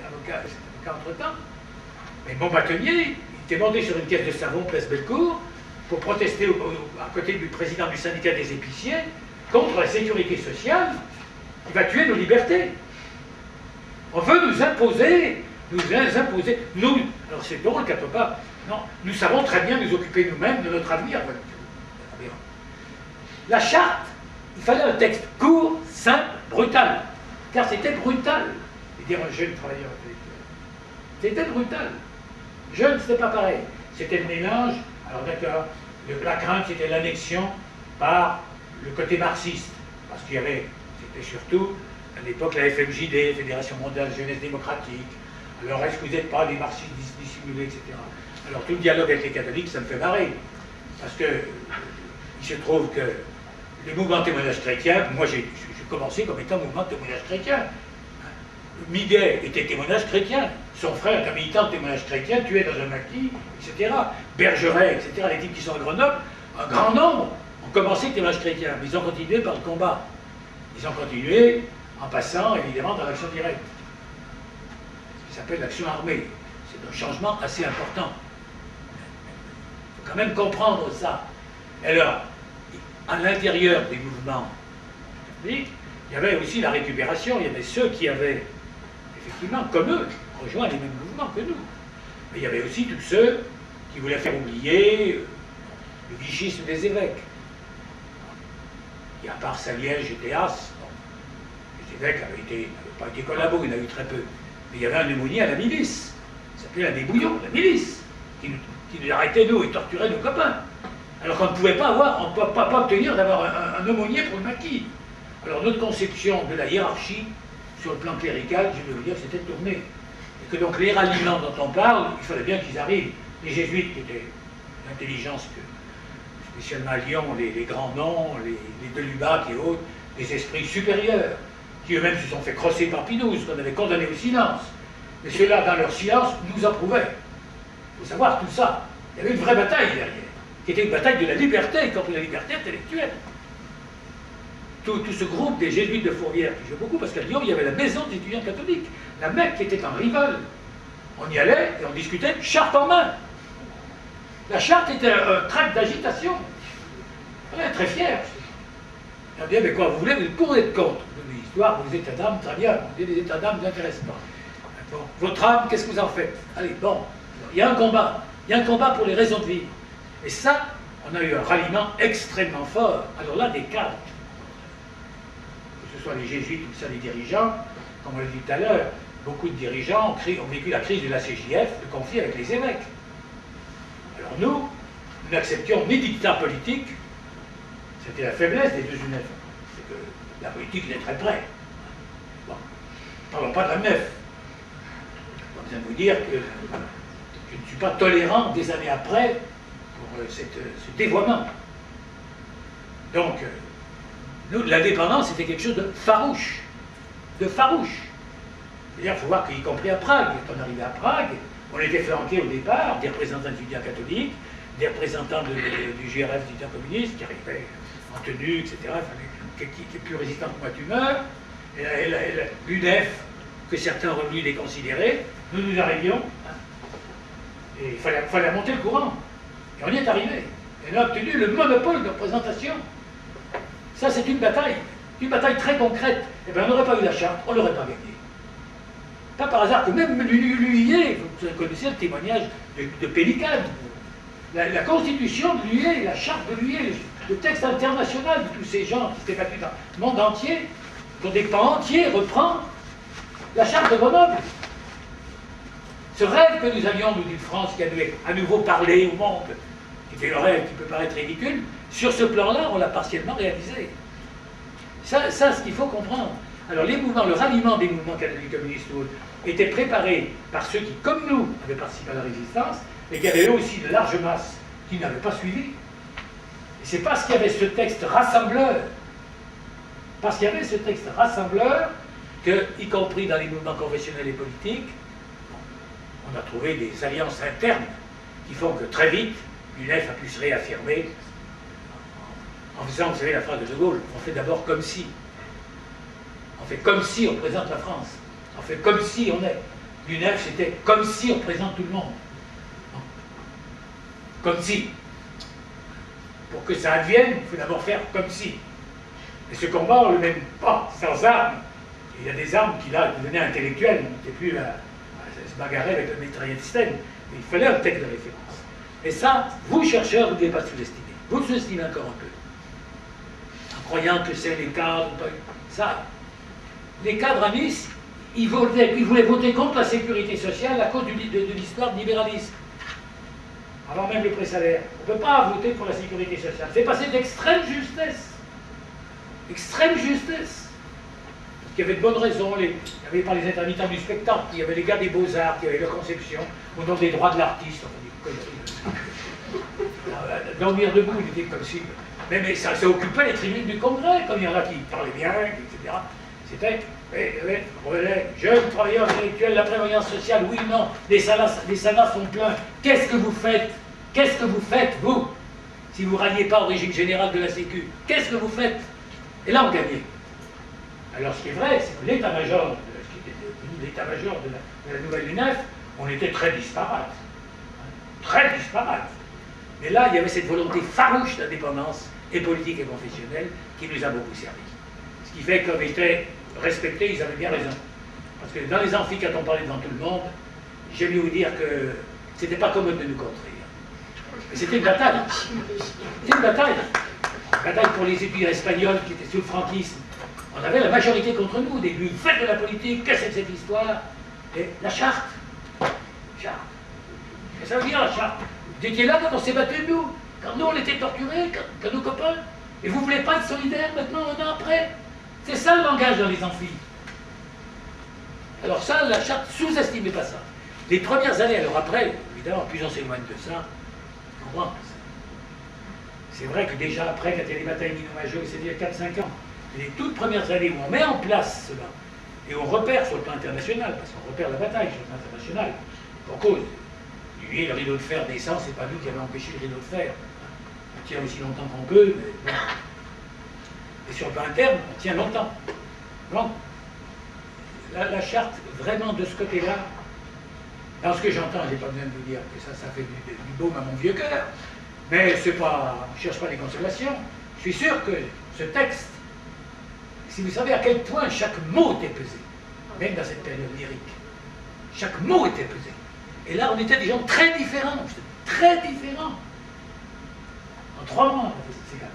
avocat entre-temps, mais mon bâtonnier, il était monté sur une caisse de savon place Bellecour pour protester à côté du président du syndicat des épiciers contre la sécurité sociale qui va tuer nos libertés. On veut nous imposer, nous, alors c'est drôle quelque part, non, nous savons très bien nous occuper nous-mêmes de notre avenir. La charte, il fallait un texte court, simple, brutal, car c'était brutal, et dire un jeune travailleur intellectuel. C'était brutal. Jeune, c'était pas pareil. C'était le mélange, alors d'accord, la crainte c'était l'annexion par le côté marxiste, parce qu'il y avait, c'était surtout, à l'époque, la FMJD, Fédération mondiale de jeunesse démocratique. Alors, est-ce que vous n'êtes pas des marxistes dissimulés, etc. Alors, tout le dialogue avec les catholiques, ça me fait marrer. Parce que, il se trouve que le mouvement témoignage chrétien, moi j'ai commencé comme étant mouvement témoignage chrétien. Miguel était témoignage chrétien. Son frère, un militant de témoignage chrétien, tué dans un maquis, etc. Bergeret, etc. Les types qui sont à Grenoble, un grand nombre ont commencé témoignage chrétien. Mais ils ont continué par le combat. Ils ont continué en passant, évidemment, dans l'action directe. Ce qui s'appelle l'action armée. C'est un changement assez important. Il faut quand même comprendre ça. Et alors, à l'intérieur des mouvements catholiques, il y avait aussi la récupération. Il y avait ceux qui avaient, effectivement, comme eux, rejoint les mêmes mouvements que nous. Mais il y avait aussi tous ceux qui voulaient faire oublier le vichisme des évêques. Et à part Saliège et Théas, les évêques n'avaient pas été collabos, il y en a eu très peu. Mais il y avait un aumônier à la milice, ça s'appelait la Débouillon, la milice, qui nous arrêtait nous et torturait nos copains. Alors qu'on ne pouvait pas avoir, on ne peut pas obtenir d'avoir un aumônier pour le maquis. Alors notre conception de la hiérarchie, sur le plan clérical, je vais vous dire, c'était tourné. Et que donc les ralliements dont on parle, il fallait bien qu'ils arrivent. Les jésuites qui étaient l'intelligence que, spécialement à Lyon, les grands noms, les Delubac et autres, des esprits supérieurs, qui eux-mêmes se sont fait crosser par Pinouze, qu'on avait condamné au silence. Mais ceux-là, dans leur silence, nous approuvaient. Il faut savoir tout ça. Il y avait une vraie bataille derrière, qui était une bataille de la liberté, y compris la liberté intellectuelle. Tout ce groupe des jésuites de Fourvière, qui jouait beaucoup, parce qu'à Lyon, il y avait la maison des étudiants catholiques, la Mecque qui était en rival. On y allait et on discutait charte en main. La charte était un tract d'agitation. On est très fiers. On dit, mais quoi, vous voulez, vous êtes pour ou être contre? L'histoire, vos états d'âme, très bien. On dit, les états d'âme ne vous intéressent pas. Bon. Votre âme, qu'est-ce que vous en faites? Allez, bon, il y a un combat. Il y a un combat pour les raisons de vivre. Et ça, on a eu un ralliement extrêmement fort. Alors là, des cadres, que ce soit les jésuites ou ça, les dirigeants, comme on l'a dit tout à l'heure, beaucoup de dirigeants ont vécu la crise de la CJF, le conflit avec les évêques. Alors nous n'acceptions ni dictat politique, c'était la faiblesse des deux UNEF. C'est que la politique est très près. Bon, parlons pas de la MEF. Je dois bien vous dire que je ne suis pas tolérant des années après pour ce dévoiement. Donc, nous, l'indépendance, c'était quelque chose de farouche. De farouche. D'ailleurs, il faut voir qu'y compris à Prague, quand on arrivait à Prague, on était flanqué au départ des représentants d'étudiants catholiques, des représentants du GRF, du Parti communiste, qui arrivaient en tenue, etc., qui est plus résistant que moi tu meurs, et l'UNEF, que certains ont voulu les considérer, nous arrivions, hein, et il fallait monter le courant. Et on y est arrivé. Et on a obtenu le monopole de représentation. Ça, c'est une bataille très concrète. Et bien, on n'aurait pas eu la charte, on ne l'aurait pas gagnée. Pas par hasard que même l'UIE, vous connaissez le témoignage de Pélican, la constitution de l'UIE, la charte de l'UIE, le texte international de tous ces gens qui s'étaient battus dans le monde entier, dont des pans entiers reprend la charte de Grenoble. Ce rêve que nous avions, nous, d'une France qui avait à nouveau parlé au monde, qui était le rêve qui peut paraître ridicule, sur ce plan-là, on l'a partiellement réalisé. Ça, ce qu'il faut comprendre. Alors les mouvements, le ralliement des mouvements catholiques communistes était préparé par ceux qui, comme nous, avaient participé à la résistance, et qui avaient eux aussi de larges masses qui n'avaient pas suivi. Et c'est parce qu'il y avait ce texte rassembleur, que, y compris dans les mouvements confessionnels et politiques, on a trouvé des alliances internes qui font que très vite, l'UNEF a pu se réaffirmer en faisant, vous savez, la phrase de De Gaulle, on fait d'abord comme si. On fait comme si on présente la France. On fait comme si on est. L'UNEF, c'était comme si on présente tout le monde. Comme si. Pour que ça advienne, il faut d'abord faire comme si. Et ce combat, on ne le mène pas sans armes. Il y a des armes qui, là, devenaient intellectuelles. On n'était plus à se bagarrer avec la mitraillette Sten. Il fallait un texte de référence. Et ça, vous, chercheurs, vous ne devez pas sous-estimer. Vous le sous-estimez encore un peu. En croyant que c'est les cadres. Ça, les cadres à Nice, ils voulaient voter contre la sécurité sociale à cause de l'histoire du libéralisme. Avant même les pré-salaires. On ne peut pas voter pour la sécurité sociale. C'est passé d'extrême justesse. Extrême justesse. Parce qu'il y avait de bonnes raisons. Il y avait pas les intermittents du spectacle, il y avait les gars des beaux-arts, qui avaient leur conception, au nom des droits de l'artiste. Dormir debout, il était comme si. Mais ça occupait les tribunes du Congrès, comme il y en a qui parlaient bien, etc. C'était relais, jeunes travailleurs intellectuels, la prévoyance sociale, oui, non, les salars sont pleins. Qu'est-ce que vous faites? Qu'est-ce que vous faites, vous, si vous ne ralliez pas au régime général de la Sécu? Qu'est-ce que vous faites? Et là, on gagnait. Alors, ce qui est vrai, c'est que l'état-major, ce qui était devenu l'état-major de la nouvelle UNEF, on était très disparates. Très disparates. Mais là, il y avait cette volonté farouche d'indépendance, et politique et confessionnelle, qui nous a beaucoup servi. Ce qui fait qu'on était respectés, ils avaient bien raison. Parce que dans les amphis, quand on parlait devant tout le monde, j'aime mieux vous dire que c'était pas commode de nous contrer. Mais c'était une bataille. C'était une bataille. Une bataille pour les étudiants espagnols qui étaient sous le franquisme. On avait la majorité contre nous au début. Faites de la politique, qu'est-ce que c'est que cette histoire? Et la charte. Charte. Et ça veut dire la charte. Vous étiez là quand on s'est battu, nous. Quand nous, on était torturés, quand nos copains. Et vous ne voulez pas être solidaires maintenant, un an après? C'est ça le langage dans les amphis. Alors ça, la charte, sous-estimez pas ça. Les premières années, alors après, évidemment, plus on s'éloigne de ça, on comprend. C'est vrai que déjà après, quand il y a les batailles Mino-Major, c'est il y a 4-5 ans, les toutes premières années où on met en place cela, et on repère sur le plan international, parce qu'on repère la bataille sur le plan international, pour cause. Lui, le rideau de fer descend, c'est pas nous qui avons empêché le rideau de fer. On tient aussi longtemps qu'on peut, mais bon. Et sur le plan interne, on tient longtemps. Donc, la charte, vraiment de ce côté-là, dans ce que j'entends, je n'ai pas besoin de vous dire que ça fait du baume à mon vieux cœur, mais c'est pas, je ne cherche pas les consolations. Je suis sûr que ce texte, si vous savez à quel point chaque mot était pesé, même dans cette période lyrique, chaque mot était pesé. Et là, on était des gens très différents, très différents. En 3 mois, c'est là.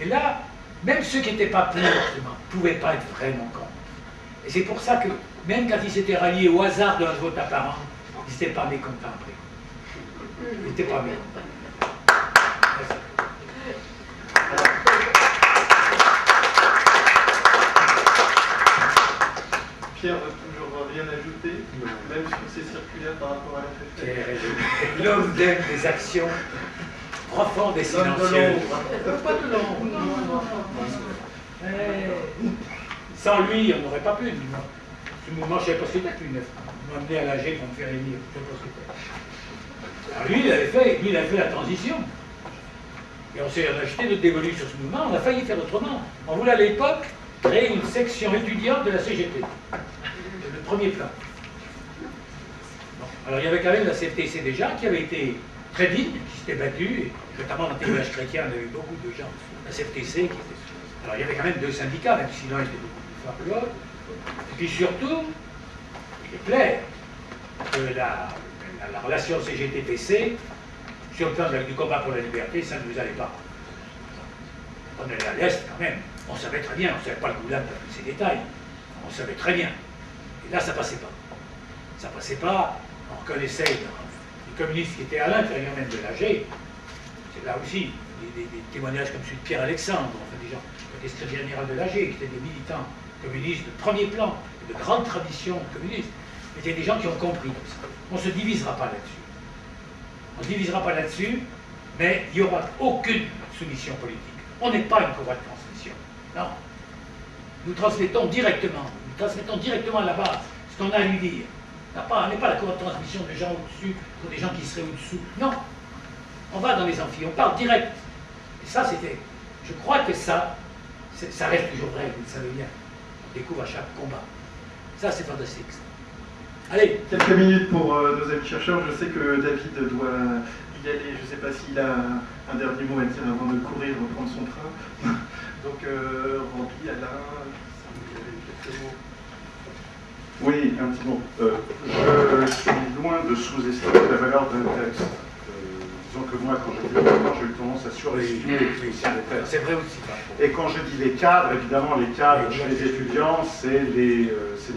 Et là, même ceux qui n'étaient pas pour, justement, ne pouvaient pas être vraiment contre. Et c'est pour ça que, même quand ils s'étaient ralliés au hasard d'un vote apparent, ils n'étaient pas mécontents après. Ils n'étaient pas mécontents. Pierre n'a toujours rien ajouté, même sur ces circulaires par rapport à la FFF. L'homme d'aime des actions profondes et silencieuses. Pas de l'ombre, non. Sans lui, on n'aurait pas pu. Ce mouvement, je ne savais pas ce que c'était, l'UNEF. Ils m'ont amené à l'AG pour me faire élire. Je ne sais pas ce que c'était. Alors lui, il avait fait la transition. Et on a jeté notre dévolu sur ce mouvement, on a failli faire autrement. On voulait à l'époque créer une section étudiante de la CGT. Le premier plan. Bon. Alors il y avait quand même la CFTC déjà, qui avait été très digne, qui s'était battue, et notamment dans le témoignage chrétien, on a eu beaucoup de gens, la CFTC, qui était... Alors il y avait quand même 2 syndicats, même si sinon ils étaient beaucoup plus forts que l'autre. Et puis surtout, il est clair que la relation CGT-PC, sur le plan du combat pour la liberté, ça ne nous allait pas. On allait à l'Est quand même, on savait très bien, on ne savait pas le goulag dans tous ces détails, on savait très bien. Et là, ça passait pas. Ça passait pas, on reconnaissait les communistes qui étaient à l'intérieur même de l'AG, c'est là aussi des témoignages comme celui de Pierre Alexandre, enfin des gens, le secrétaire général de l'AG, qui étaient des militants communistes de premier plan, de grande tradition communiste, étaient des gens qui ont compris tout ça. On ne se divisera pas là-dessus. On ne se divisera pas là-dessus, mais il n'y aura aucune soumission politique. On n'est pas une courroie de transmission. Non. Nous transmettons directement à la base ce qu'on a à lui dire. On n'est pas la courroie de transmission de gens au-dessus ou des gens qui seraient au-dessous. Non. On va dans les amphis, on parle direct. Et ça, c'était... Je crois que ça reste toujours vrai, vous le savez bien. On découvre à chaque combat. Ça, c'est fantastique, ça. Allez. Quelques minutes pour nos amis chercheurs. Je sais que David doit y aller. Je ne sais pas s'il a un dernier mot à dire avant de courir, reprendre son train. Donc, Rempli, Alain, si vous avez quelques mots. Oui, un petit mot. Je suis loin de sous-estimer la valeur d'un texte. Disons que moi, quand je dis vraiment, j'ai eu tendance à surestimer les textes. C'est vrai aussi. Et quand je dis les cadres, évidemment, les cadres chez les étudiants, c'est les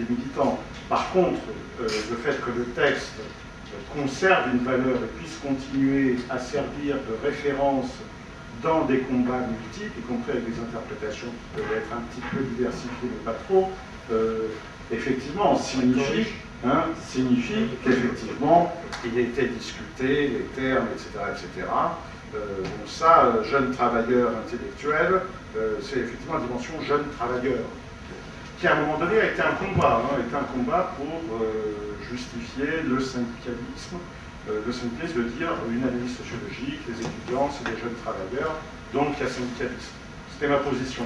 militants. Par contre, le fait que le texte conserve une valeur et puisse continuer à servir de référence dans des combats multiples, y compris avec des interprétations qui peuvent être un petit peu diversifiées, mais pas trop, effectivement, signifie qu'effectivement, il a été discuté, les termes, etc., etc. Donc ça, jeune travailleur intellectuel, c'est effectivement la dimension jeune travailleur, qui à un moment donné a été un combat pour justifier le syndicalisme. Le syndicalisme veut dire une analyse sociologique, les étudiants, c'est des jeunes travailleurs, donc il y a syndicalisme. C'était ma position.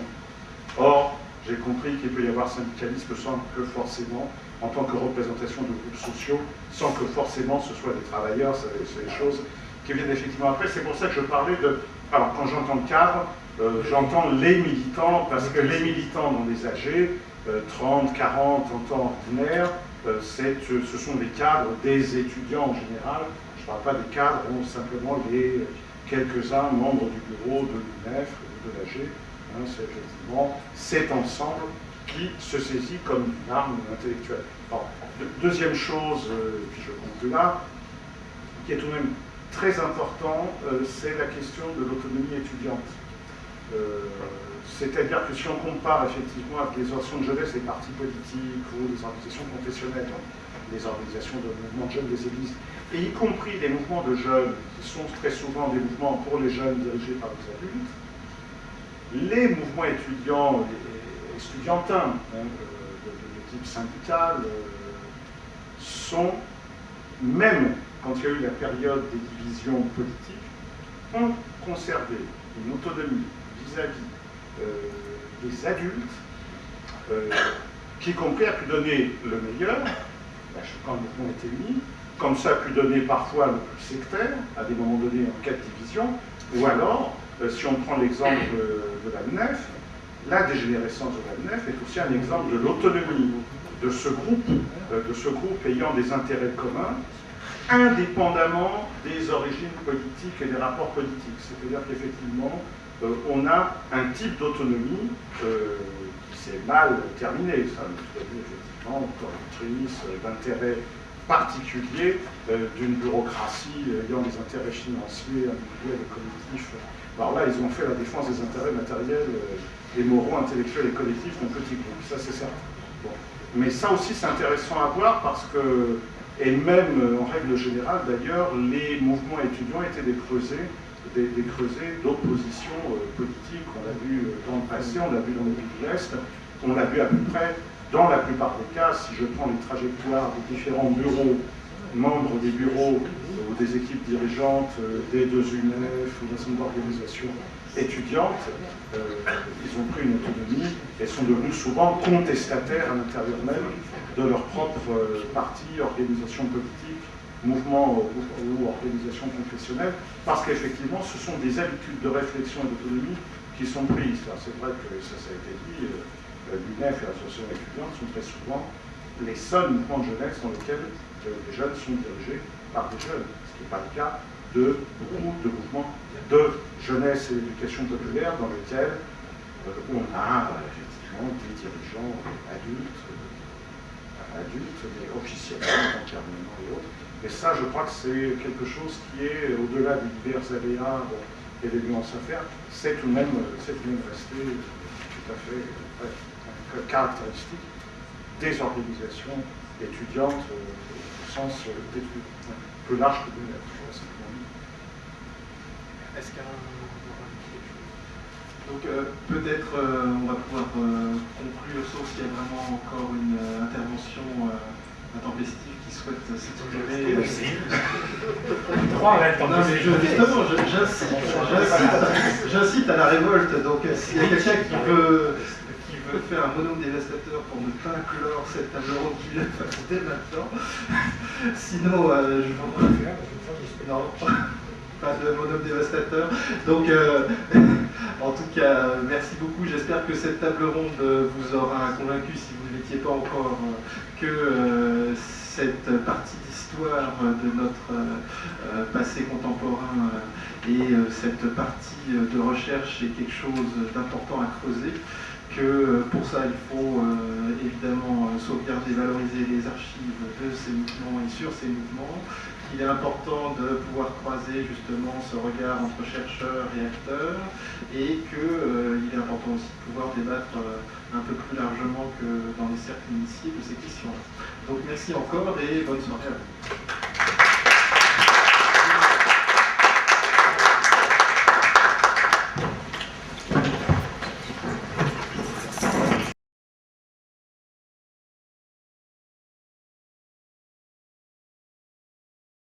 Or, j'ai compris qu'il peut y avoir syndicalisme sans que forcément, en tant que représentation de groupes sociaux, sans que forcément ce soit des travailleurs, c'est des choses qui viennent effectivement après. C'est pour ça que je parlais de... Alors, quand j'entends cadre, j'entends les militants, parce que les militants dans les AG, 30, 40, en temps ordinaire, ce sont des cadres des étudiants en général. Je ne parle pas des cadres, simplement les quelques-uns membres du bureau de l'UNEF ou de l'AG. C'est effectivement cet ensemble qui se saisit comme une arme intellectuelle. Alors, deuxième chose, puis je conclue là, qui est tout de même très important, c'est la question de l'autonomie étudiante. C'est-à-dire que si on compare effectivement avec les organisations de jeunesse, les partis politiques ou les organisations confessionnelles, les organisations de mouvements de jeunes des églises, et y compris des mouvements de jeunes qui sont très souvent des mouvements pour les jeunes dirigés par les adultes, les mouvements étudiants et estudiantins de type syndical sont, même quand il y a eu la période des divisions politiques, ont conservé une autonomie vis-à-vis des adultes qui, y compris, a pu donner le meilleur, quand le mouvement était uni, comme ça a pu donner parfois le plus sectaire, à des moments donnés en cas de division, ou alors, si on prend l'exemple de la UNEF, la dégénérescence de la UNEF est aussi un exemple de l'autonomie de ce groupe ayant des intérêts communs, indépendamment des origines politiques et des rapports politiques. C'est-à-dire qu'effectivement, on a un type d'autonomie qui s'est mal terminé, ça, effectivement, corruptrice, d'intérêts particuliers, d'une bureaucratie ayant des intérêts financiers, individuels et collectifs. Alors là, ils ont fait la défense des intérêts matériels et moraux, intellectuels et collectifs en petits groupes, ça c'est certain. Bon. Mais ça aussi c'est intéressant à voir parce que, et même en règle générale d'ailleurs, les mouvements étudiants étaient des creusets d'opposition politique. On l'a vu dans le passé, on l'a vu dans les pays de l'Est, on l'a vu à peu près Dans la plupart des cas, si je prends les trajectoires des différents bureaux, membres des bureaux ou des équipes dirigeantes des deux UNEF ou d'un certain nombre d'organisations étudiantes, ils ont pris une autonomie et sont devenus souvent contestataires à l'intérieur même de leur propre parti, organisation politique, mouvement ou organisation confessionnelle, parce qu'effectivement, ce sont des habitudes de réflexion et d'autonomie qui sont prises. C'est vrai que ça a été dit, l'UNEF et l'association étudiante sont très souvent les seuls mouvements de jeunesse dans lesquels les jeunes sont dirigés par des jeunes, ce qui n'est pas le cas de beaucoup de mouvements de jeunesse et d'éducation populaire dans lesquels on a effectivement des dirigeants adultes, mais officiellement, entièrement et autres. Et ça, je crois que c'est quelque chose qui est, au-delà des divers aléas et des nuances à faire, c'est tout de même resté tout à fait caractéristique des organisations étudiantes au sens plus large que de l'UNEF. Est-ce qu'il y a donc peut-être on va pouvoir conclure, sauf s'il y a vraiment encore une intervention intempestive qui souhaite s'exprimer. Non, mais justement, j'incite à la révolte. Donc s'il y a quelqu'un qui veut faire un bonhomme dévastateur pour ne pas clore cette table ronde qui lève dès maintenant. Sinon, je vous... Non, pas de bonhomme dévastateur. Donc, en tout cas, merci beaucoup. J'espère que cette table ronde vous aura convaincu, si vous ne l'étiez pas encore, que cette partie d'histoire de notre passé contemporain et cette partie de recherche est quelque chose d'important à creuser. Que pour ça, il faut évidemment sauvegarder, valoriser les archives de ces mouvements et sur ces mouvements. Il est important de pouvoir croiser justement ce regard entre chercheurs et acteurs et qu'il est important aussi de pouvoir débattre un peu plus largement que dans les cercles initiés de ces questions. Donc merci encore et bonne soirée à vous.